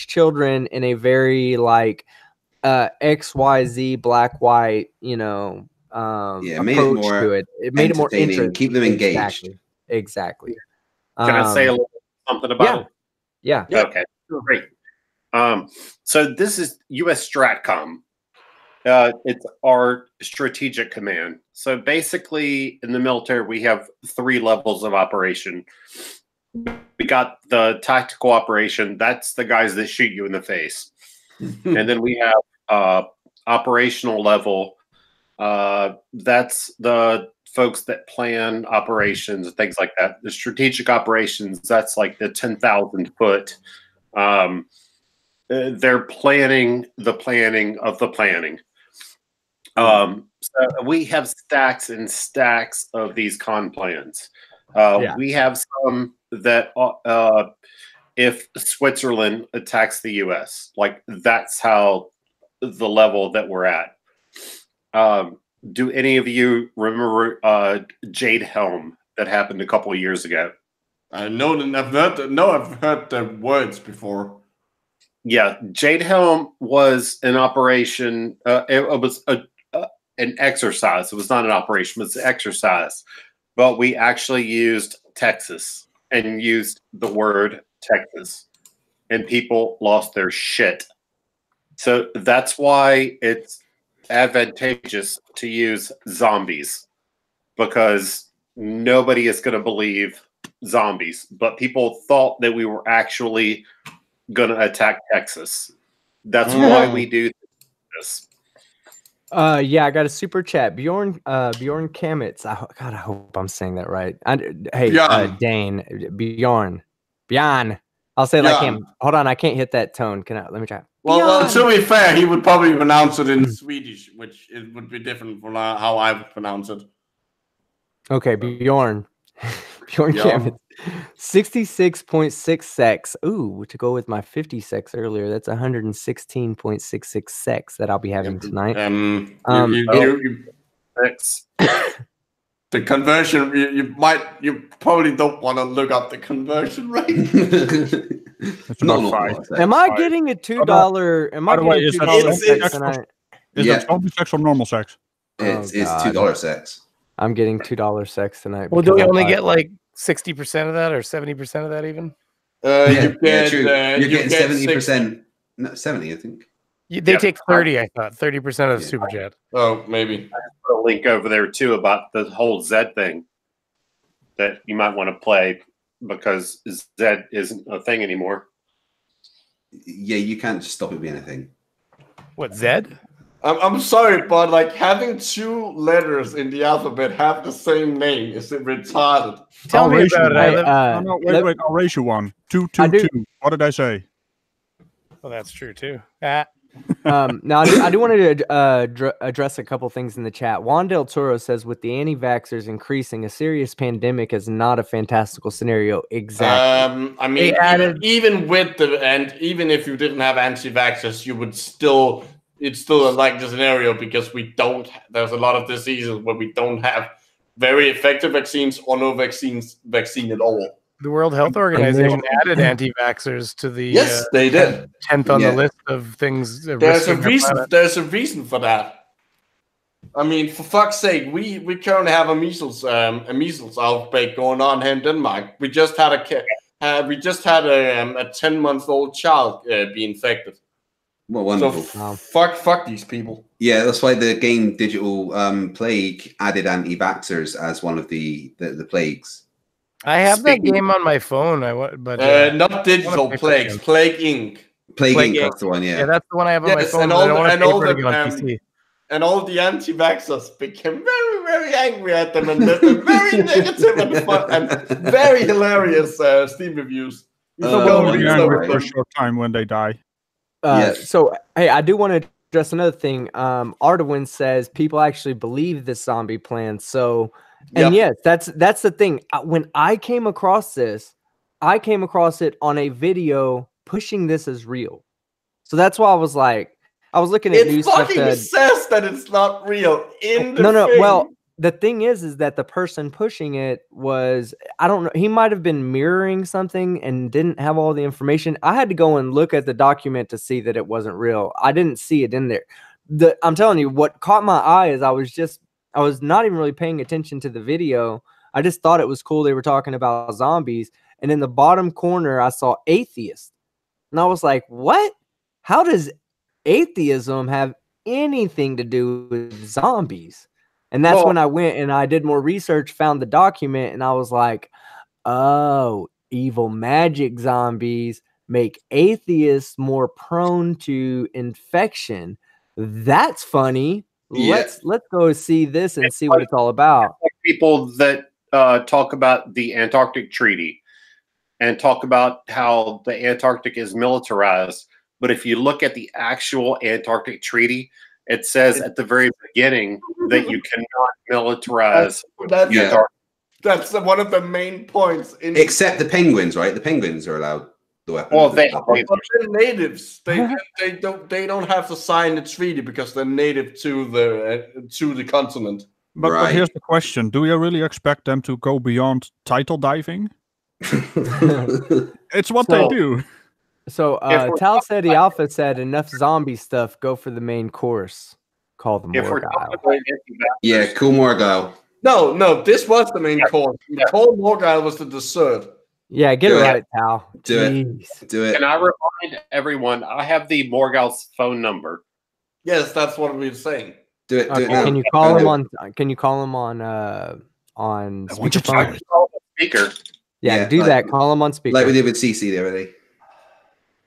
children in a very XYZ black white approach to it. It made it more interesting. Keep them engaged. Exactly. Can I say a little something about it? Yeah. Okay. Great. So this is U.S. Stratcom. It's our strategic command. So basically, in the military, we have 3 levels of operation. We got the tactical operation. That's the guys that shoot you in the face. And then we have operational level. That's the folks that plan operations and things like that. The strategic operations, that's like the 10,000 foot. They're planning the planning of the planning. So we have stacks and stacks of these con plans. We have some that if Switzerland attacks the U.S., that's how the level that we're at. Do any of you remember Jade Helm that happened a couple of years ago. I know that I've heard the words before. Yeah, Jade Helm was an operation. It was an exercise. It was not an operation, it was an exercise. But we actually used Texas and used the word Texas, and people lost their shit. So that's why it's advantageous to use zombies, because nobody is going to believe zombies, but people thought that we were actually going to attack Texas. That's why we do this. Yeah, I got a super chat. Bjorn Kamitz. God, I hope I'm saying that right. Dane. Bjorn. I'll say it like him. Hold on, I can't hit that tone. Let me try. Well, to be fair, he would probably pronounce it in Swedish, which it would be different from how I would pronounce it. Okay, Bjorn. Bjorn Kamitz. 66.6 sex. Ooh, to go with my 50 sex earlier, that's 116.66 sex that I'll be having tonight. The conversion, you probably don't want to look up the conversion rate. It's about 5. Am I getting a $2? Am I getting $2 sex tonight? Is that zombie sex or normal sex? It's $2 sex. I'm getting $2 sex tonight. Well, do we only get like 60% of that or 70% of that even? You're getting 70%. No, 70, I think. They take 30, I thought. 30% of the super chat. Oh, maybe. I put a link over there too about the whole Zed thing that you might want to play, because Zed isn't a thing anymore. Yeah, you can't just stop it being a thing. What, Zed? I'm sorry, but like having 2 letters in the alphabet have the same name is retarded. Tell me about it. Wait, I'll raise you one. 222. What did I say? Well, that's true too. Now, I do want to address a couple things in the chat. Juan Del Toro says, with the anti-vaxxers increasing, a serious pandemic is not a fantastical scenario. Exactly. I mean, even if you didn't have anti-vaxxers, you would still, it's still like the scenario, because there's a lot of diseases where we don't have very effective vaccines or no vaccine at all. The World Health Organization added anti-vaxxers to the yes, they did 10th on the list of things. There's a reason. There's a reason for that. I mean, for fuck's sake, we currently have a measles outbreak going on here in Denmark. We just had a 10-month-old child be infected. Well, wonderful. So fuck these people. Yeah, that's why the game Digital Plague added anti-vaxxers as one of the plagues. I have that game on my phone. Not Digital Plagues, Plague Inc. Plague Inc. That's the one, yeah, that's the one I have on my phone. And all the anti-vaxxers became very, very angry at them and very negative and very hilarious Steam reviews. They'll be angry for a short time when they die. So, hey, I do want to address another thing. Artawin says people actually believe this zombie plan. So, and yes, that's the thing. When I came across this, I came across it on a video pushing this as real. So that's why I was like, I was looking at news stuff that says that it's not real in the thing. Well, the thing is that the person pushing it was, I don't know, he might have been mirroring something and didn't have all the information. I had to go and look at the document to see that it wasn't real. I didn't see it in there. I'm telling you, what caught my eye is I was not even really paying attention to the video. I just thought it was cool. They were talking about zombies. And in the bottom corner, I saw atheist. And I was like, what? How does atheism have anything to do with zombies? And that's when I went and I did more research, found the document, and I was like, oh, evil magic zombies make atheists more prone to infection. That's funny. Yeah. Let's go see this and see what it's all about. Like people that talk about the Antarctic Treaty and talk about how the Antarctic is militarized. But if you look at the actual Antarctic Treaty, it says at the very beginning that you cannot militarize the Antarctic. That's one of the main points. Except the penguins, right? The penguins are allowed the weapons. Well, they're natives. They don't have to sign the treaty because they're native to the continent. But here's the question: do you really expect them to go beyond title diving? It's what they do. So Tal said the Alpha said enough zombie stuff. Go for the main course. Call the Morgile. Yeah, cool Morgile. No, this was the main course. The whole Morgile was the dessert. Yeah, get it right, Tal. Do it. Can I remind everyone? I have the Morgile's phone number. Yes, that's what we were saying. Do it. Okay, Do it now. can you call him on? Can you call him on speakerphone? Speaker. Yeah, do that. Call him on speaker. Like we did with CC the other day.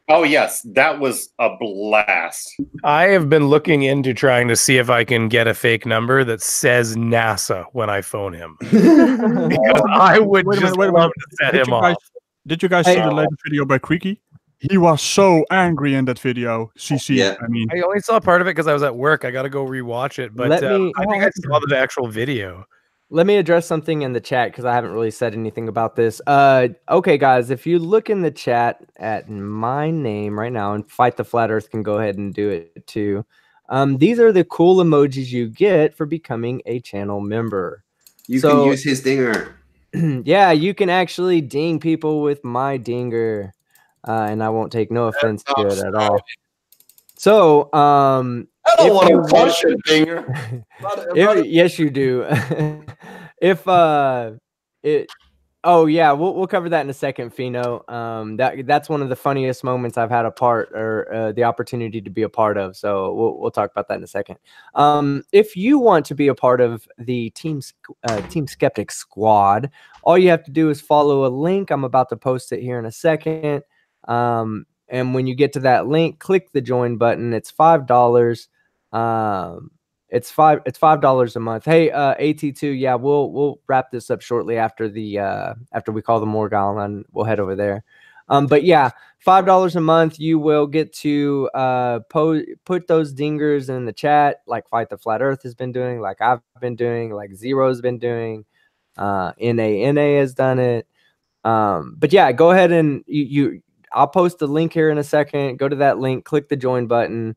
Oh yes, that was a blast. I have been looking into trying to see if I can get a fake number that says NASA when I phone him. Because I would love to set him off. Did you guys see the latest video by Creaky? He was so angry in that video. CC. Yeah. I mean, I only saw part of it because I was at work. I got to go rewatch it. But I think I saw the actual video. Let me address something in the chat because I haven't really said anything about this. Okay, guys, if you look in the chat at my name right now, and Fight the Flat Earth can go ahead and do it too. These are the cool emojis you get for becoming a channel member. You can use his dinger. Yeah, you can actually ding people with my dinger, and I won't take no offense to it at all. So, I don't want to punch your dinger. Yes, you do. Oh yeah, we'll cover that in a second, Fino. That's one of the funniest moments I've had the opportunity to be a part of. So we'll talk about that in a second. If you want to be a part of the Team Skeptic squad, all you have to do is follow a link. I'm about to post it here in a second. And when you get to that link, click the join button. It's $5. It's $5 a month. Hey, AT2, yeah, we'll wrap this up shortly after we call the Morgile, and we'll head over there. But yeah, $5 a month. You will get to put those dingers in the chat, like Fight the Flat Earth has been doing, like I've been doing, like Zero's been doing. NA has done it. But yeah, go ahead and I'll post the link here in a second. Go to that link, click the join button.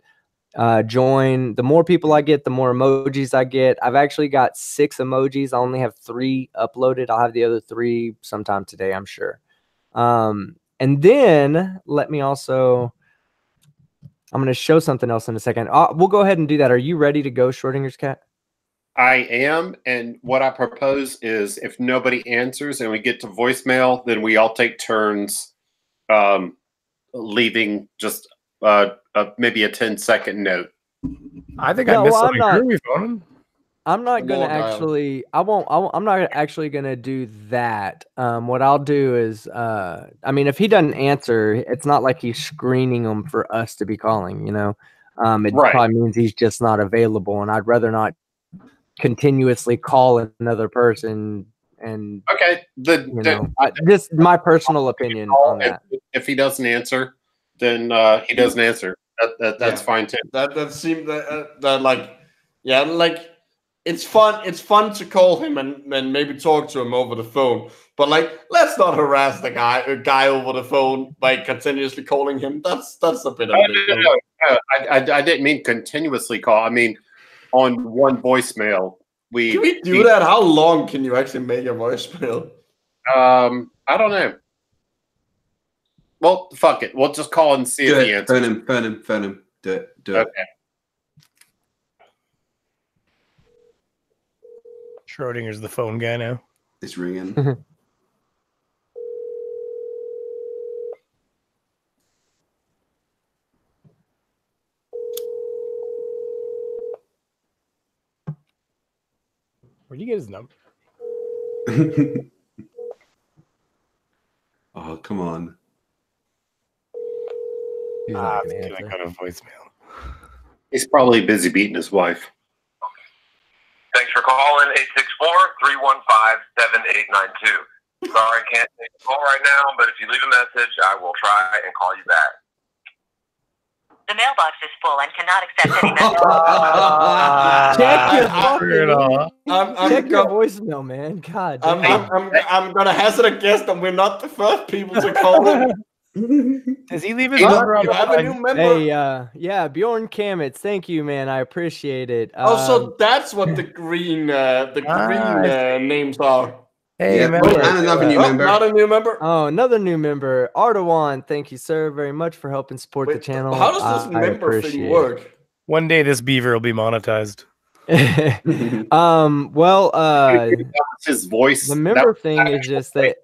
Join. The more people I get, the more emojis I get. I've actually got 6 emojis. I only have 3 uploaded. I'll have the other 3 sometime today, I'm sure. And then let me also, I'm going to show something else in a second. We'll go ahead and do that. Are you ready to go, Schrodinger's cat? I am, and what I propose is if nobody answers and we get to voicemail, then we all take turns leaving just maybe a 10-second note. I think I missed something. I'm not gonna actually. I'm not actually gonna do that. What I'll do is, I mean, if he doesn't answer, it's not like he's screening them for us to be calling. You know, it probably means he's just not available, and I'd rather not continuously call another person. And okay, this is my personal opinion on that. If he doesn't answer, then he doesn't answer. That's fine too. That seemed that like, yeah, like it's fun. It's fun to call him and maybe talk to him over the phone. But like, let's not harass the guy over the phone by continuously calling him. That's a bit of I didn't mean continuously call. I mean on one voicemail. Can we do that? How long can you actually make a voicemail? I don't know. Well, fuck it. We'll just call and see if he answers. Phone him. Do it. Okay. Schrodinger's the phone guy now. It's ringing. Where'd you get his number? Oh, come on. I got a voicemail. He's probably busy beating his wife. Thanks for calling 864-315-7892. Sorry, I can't take the call right now, but if you leave a message, I will try and call you back. The mailbox is full and cannot accept any messages. Check your voicemail, man. God, I'm gonna hazard a guess that we're not the first people to call him. Does he leave his number on? You have a new member. Hey, yeah, Bjorn Kamitz, thank you, man. I appreciate it. So that's what the green names are. Hey, Yeah, man. and another new member. Not a new member. Oh, another new member, Ardawan. Thank you, sir, very much for helping support the channel. How does this member thing work? One day this beaver will be monetized. Well, his voice. the member thing is just that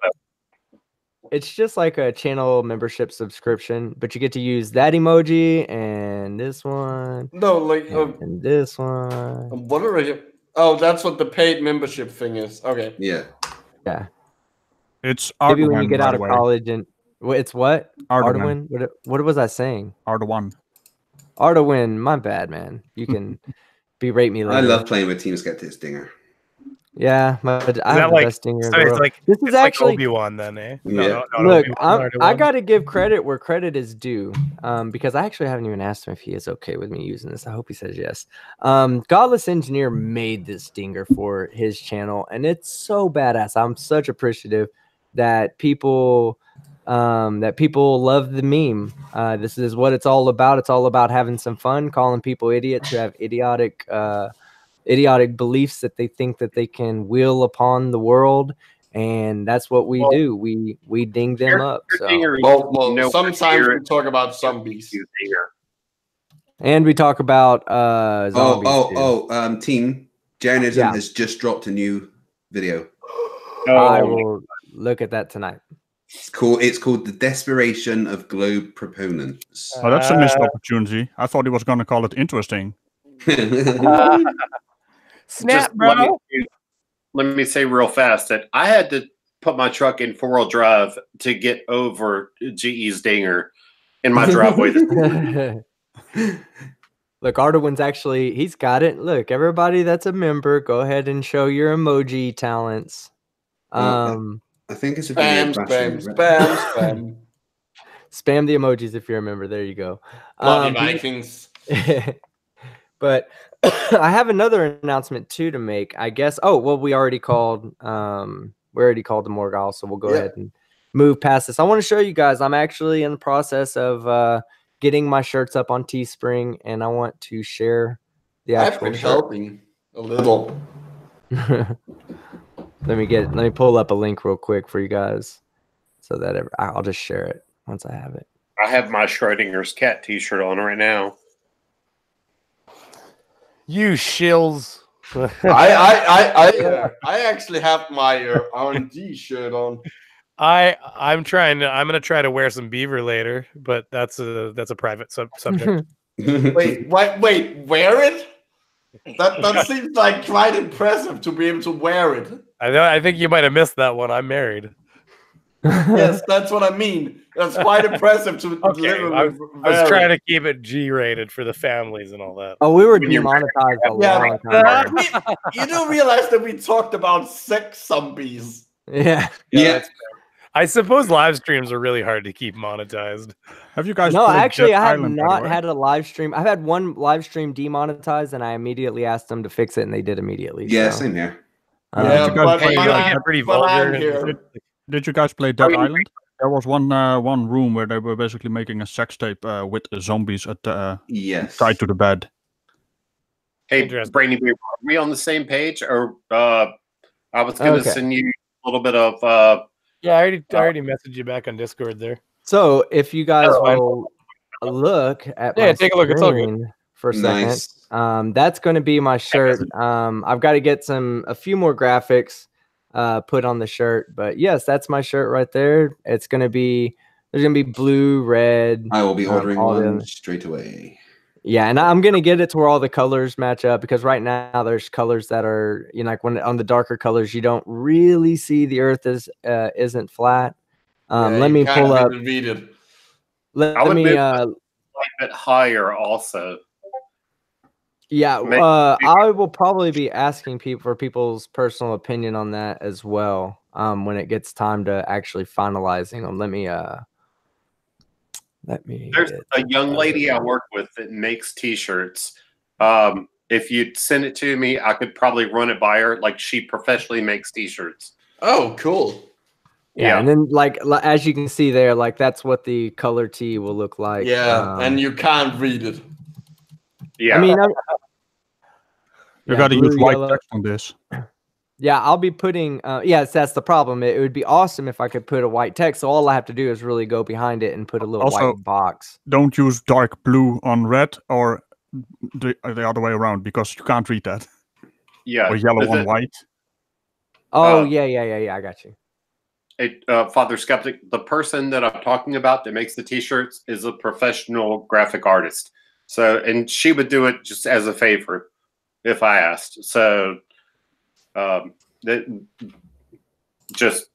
it's just like a channel membership subscription, but you get to use that emoji and this one. No, like and this one. What are you? Oh, that's what the paid membership thing is. Okay. Yeah. Yeah. It's maybe Ardawan, when you get out of college and it's what? Ardawan. What was I saying? Ardawan. Ardawan. My bad, man. You can berate me later. I love playing with Team Skeptic's Dinger. Yeah, I have the best dinger in the world. This is it's actually like Obi-Wan then, eh? Yeah. Look, I got to give credit where credit is due, because I actually haven't even asked him if he is okay with me using this. I hope he says yes. Godless Engineer made this dinger for his channel, and it's so badass. I'm such appreciative that people love the meme. This is what it's all about. It's all about having some fun, calling people idiots who have idiotic beliefs that they think that they can will upon the world, and that's what we do. We ding them up. So. Well, sometimes we talk about zombies, and we talk about zombies. Team Jainism has just dropped a new video. I will look at that tonight. It's called The Desperation of Globe Proponents. Oh, that's a missed opportunity. I thought he was going to call it interesting. Snap, Just bro. Let me say real fast that I had to put my truck in 4-wheel drive to get over GE's dinger in my driveway. Look, Ardawan's actually, he's got it. Look, everybody that's a member, go ahead and show your emoji talents. I think it's a spam the emojis if you're a member. There you go. Bloody Vikings. But I have another announcement too to make, I guess. Oh, well, we already called the Morgal, so we'll go ahead and move past this. I want to show you guys, I'm actually in the process of getting my shirts up on Teespring, and I want to share the actual I've been helping a little. Let me pull up a link real quick for you guys so that I'll just share it once I have it. I have my Schrodinger's cat t-shirt on right now. You shills. I actually have my R&D shirt on. I'm gonna try to wear some beaver later, but that's a private subject. wait, wear it? That seems like quite impressive to be able to wear it. I think you might have missed that one. I'm married. Yes, that's what I mean. That's quite impressive to literally. I was trying to keep it G-rated for the families and all that. Oh, we were demonetized a long time ago. You do realize that we talked about sex zombies. Yeah. I suppose live streams are really hard to keep monetized. Have you guys? No, actually, I have Island, not had a live stream. I've had one live stream demonetized, and I immediately asked them to fix it, and they did immediately. Yeah, so. same here. Did you guys play Dead Island? There was one room where they were basically making a sex tape with zombies at tied to the bed. Hey, Brainy, are we on the same page? Or I was going to send you a little bit of. Yeah, I already messaged you back on Discord there. So if you guys will look at my take a look. It's all good. For a second, that's going to be my shirt. I've got to get a few more graphics put on the shirt, but yes, that's my shirt right there. There's gonna be blue, red. I will be ordering one straight away. Yeah, and I'm gonna get it to where all the colors match up, because right now there's colors that are, like when on the darker colors you don't really see the earth isn't flat. Let me pull up. Let me a bit higher also. Yeah, I will probably be asking for people's personal opinion on that as well when it gets time to actually finalizing them. Let me. There's a young lady I work with that makes T-shirts. If you'd send it to me, I could probably run it by her. Like, she professionally makes T-shirts. Oh, cool. Yeah, and then like as you can see there, like that's what the color tee will look like. Yeah, and you can't read it. Yeah, I mean, you got to use white text on this. Yeah, I'll be putting. Yes, that's the problem. It would be awesome if I could put a white text. So all I have to do is really go behind it and put a little Also, white box. Don't use dark blue on red or the other way around because you can't read that. Yeah, or yellow on white. Oh yeah. I got you. Father Skeptic, the person that I'm talking about that makes the t-shirts is a professional graphic artist. So, and she would do it just as a favor if I asked. So, just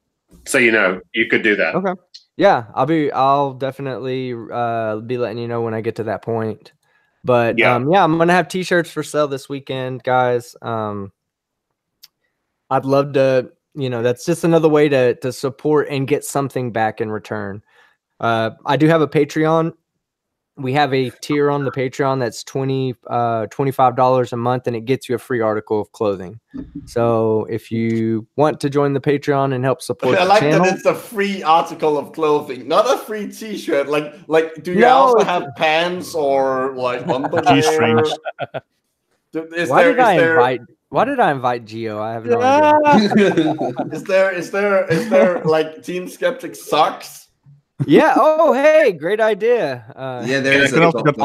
so you know, you could do that. Okay. Yeah, I'll definitely be letting you know when I get to that point. But yeah, I'm gonna have t-shirts for sale this weekend, guys. I'd love to, that's just another way to support and get something back in return. I do have a Patreon. We have a tier on the Patreon that's $25 a month, and it gets you a free article of clothing. So if you want to join the Patreon and help support I the like channel, that it's a free article of clothing, not a free T-shirt. Like, do you also have pants or like underwear? Why did I invite Gio? I have no idea. Is there like Team Skeptic socks? Yeah. Oh, hey, great idea. Yeah, there is. I'll start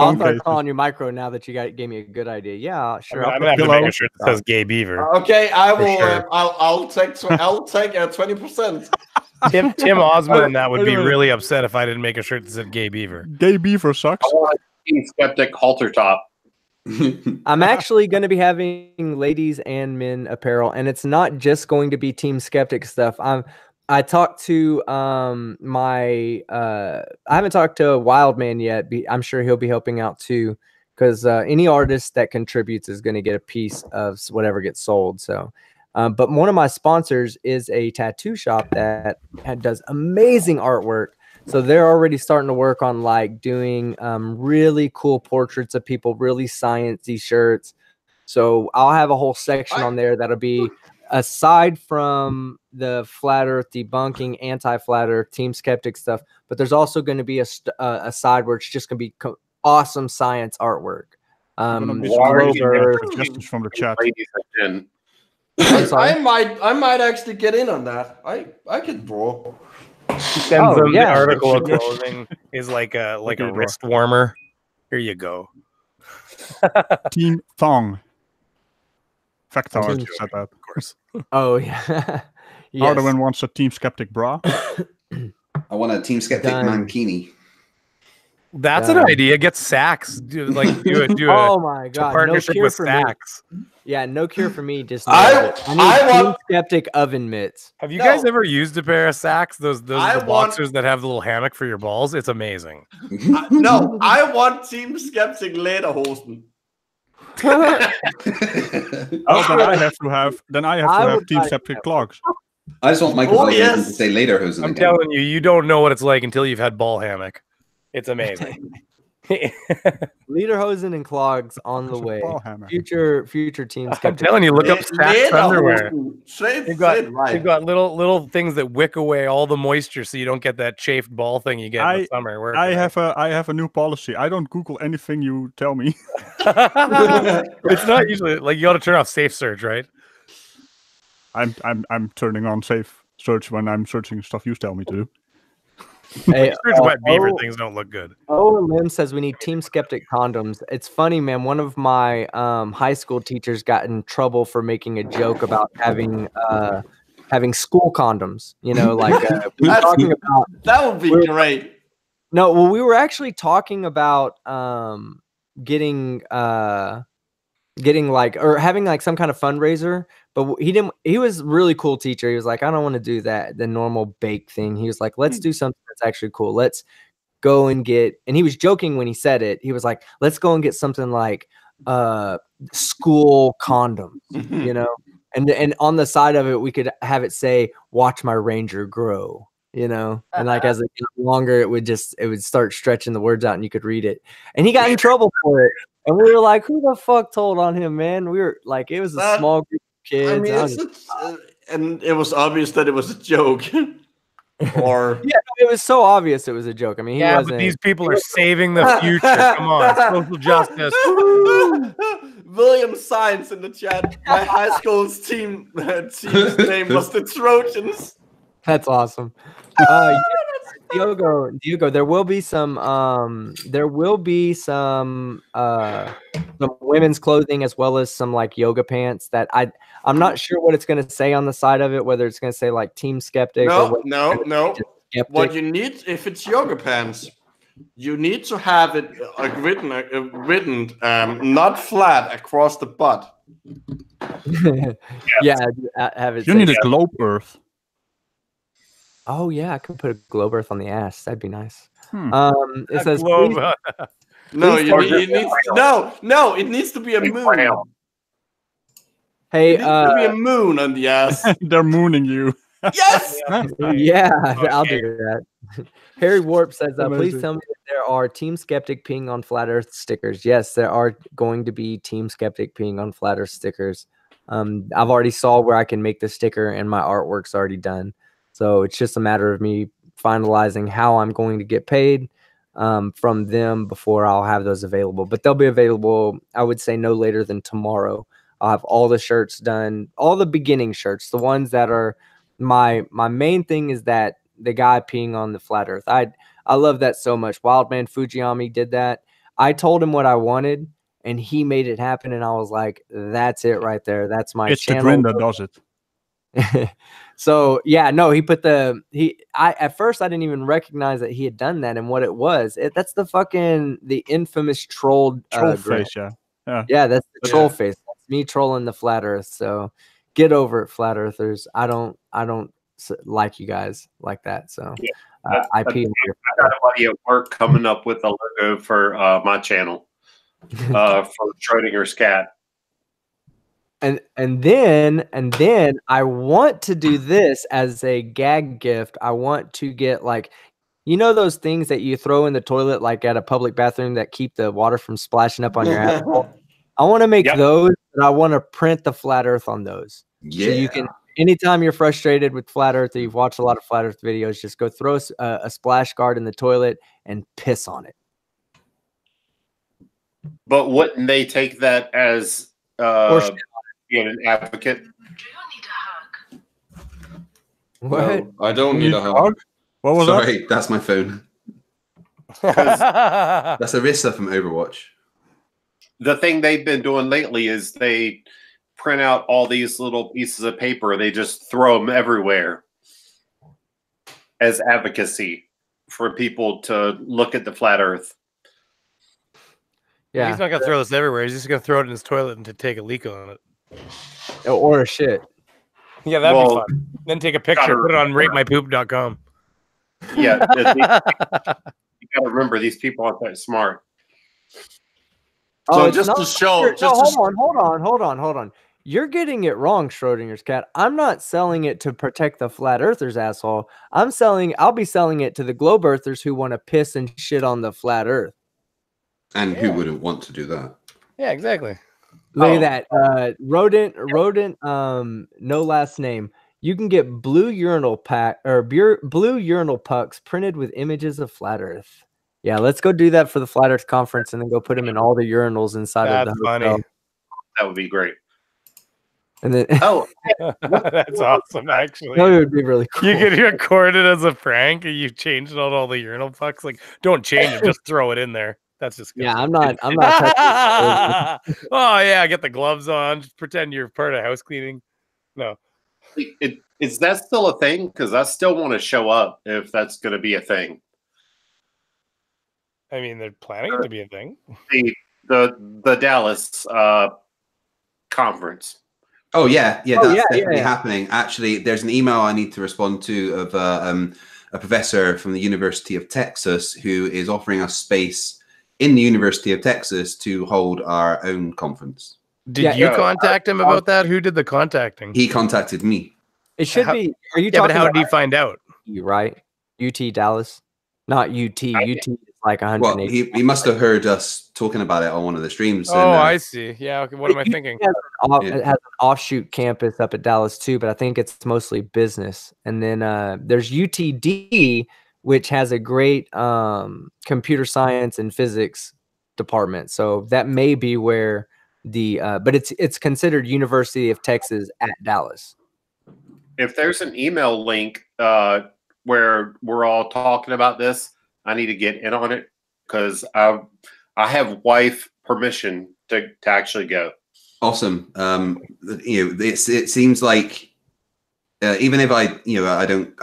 calling you Micro now that you gave me a good idea. Yeah, sure. I'm gonna have to make a shirt that says "Gay Beaver." Okay, I will. Sure. I'll take 20%. Tim Osmond and that would be really upset if I didn't make a shirt that said "Gay Beaver." Gay Beaver sucks. I want a Team Skeptic halter top. I'm actually going to be having ladies and men apparel, and it's not just going to be Team Skeptic stuff. I talked to I haven't talked to Wildman yet. I'm sure he'll be helping out too, because any artist that contributes is going to get a piece of whatever gets sold. So, but one of my sponsors is a tattoo shop that does amazing artwork. So they're already starting to work on like doing really cool portraits of people, really sciencey shirts. So I'll have a whole section on there that'll be, aside from the flat earth debunking, anti-flat earth, Team Skeptic stuff, but there's also going to be a side where it's just going to be awesome science artwork. Suggestions from the chat. I might actually get in on that. I can draw. He sends them the article of clothing is like a wrist warmer. Here you go. Team Thong. Factard set up, of course. Oh yeah. Yes. Ardoin wants a Team Skeptic bra. I want a Team Skeptic mankini. That's an idea. Get Saks. Do oh my god! Partnership with Saks. Yeah, no cure for me. Just I want Team Skeptic oven mitts. Have you guys ever used a pair of Saks? Those boxers that have the little hammock for your balls. It's amazing. No, I want Team Skeptic lederhosen. Then I have to have Team Skeptic clogs. I just want Michael to say lederhosen. I'm telling you, you don't know what it's like until you've had ball hammock. It's amazing. Lederhosen and clogs on the way. Future Team Skeptic. I'm telling you, look up Saks underwear. They've got little things that wick away all the moisture, so you don't get that chafed ball thing you get in the summer. I have a new policy. I don't Google anything you tell me. It's not usually like you got to turn off safe search, right? I'm turning on safe search when I'm searching stuff you tell me to do. Hey, wet beaver things don't look good. Lim says we need Team Skeptic condoms. It's funny, man. One of my high school teachers got in trouble for making a joke about having school condoms. We were talking about that would be great. No, well, we were actually talking about getting having like some kind of fundraiser, but he was a really cool teacher. He was like, I don't want to do the normal bake thing. He was like, let's do something that's actually cool. Let's go and he was joking when he said it. He was like, let's go and get something like school condoms, and on the side of it, we could have it say, watch my Ranger grow. And like as it got longer, it would start stretching the words out and you could read it. And he got in trouble for it. And we were like, who the fuck told on him, man? We were like, it was a small group of kids. I mean, and it was obvious that it was a joke. Or Yeah, it was so obvious it was a joke. I mean, he Yeah, wasn't. but these people are saving the future. Come on, social justice. William Science in the chat. My high school's team's name was the Trojans. That's awesome. Diogo, there will be some women's clothing as well as some like yoga pants that I'm not sure what it's going to say on the side of it, whether it's going to say like Team Skeptic. No. Skeptic. What you need, if it's yoga pants, you need to have it written not flat across the butt. Yeah, have it. You need a globe earth. Oh yeah, I could put a globe earth on the ass. That'd be nice. It says globe. No, it needs to be a moon. Hey, it needs to be a moon on the ass. They're mooning you. Yes. Yeah, I'll do that. Harry Warp says, please Amazing. tell me that there are Team Skeptic peeing on Flat Earth stickers. Yes, there are going to be Team Skeptic peeing on Flat Earth stickers. I've already saw where I can make the sticker and my artwork's already done. So it's just a matter of me finalizing how I'm going to get paid from them before I'll have those available. But they'll be available, I would say, no later than tomorrow. I'll have all the shirts done, all the beginning shirts, the ones that are my main thing is that the guy peeing on the flat earth. I love that so much. Wildman Fujiyami did that. I told him what I wanted and he made it happen. And I was like, that's it right there. That's my It's channel. the grin that does it. So yeah, no, he put at first I didn't even recognize that he had done that and what it was. That's the infamous troll face. Yeah, that's the troll face. That's me trolling the flat earth. So get over it, flat earthers. I don't like you guys like that. So I pee. I got a buddy at work coming up with a logo for my channel for Schrodinger's cat. And then I want to do this as a gag gift. I want to get like, you know, those things that you throw in the toilet, like at a public bathroom that keep the water from splashing up on your asshole. I want to make those, and I want to print the flat earth on those. Yeah. So you can, anytime you're frustrated with flat earth or you've watched a lot of flat earth videos, just go throw a splash guard in the toilet and piss on it. But wouldn't they take that as being an advocate? What? No, I don't need a hug. What was Sorry, that? that's my phone. That's Arissa from Overwatch. The thing they've been doing lately is they print out all these little pieces of paper. They just throw them everywhere as advocacy for people to look at the flat earth. Yeah. He's not going to throw this everywhere. He's just going to throw it in his toilet and to take a leak on it. Or a shit. Yeah, that'd be fun. Then take a picture, put it on ratemypoop.com. Yeah. You got to remember, these people aren't that smart. So just to show, hold on. You're getting it wrong, Schrodinger's cat. I'm not selling it to protect the flat earthers, asshole. I'll be selling it to the globe earthers who want to piss and shit on the flat earth. And who wouldn't want to do that? Yeah, exactly. Look at that. Rodent, no last name. You can get blue urinal pucks printed with images of flat earth. Yeah, let's go do that for the Flat Earth Conference and then go put them in all the urinals inside of the hotel. Funny. That would be great. And then that's awesome, actually. That would be really cool. You get recorded as a prank and you changed out all the urinal pucks. Like, don't change it, just throw it in there. That's just yeah. I'm not touching Oh yeah, get the gloves on. Just pretend you're part of house cleaning. No. Is that still a thing? Because I still want to show up if that's going to be a thing. I mean, they're planning it to be a thing. The Dallas conference. Oh yeah, that's definitely happening. Actually, there's an email I need to respond to of a professor from the University of Texas who is offering us space in the University of Texas to hold our own conference. Did you contact him about that? Who did the contacting? He contacted me. It should be. Are you talking? But how about did he find out? You right? UT Dallas, not UT. UT is like 180. Well, he must have heard us talking about it on one of the streams. Oh, I see. Yeah. Okay. What am I thinking? It has an offshoot campus up at Dallas too, but I think it's mostly business. And then there's UTD, which has a great computer science and physics department. So that may be where but it's considered University of Texas at Dallas. If there's an email link where we're all talking about this, I need to get in on it because I have wife permission to actually go. Awesome. It seems like even if I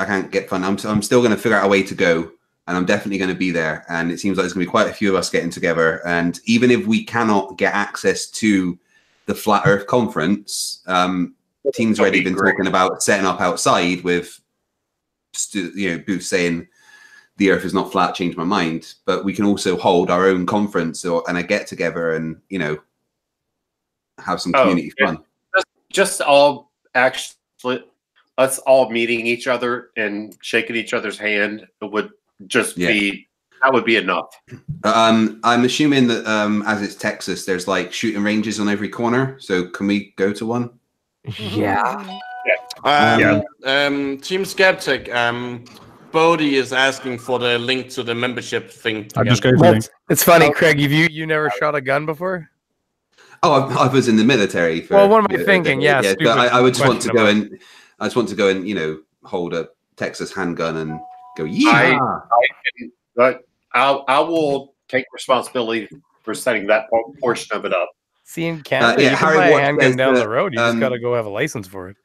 can't get fun, I'm still going to figure out a way to go, and I'm definitely going to be there. And it seems like there's going to be quite a few of us getting together. And even if we cannot get access to the Flat Earth conference, teams already been talking about setting up outside with, booths saying the Earth is not flat. Change my mind. But we can also hold our own conference and a get together, and have some community fun. Just all actually, us all meeting each other and shaking each other's hand would just be enough. I'm assuming that as it's Texas, there's like shooting ranges on every corner. So can we go to one? Yeah. Team Skeptic, Bodie is asking for the link to the membership thing. I just gave the link. It's funny, Craig. You never shot a gun before? Oh, I was in the military. Well, what am I thinking? Yeah, but I would just want to go and hold a Texas handgun and go. Yeah, I will take responsibility for setting that portion of it up. See, in Canada, you can buy a handgun down the road. You just got to go have a license for it.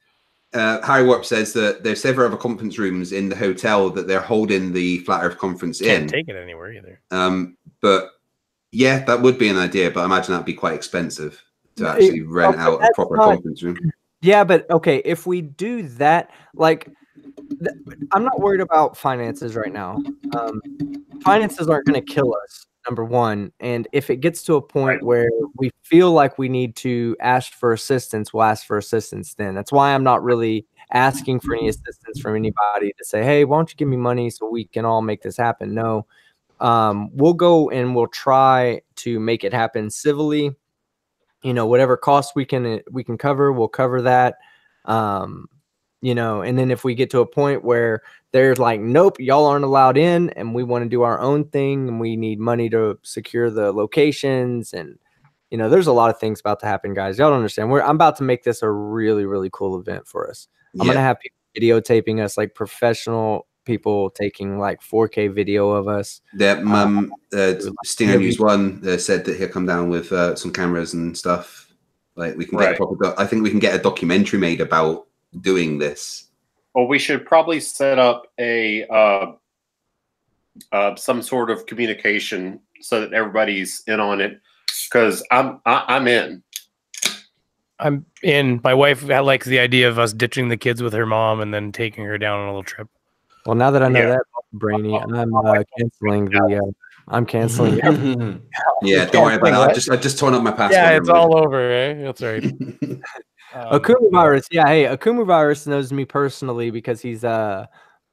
Harry Warp says that there's several other conference rooms in the hotel that they're holding the Flat Earth conference in. Can't take it anywhere either. But yeah, that would be an idea, but I imagine that'd be quite expensive to actually rent out a proper conference room. Yeah, but okay, if we do that, like, I'm not worried about finances right now. Finances aren't going to kill us, number one. And if it gets to a point where we feel like we need to ask for assistance, we'll ask for assistance then. That's why I'm not really asking for any assistance from anybody to say, hey, why don't you give me money so we can all make this happen? No. We'll go and we'll try to make it happen civilly. Whatever cost we can cover, we'll cover that. And then if we get to a point where there's like, nope, y'all aren't allowed in, and we want to do our own thing, and we need money to secure the locations, and there's a lot of things about to happen, guys. Y'all don't understand. I'm about to make this a really, really cool event for us. I'm gonna have people videotaping us, like professional people taking like 4K video of us. Stinger News One said that he'll come down with some cameras and stuff. Like we can get a proper. I think we can get a documentary made about doing this. Well, we should probably set up a some sort of communication so that everybody's in on it. Because I'm in. I'm in. My wife likes the idea of us ditching the kids with her mom and then taking her down on a little trip. Well, now that I know that, Brainy, I'm canceling the. I'm canceling. Yeah, don't worry about it. I just torn up my passport. Yeah, it's all over. Eh? That's right. Akumu Virus. Yeah, hey, Akumu Virus knows me personally because he's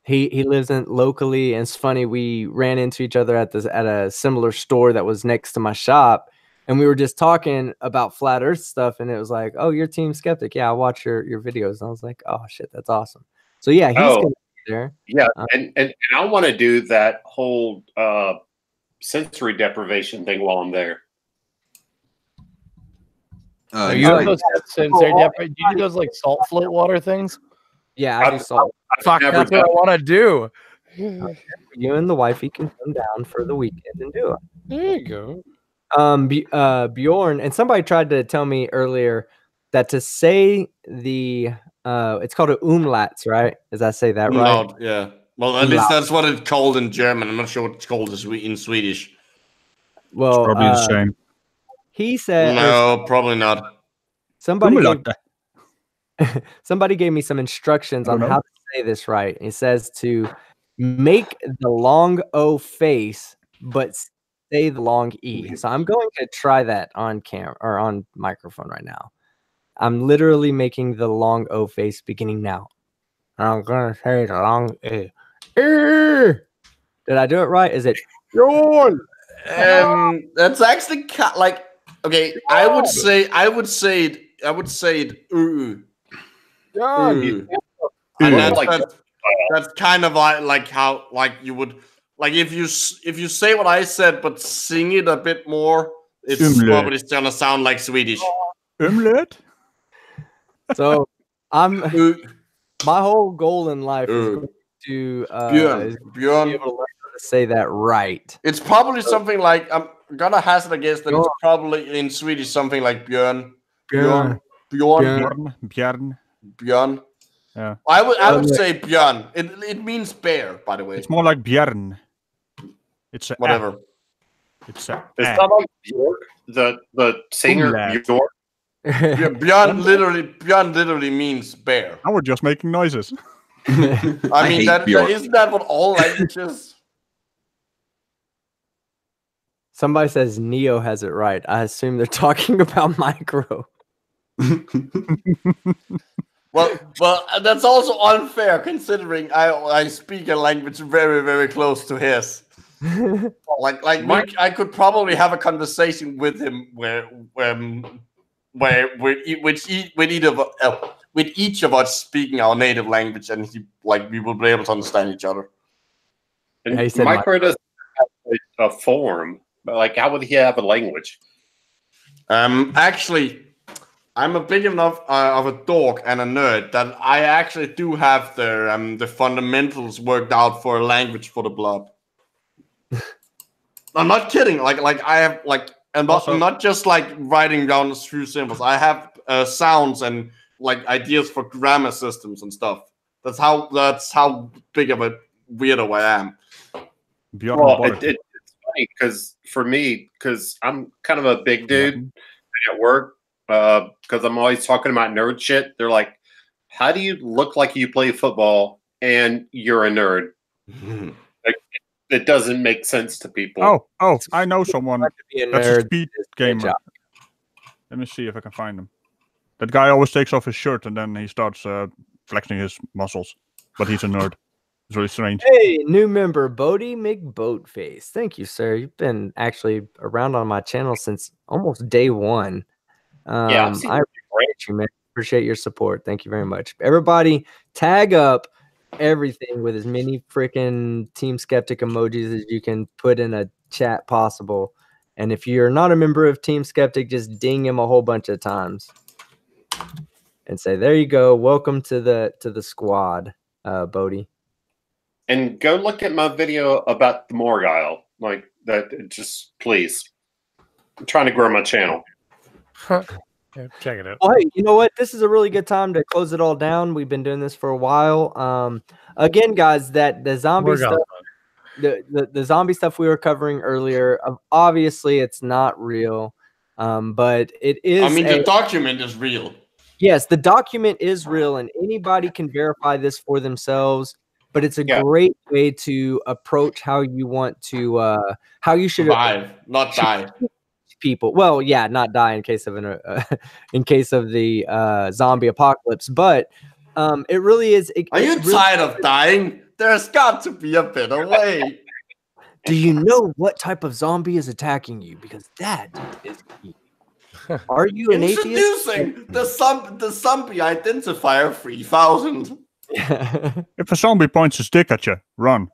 he lives locally, and it's funny. We ran into each other at a similar store that was next to my shop, and we were just talking about flat Earth stuff, and it was like, "Oh, you're Team Skeptic? Yeah, I watch your videos." And I was like, "Oh shit, that's awesome." So yeah, he's gonna be there. Yeah, and I want to do that whole sensory deprivation thing while I'm there. Do you do those like salt float water things? Yeah, I do salt. Fuck, that's what I want to do. You and the wifey can come down for the weekend and do it. There you go. Bjorn, and somebody tried to tell me earlier that to say the it's called a umlauts, right? Does I say that right? Yeah. Well, at least that's what it's called in German. I'm not sure what it's called in Swedish. Well, it's probably the same. He said no, probably not. Somebody gave me some instructions on how to say this right. It says to make the long O face, but say the long E. So I'm going to try that on camera or on microphone right now. I'm literally making the long O face beginning now. I'm gonna say the long E. Did I do it right? Is it That's actually like okay. I would say it. And that's kind of like how like you would like if you say what I said but sing it a bit more, it's probably gonna sound like Swedish. Omelette. So my whole goal in life is going to Björn. be able to learn how to say that right. It's probably something like I'm gonna hazard a guess that it's probably in Swedish something like Björn. Yeah. I would say Björn. It means bear, by the way. It's more like Björn. It's a whatever. It's not like Björk, the singer Björk. Björn literally means bear. I was just making noises. I mean, isn't that what all languages? Somebody says Neo has it right. I assume they're talking about Micro. Well, that's also unfair considering I speak a language very, very close to his. I could probably have a conversation with him with each of us speaking our native language, and we will be able to understand each other. And Micro doesn't have a form, but like, how would he have a language? Actually, I'm a big enough of a dork and a nerd that I actually do have the fundamentals worked out for a language for the blob. I'm not kidding. Like I have I'm not just like writing down a few symbols. I have sounds and like ideas for grammar systems and stuff. That's how big of a weirdo I am. Well, it's funny because for me, because I'm kind of a big dude at work, because I'm always talking about nerd shit. They're like, "How do you look like you play football and you're a nerd?" Like, it doesn't make sense to people. Oh, I know someone. That's a speed gamer. Let me see if I can find him. That guy always takes off his shirt and then he starts flexing his muscles. But he's a nerd. It's really strange. Hey, new member, Bodie McBoatface. Thank you, sir. You've been actually around on my channel since almost day one. I appreciate you, man. Appreciate your support. Thank you very much. Everybody, tag up everything with as many freaking Team Skeptic emojis as you can put in a chat possible. And if you're not a member of Team Skeptic, just ding him a whole bunch of times and say, "There you go. Welcome to the squad, Bodie." And go look at my video about the Morgile. Like that, just please. I'm trying to grow my channel. Yeah, check it out. Well, hey, you know what? This is a really good time to close it all down. We've been doing this for a while. Again, guys, the zombie stuff, the zombie stuff we were covering earlier, obviously it's not real, but it is. I mean, the document is real. Yes, the document is real, and anybody can verify this for themselves. But it's a great way to approach how you want to, how you should survive, not die. People, well, yeah, not die in case of the zombie apocalypse. But it really is. Are you tired of dying? There's got to be a better way. Do you know what type of zombie is attacking you? Because that is key. Are you an atheist? Introducing the zombie identifier 3000. If a zombie points his dick at you, run.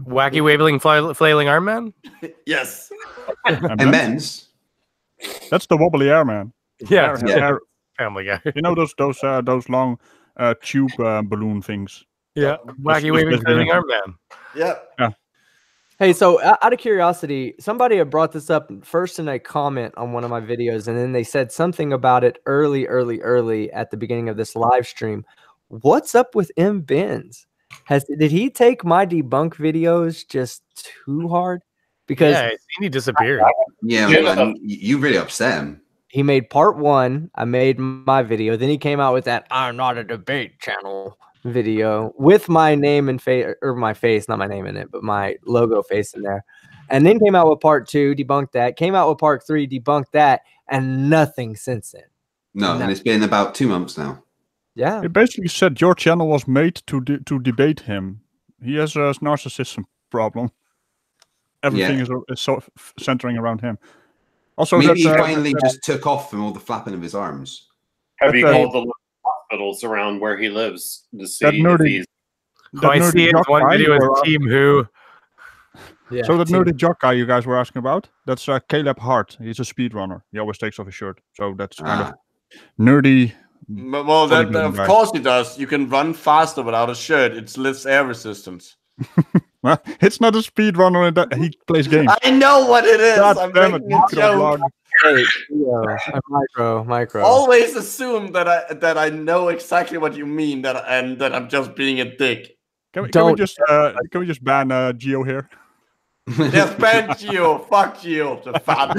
Wacky waving flailing arm man? Yes. And men's. That's the wobbly air man. Yeah. Family Guy. You know those long tube balloon things. Yeah. Wacky waving flailing arm man. Yeah. Hey, so out of curiosity, somebody had brought this up first in a comment on one of my videos, and then they said something about it early at the beginning of this live stream. What's up with M. Benz? Did he take my debunk videos just too hard? Because he disappeared. Yeah, man, you really upset him. He made part 1. I made my video. Then he came out with that "I'm not a debate channel" video with my name and face, or my face, not my name in it, but my logo face in there. And then came out with part 2, debunked that. Came out with part 3, debunked that, and nothing since then. No, and it's been about 2 months now. Yeah. It basically said your channel was made to debate him. He has a narcissism problem. everything is so centering around him. Also, maybe he finally just took off from all the flapping of his arms. Have you called the hospitals around where he lives to see if he's... I see in one video is Team Who. Yeah, so that nerdy jock guy you guys were asking about, that's Caleb Hart. He's a speedrunner. He always takes off his shirt. So that's kind of nerdy. Well, that of course he does. You can run faster without a shirt. It lifts air resistance. Well, it's not a speedrunner that he plays games. I know what it is. God I'm damn making it, a joke. Hey, micro. Always assume that I know exactly what you mean, and that I'm just being a dick. Can we just ban Geo here? Yes, ban Geo. Fuck Geo, the fat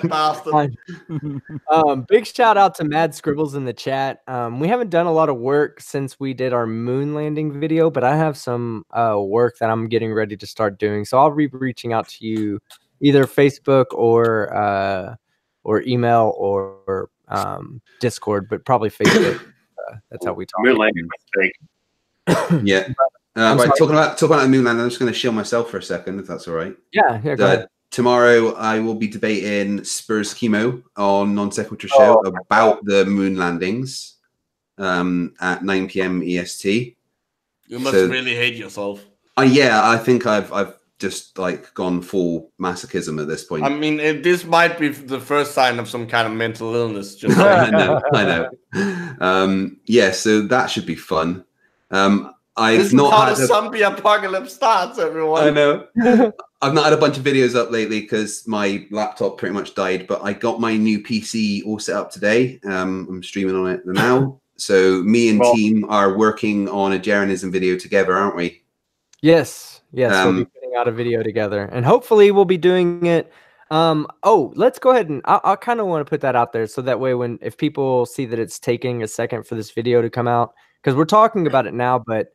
bastard. Big shout out to Mad Scribbles in the chat. We haven't done a lot of work since we did our moon landing video, but I have some work that I'm getting ready to start doing. So I'll be reaching out to you either Facebook or email or Discord, but probably Facebook. That's how we talk. Moon landing mistake. Yeah. Right, talking about the moon landing, I'm just going to shield myself for a second, if that's all right. Yeah, go ahead. Tomorrow, I will be debating Spurs Chemo on Non Sequitur Show about the moon landings at 9 p.m. EST. You must really hate yourself. Yeah, I think I've just like gone full masochism at this point. I mean, this might be the first sign of some kind of mental illness. Just I know. Yeah, so that should be fun. This is how the zombie apocalypse starts, everyone. I know. I've not had a bunch of videos up lately because my laptop pretty much died, but I got my new PC all set up today. I'm streaming on it now. So me and team are working on a Jeranism video together, aren't we? Yes. We'll be putting out a video together, and hopefully we'll be doing it. Let's go ahead and I kind of want to put that out there so that way if people see that it's taking a second for this video to come out, because we're talking about it now, but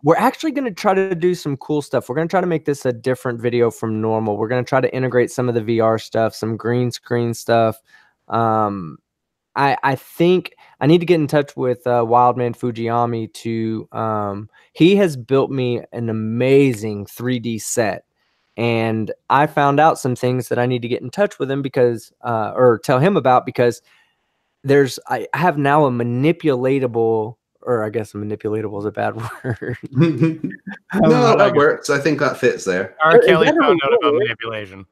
we're actually going to try to do some cool stuff. We're going to try to make this a different video from normal. We're going to try to integrate some of the VR stuff, some green screen stuff. I think I need to get in touch with Wildman Fujiyami to he has built me an amazing 3D set, and I found out some things that I need to get in touch with him because or tell him about, because I have now a manipulatable, or I guess manipulatable is a bad word. No, that works. I think that fits there. R. Kelly found out about manipulation.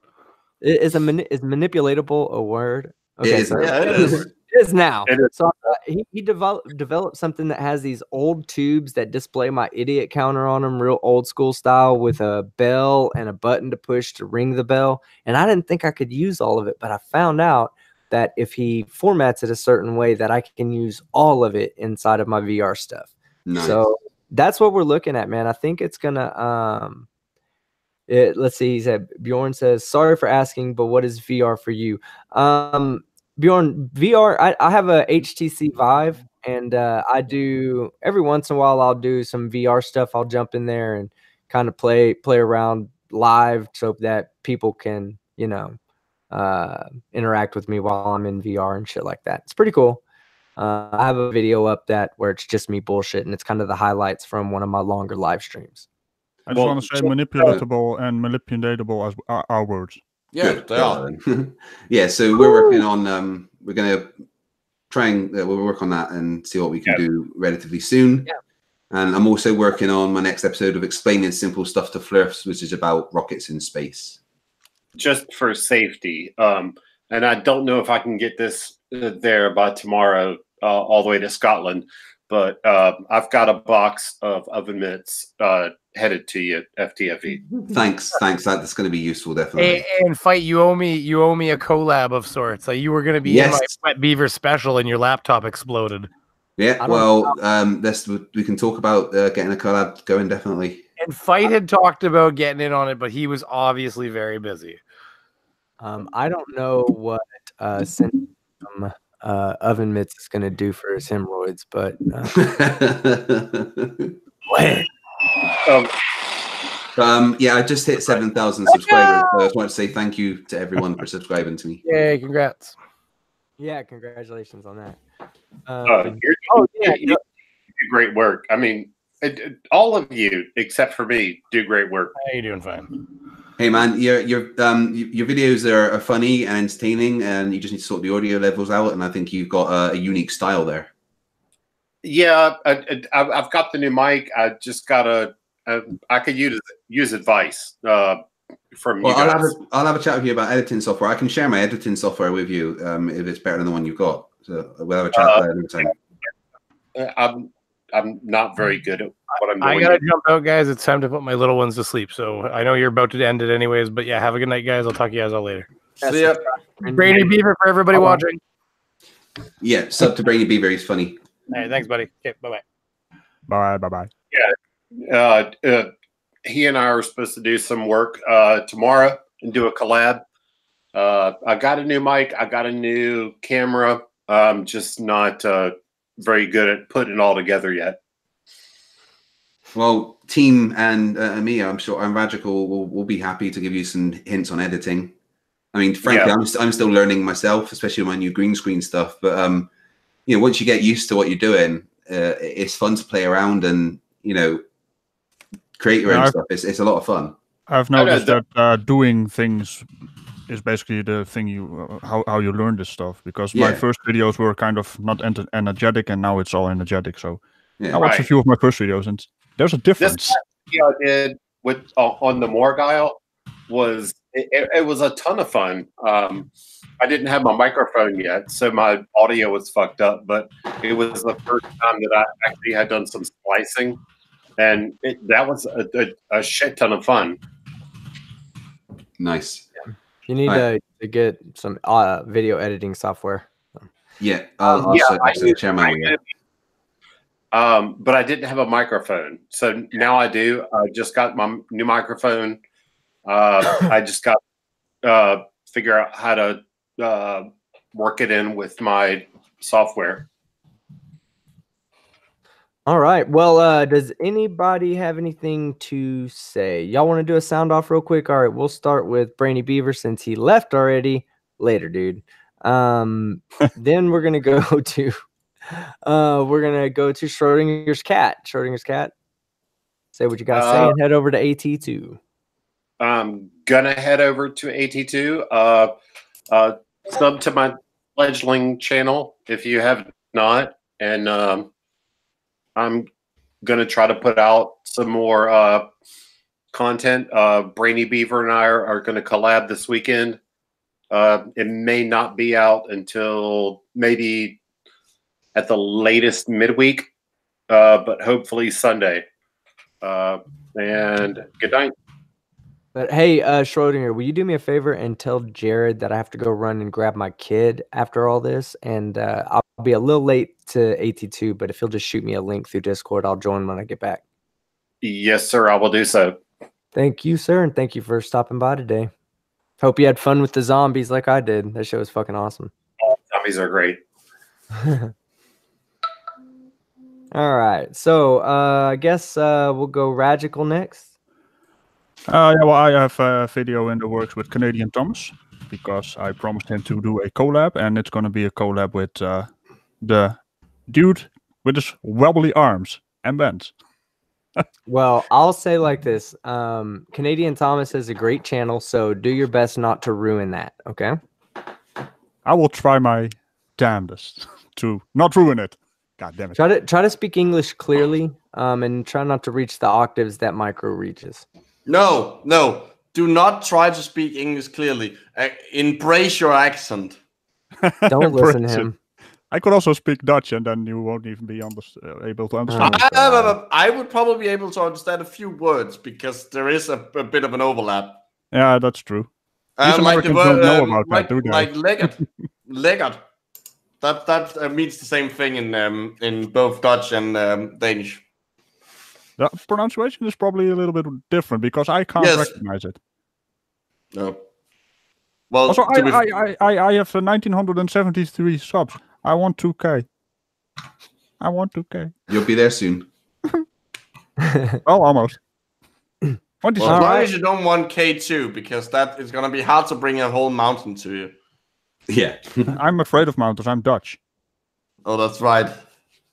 Is manipulatable a word? Okay, it is. Yeah, it is. It is now. It is. So he developed something that has these old tubes that display my idiot counter on them, real old school style, with a bell and a button to push to ring the bell. And I didn't think I could use all of it, but I found out that if he formats it a certain way, that I can use all of it inside of my VR stuff. Nice. So that's what we're looking at, man. I think it's gonna let's see, Bjorn says, sorry for asking, but what is VR for you? Bjorn, VR, I have a HTC Vive, and I do every once in a while I'll do some VR stuff. I'll jump in there and kind of play around live so that people can, interact with me while I'm in VR and shit like that. It's pretty cool. I have a video up where it's just me bullshit, and it's kind of the highlights from one of my longer live streams. I just want to say manipulatable and manipulatable as our words. Yeah, they are. Yeah, so we're working on we're going to try and we'll work on that and see what we can do relatively soon. Yeah. And I'm also working on my next episode of Explaining Simple Stuff to Flirfs, which is about rockets in space. Just for safety, and I don't know if I can get this there by tomorrow, all the way to Scotland, but I've got a box of oven mitts headed to you, FTFE. Thanks. That's going to be useful, definitely. And Fight, you owe me a collab of sorts. Like, you were going to be in my Wet Beaver special, and your laptop exploded. Yeah, well, we can talk about getting a collab going, definitely. And Fight had talked about getting in on it, but he was obviously very busy. I don't know what sending some oven mitts is going to do for his hemorrhoids, but what? Yeah, I just hit 7,000 subscribers. So I just want to say thank you to everyone for subscribing to me. Yay, congrats. Yeah, congratulations on that. You do great work. I mean, all of you, except for me, do great work. How you doing? Fine. Hey man, your videos are funny and entertaining, and you just need to sort the audio levels out. And I think you've got a unique style there. Yeah, I've got the new mic. I just gotta. I could use advice from you guys. I'll have a chat with you about editing software. I can share my editing software with you if it's better than the one you've got. So we'll have a chat there another time. I'm not very good at what I'm doing. I gotta jump out, guys. It's time to put my little ones to sleep. So I know you're about to end it anyways, but yeah, have a good night, guys. I'll talk to you guys all later. See ya. Brainy Beaver for everybody watching. Yeah, sub to Brainy Beaver. He's funny. All right, thanks, buddy. Okay, bye-bye. Bye-bye. Yeah. He and I are supposed to do some work tomorrow and do a collab. I got a new mic. I got a new camera. I'm just not very good at putting it all together yet. Well, team and me, I'm sure, and Radical will be happy to give you some hints on editing. I mean, frankly, yeah. I'm still learning myself, especially my new green screen stuff. But you know, once you get used to what you're doing, it's fun to play around and create your own stuff. It's a lot of fun. I've noticed that doing things is basically the thing how you learn this stuff, because my first videos were kind of not energetic, and now it's all energetic. So I watched a few of my first videos, and there's a difference. This video I did with on the Morgile was it was a ton of fun. I didn't have my microphone yet, so my audio was fucked up. But it was the first time that I actually had done some splicing, and that was a shit ton of fun. Nice. Yeah. You need to get some video editing software. Yeah, I'll share my video. But I didn't have a microphone, so now I do. I just got my new microphone. I just got figure out how to work it in with my software. All right. Well, does anybody have anything to say? Y'all want to do a sound off real quick? All right, we'll start with Brainy Beaver since he left already. Later, dude. Then we're gonna go to Schrodinger's cat. Schrodinger's cat. Say what you got to say and head over to AT2. I'm gonna head over to AT2. Sub to my fledgling channel if you have not, and I'm gonna try to put out some more content. Brainy Beaver and I are gonna collab this weekend. It may not be out until maybe at the latest midweek, but hopefully Sunday. And good night. But hey, Schrodinger, will you do me a favor and tell Jared that I have to go run and grab my kid after all this? And I'll be a little late to AT2, but if he'll just shoot me a link through Discord, I'll join when I get back. Yes, sir. I will do so. Thank you, sir. And thank you for stopping by today. Hope you had fun with the zombies like I did. That show was fucking awesome. Zombies are great. All right. So I guess we'll go Radical next. Yeah, well, I have a video in the works with Canadian Thomas because I promised him to do a collab, and it's going to be a collab with the dude with his wobbly arms and bands. Well, I'll say like this. Canadian Thomas has a great channel, so do your best not to ruin that, okay? I will try my damnedest to not ruin it. God damn it. Try to speak English clearly, and try not to reach the octaves that Micro reaches. No. Do not try to speak English clearly. Embrace your accent. Don't listen to him. I could also speak Dutch, and then you won't even be able to understand. I would probably be able to understand a few words because there is a bit of an overlap. Yeah, that's true. These Americans don't know about that, do they? Like legate. That means the same thing in both Dutch and Danish. The pronunciation is probably a little bit different because I can't recognize it. No. Well, also, I have 1973 subs. I want 2K. I want 2K. You'll be there soon. Well, almost. Well, as long as you don't want K2, because that is going to be hard to bring a whole mountain to you. Yeah. I'm afraid of mountains. I'm Dutch. Oh, that's right.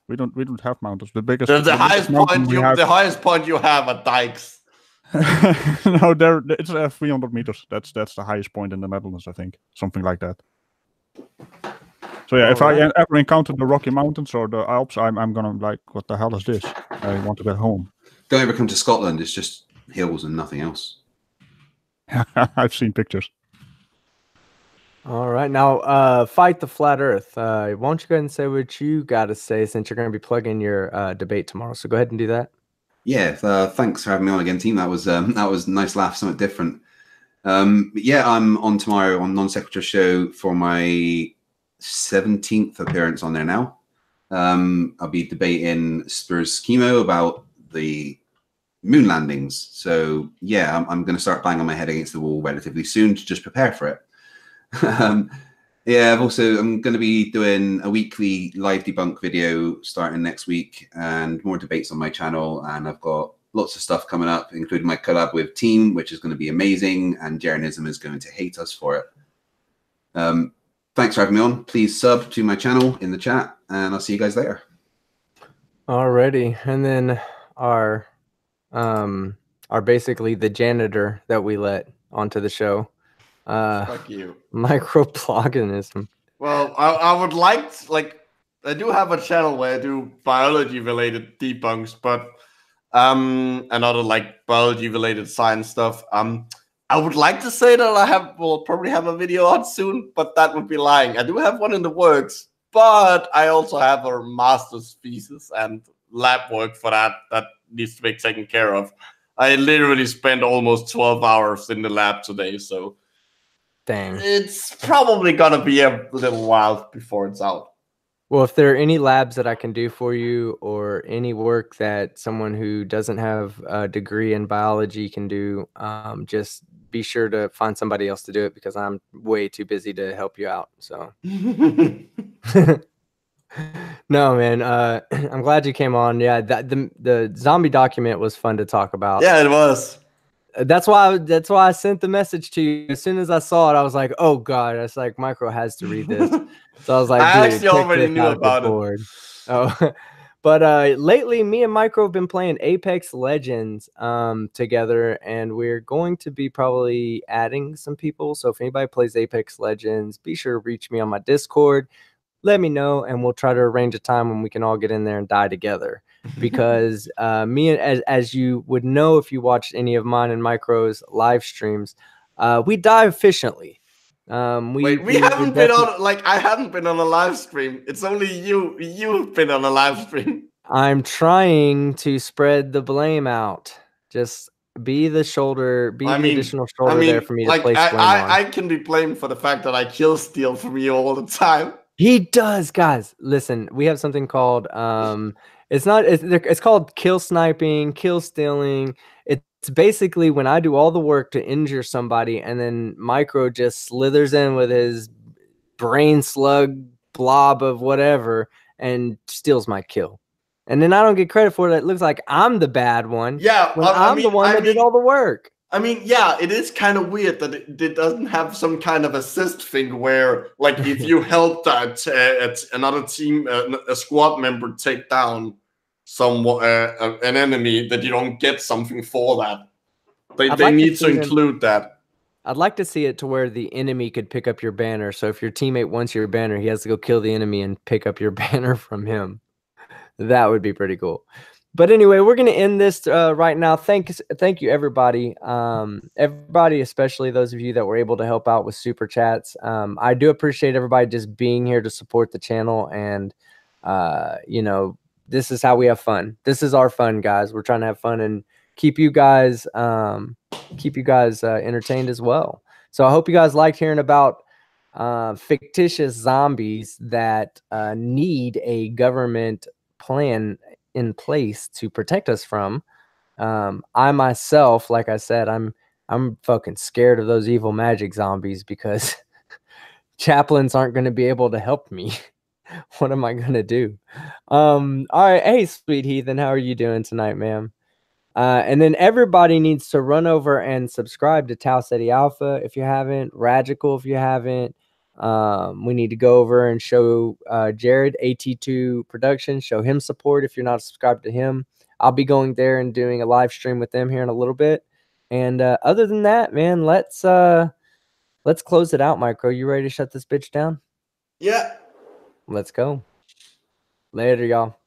We don't have mountains. The biggest. The highest point you have are dikes. No, it's 300 meters. That's the highest point in the Netherlands, I think, something like that. So yeah, if I ever encounter the Rocky Mountains or the Alps, I'm gonna like, what the hell is this? I want to get home. Don't ever come to Scotland. It's just hills and nothing else. I've seen pictures. All right, now fight the flat Earth. Why don't you go ahead and say what you got to say, since you're going to be plugging your debate tomorrow? So go ahead and do that. Yeah, thanks for having me on again, team. That was nice laugh, something different. Yeah, I'm on tomorrow on Non Sequitur Show for my 17th appearance on there now. I'll be debating Spurs Chemo about the moon landings. So yeah, I'm going to start banging my head against the wall relatively soon to just prepare for it. Yeah, I'm going to be doing a weekly live debunk video starting next week, and more debates on my channel. And I've got lots of stuff coming up, including my collab with Team, which is going to be amazing, and Jeranism is going to hate us for it. Thanks for having me on. Please sub to my channel in the chat, and I'll see you guys later. Alrighty, and then our basically the janitor that we let onto the show. Fuck you. Microploganism. Well, I would like I do have a channel where I do biology related debunks, but and other like biology related science stuff. I would like to say that will probably have a video out soon, but that would be lying. I do have one in the works, but I also have a master's thesis and lab work for that needs to be taken care of. I literally spent almost 12 hours in the lab today, so dang. It's probably gonna be a little while before it's out. Well, if there are any labs that I can do for you, or any work that someone who doesn't have a degree in biology can do, just be sure to find somebody else to do it, because I'm way too busy to help you out. So no, man. I'm glad you came on. Yeah, the zombie document was fun to talk about. Yeah, it was. That's why I sent the message to you. As soon as I saw it, I was like, oh god, it's like Micro has to read this. So I was like, I dude, actually already knew about it. Oh, but lately me and Micro have been playing Apex Legends together, and we're going to be probably adding some people. So if anybody plays Apex Legends, be sure to reach me on my Discord. Let me know, and we'll try to arrange a time when we can all get in there and die together. Because me, as you would know if you watched any of mine and Micro's live streams, we die efficiently. We haven't been on, like, I haven't been on a live stream. It's only you've been on a live stream. I'm trying to spread the blame out. Just be the shoulder, the additional shoulder there for me to place blame on. I can be blamed for the fact that I kill steal from you all the time. He does, guys. Listen, we have something called it's called kill sniping, kill stealing. It's basically when I do all the work to injure somebody, and then Micro just slithers in with his brain slug blob of whatever and steals my kill. And then I don't get credit for it. It looks like I'm the bad one. Yeah, when I'm the one that did all the work. I mean, yeah, it is kind of weird that it doesn't have some kind of assist thing where, like, if you help another team, a squad member take down an enemy, that you don't get something for that. They need to include that. I'd like to see it to where the enemy could pick up your banner. So if your teammate wants your banner, he has to go kill the enemy and pick up your banner from him. That would be pretty cool. But anyway, we're going to end this right now. Thank you, everybody. Everybody, especially those of you that were able to help out with super chats. I do appreciate everybody just being here to support the channel. And, you know, this is how we have fun. This is our fun, guys. We're trying to have fun and keep you guys entertained as well. So I hope you guys liked hearing about fictitious zombies that need a government plan in place to protect us from. I myself, like I said, I'm fucking scared of those evil magic zombies, because chaplains aren't going to be able to help me. What am I going to do? All right. Hey, sweet Heathen, how are you doing tonight, ma'am? And then everybody needs to run over and subscribe to Tau Ceti Alpha if you haven't, Radical if you haven't. We need to go over and show Jared, AT2 Productions, show him support if you're not subscribed to him. I'll be going there and doing a live stream with them here in a little bit. And other than that, man, let's close it out, Micro. You ready to shut this bitch down? Yeah. Let's go. Later, y'all.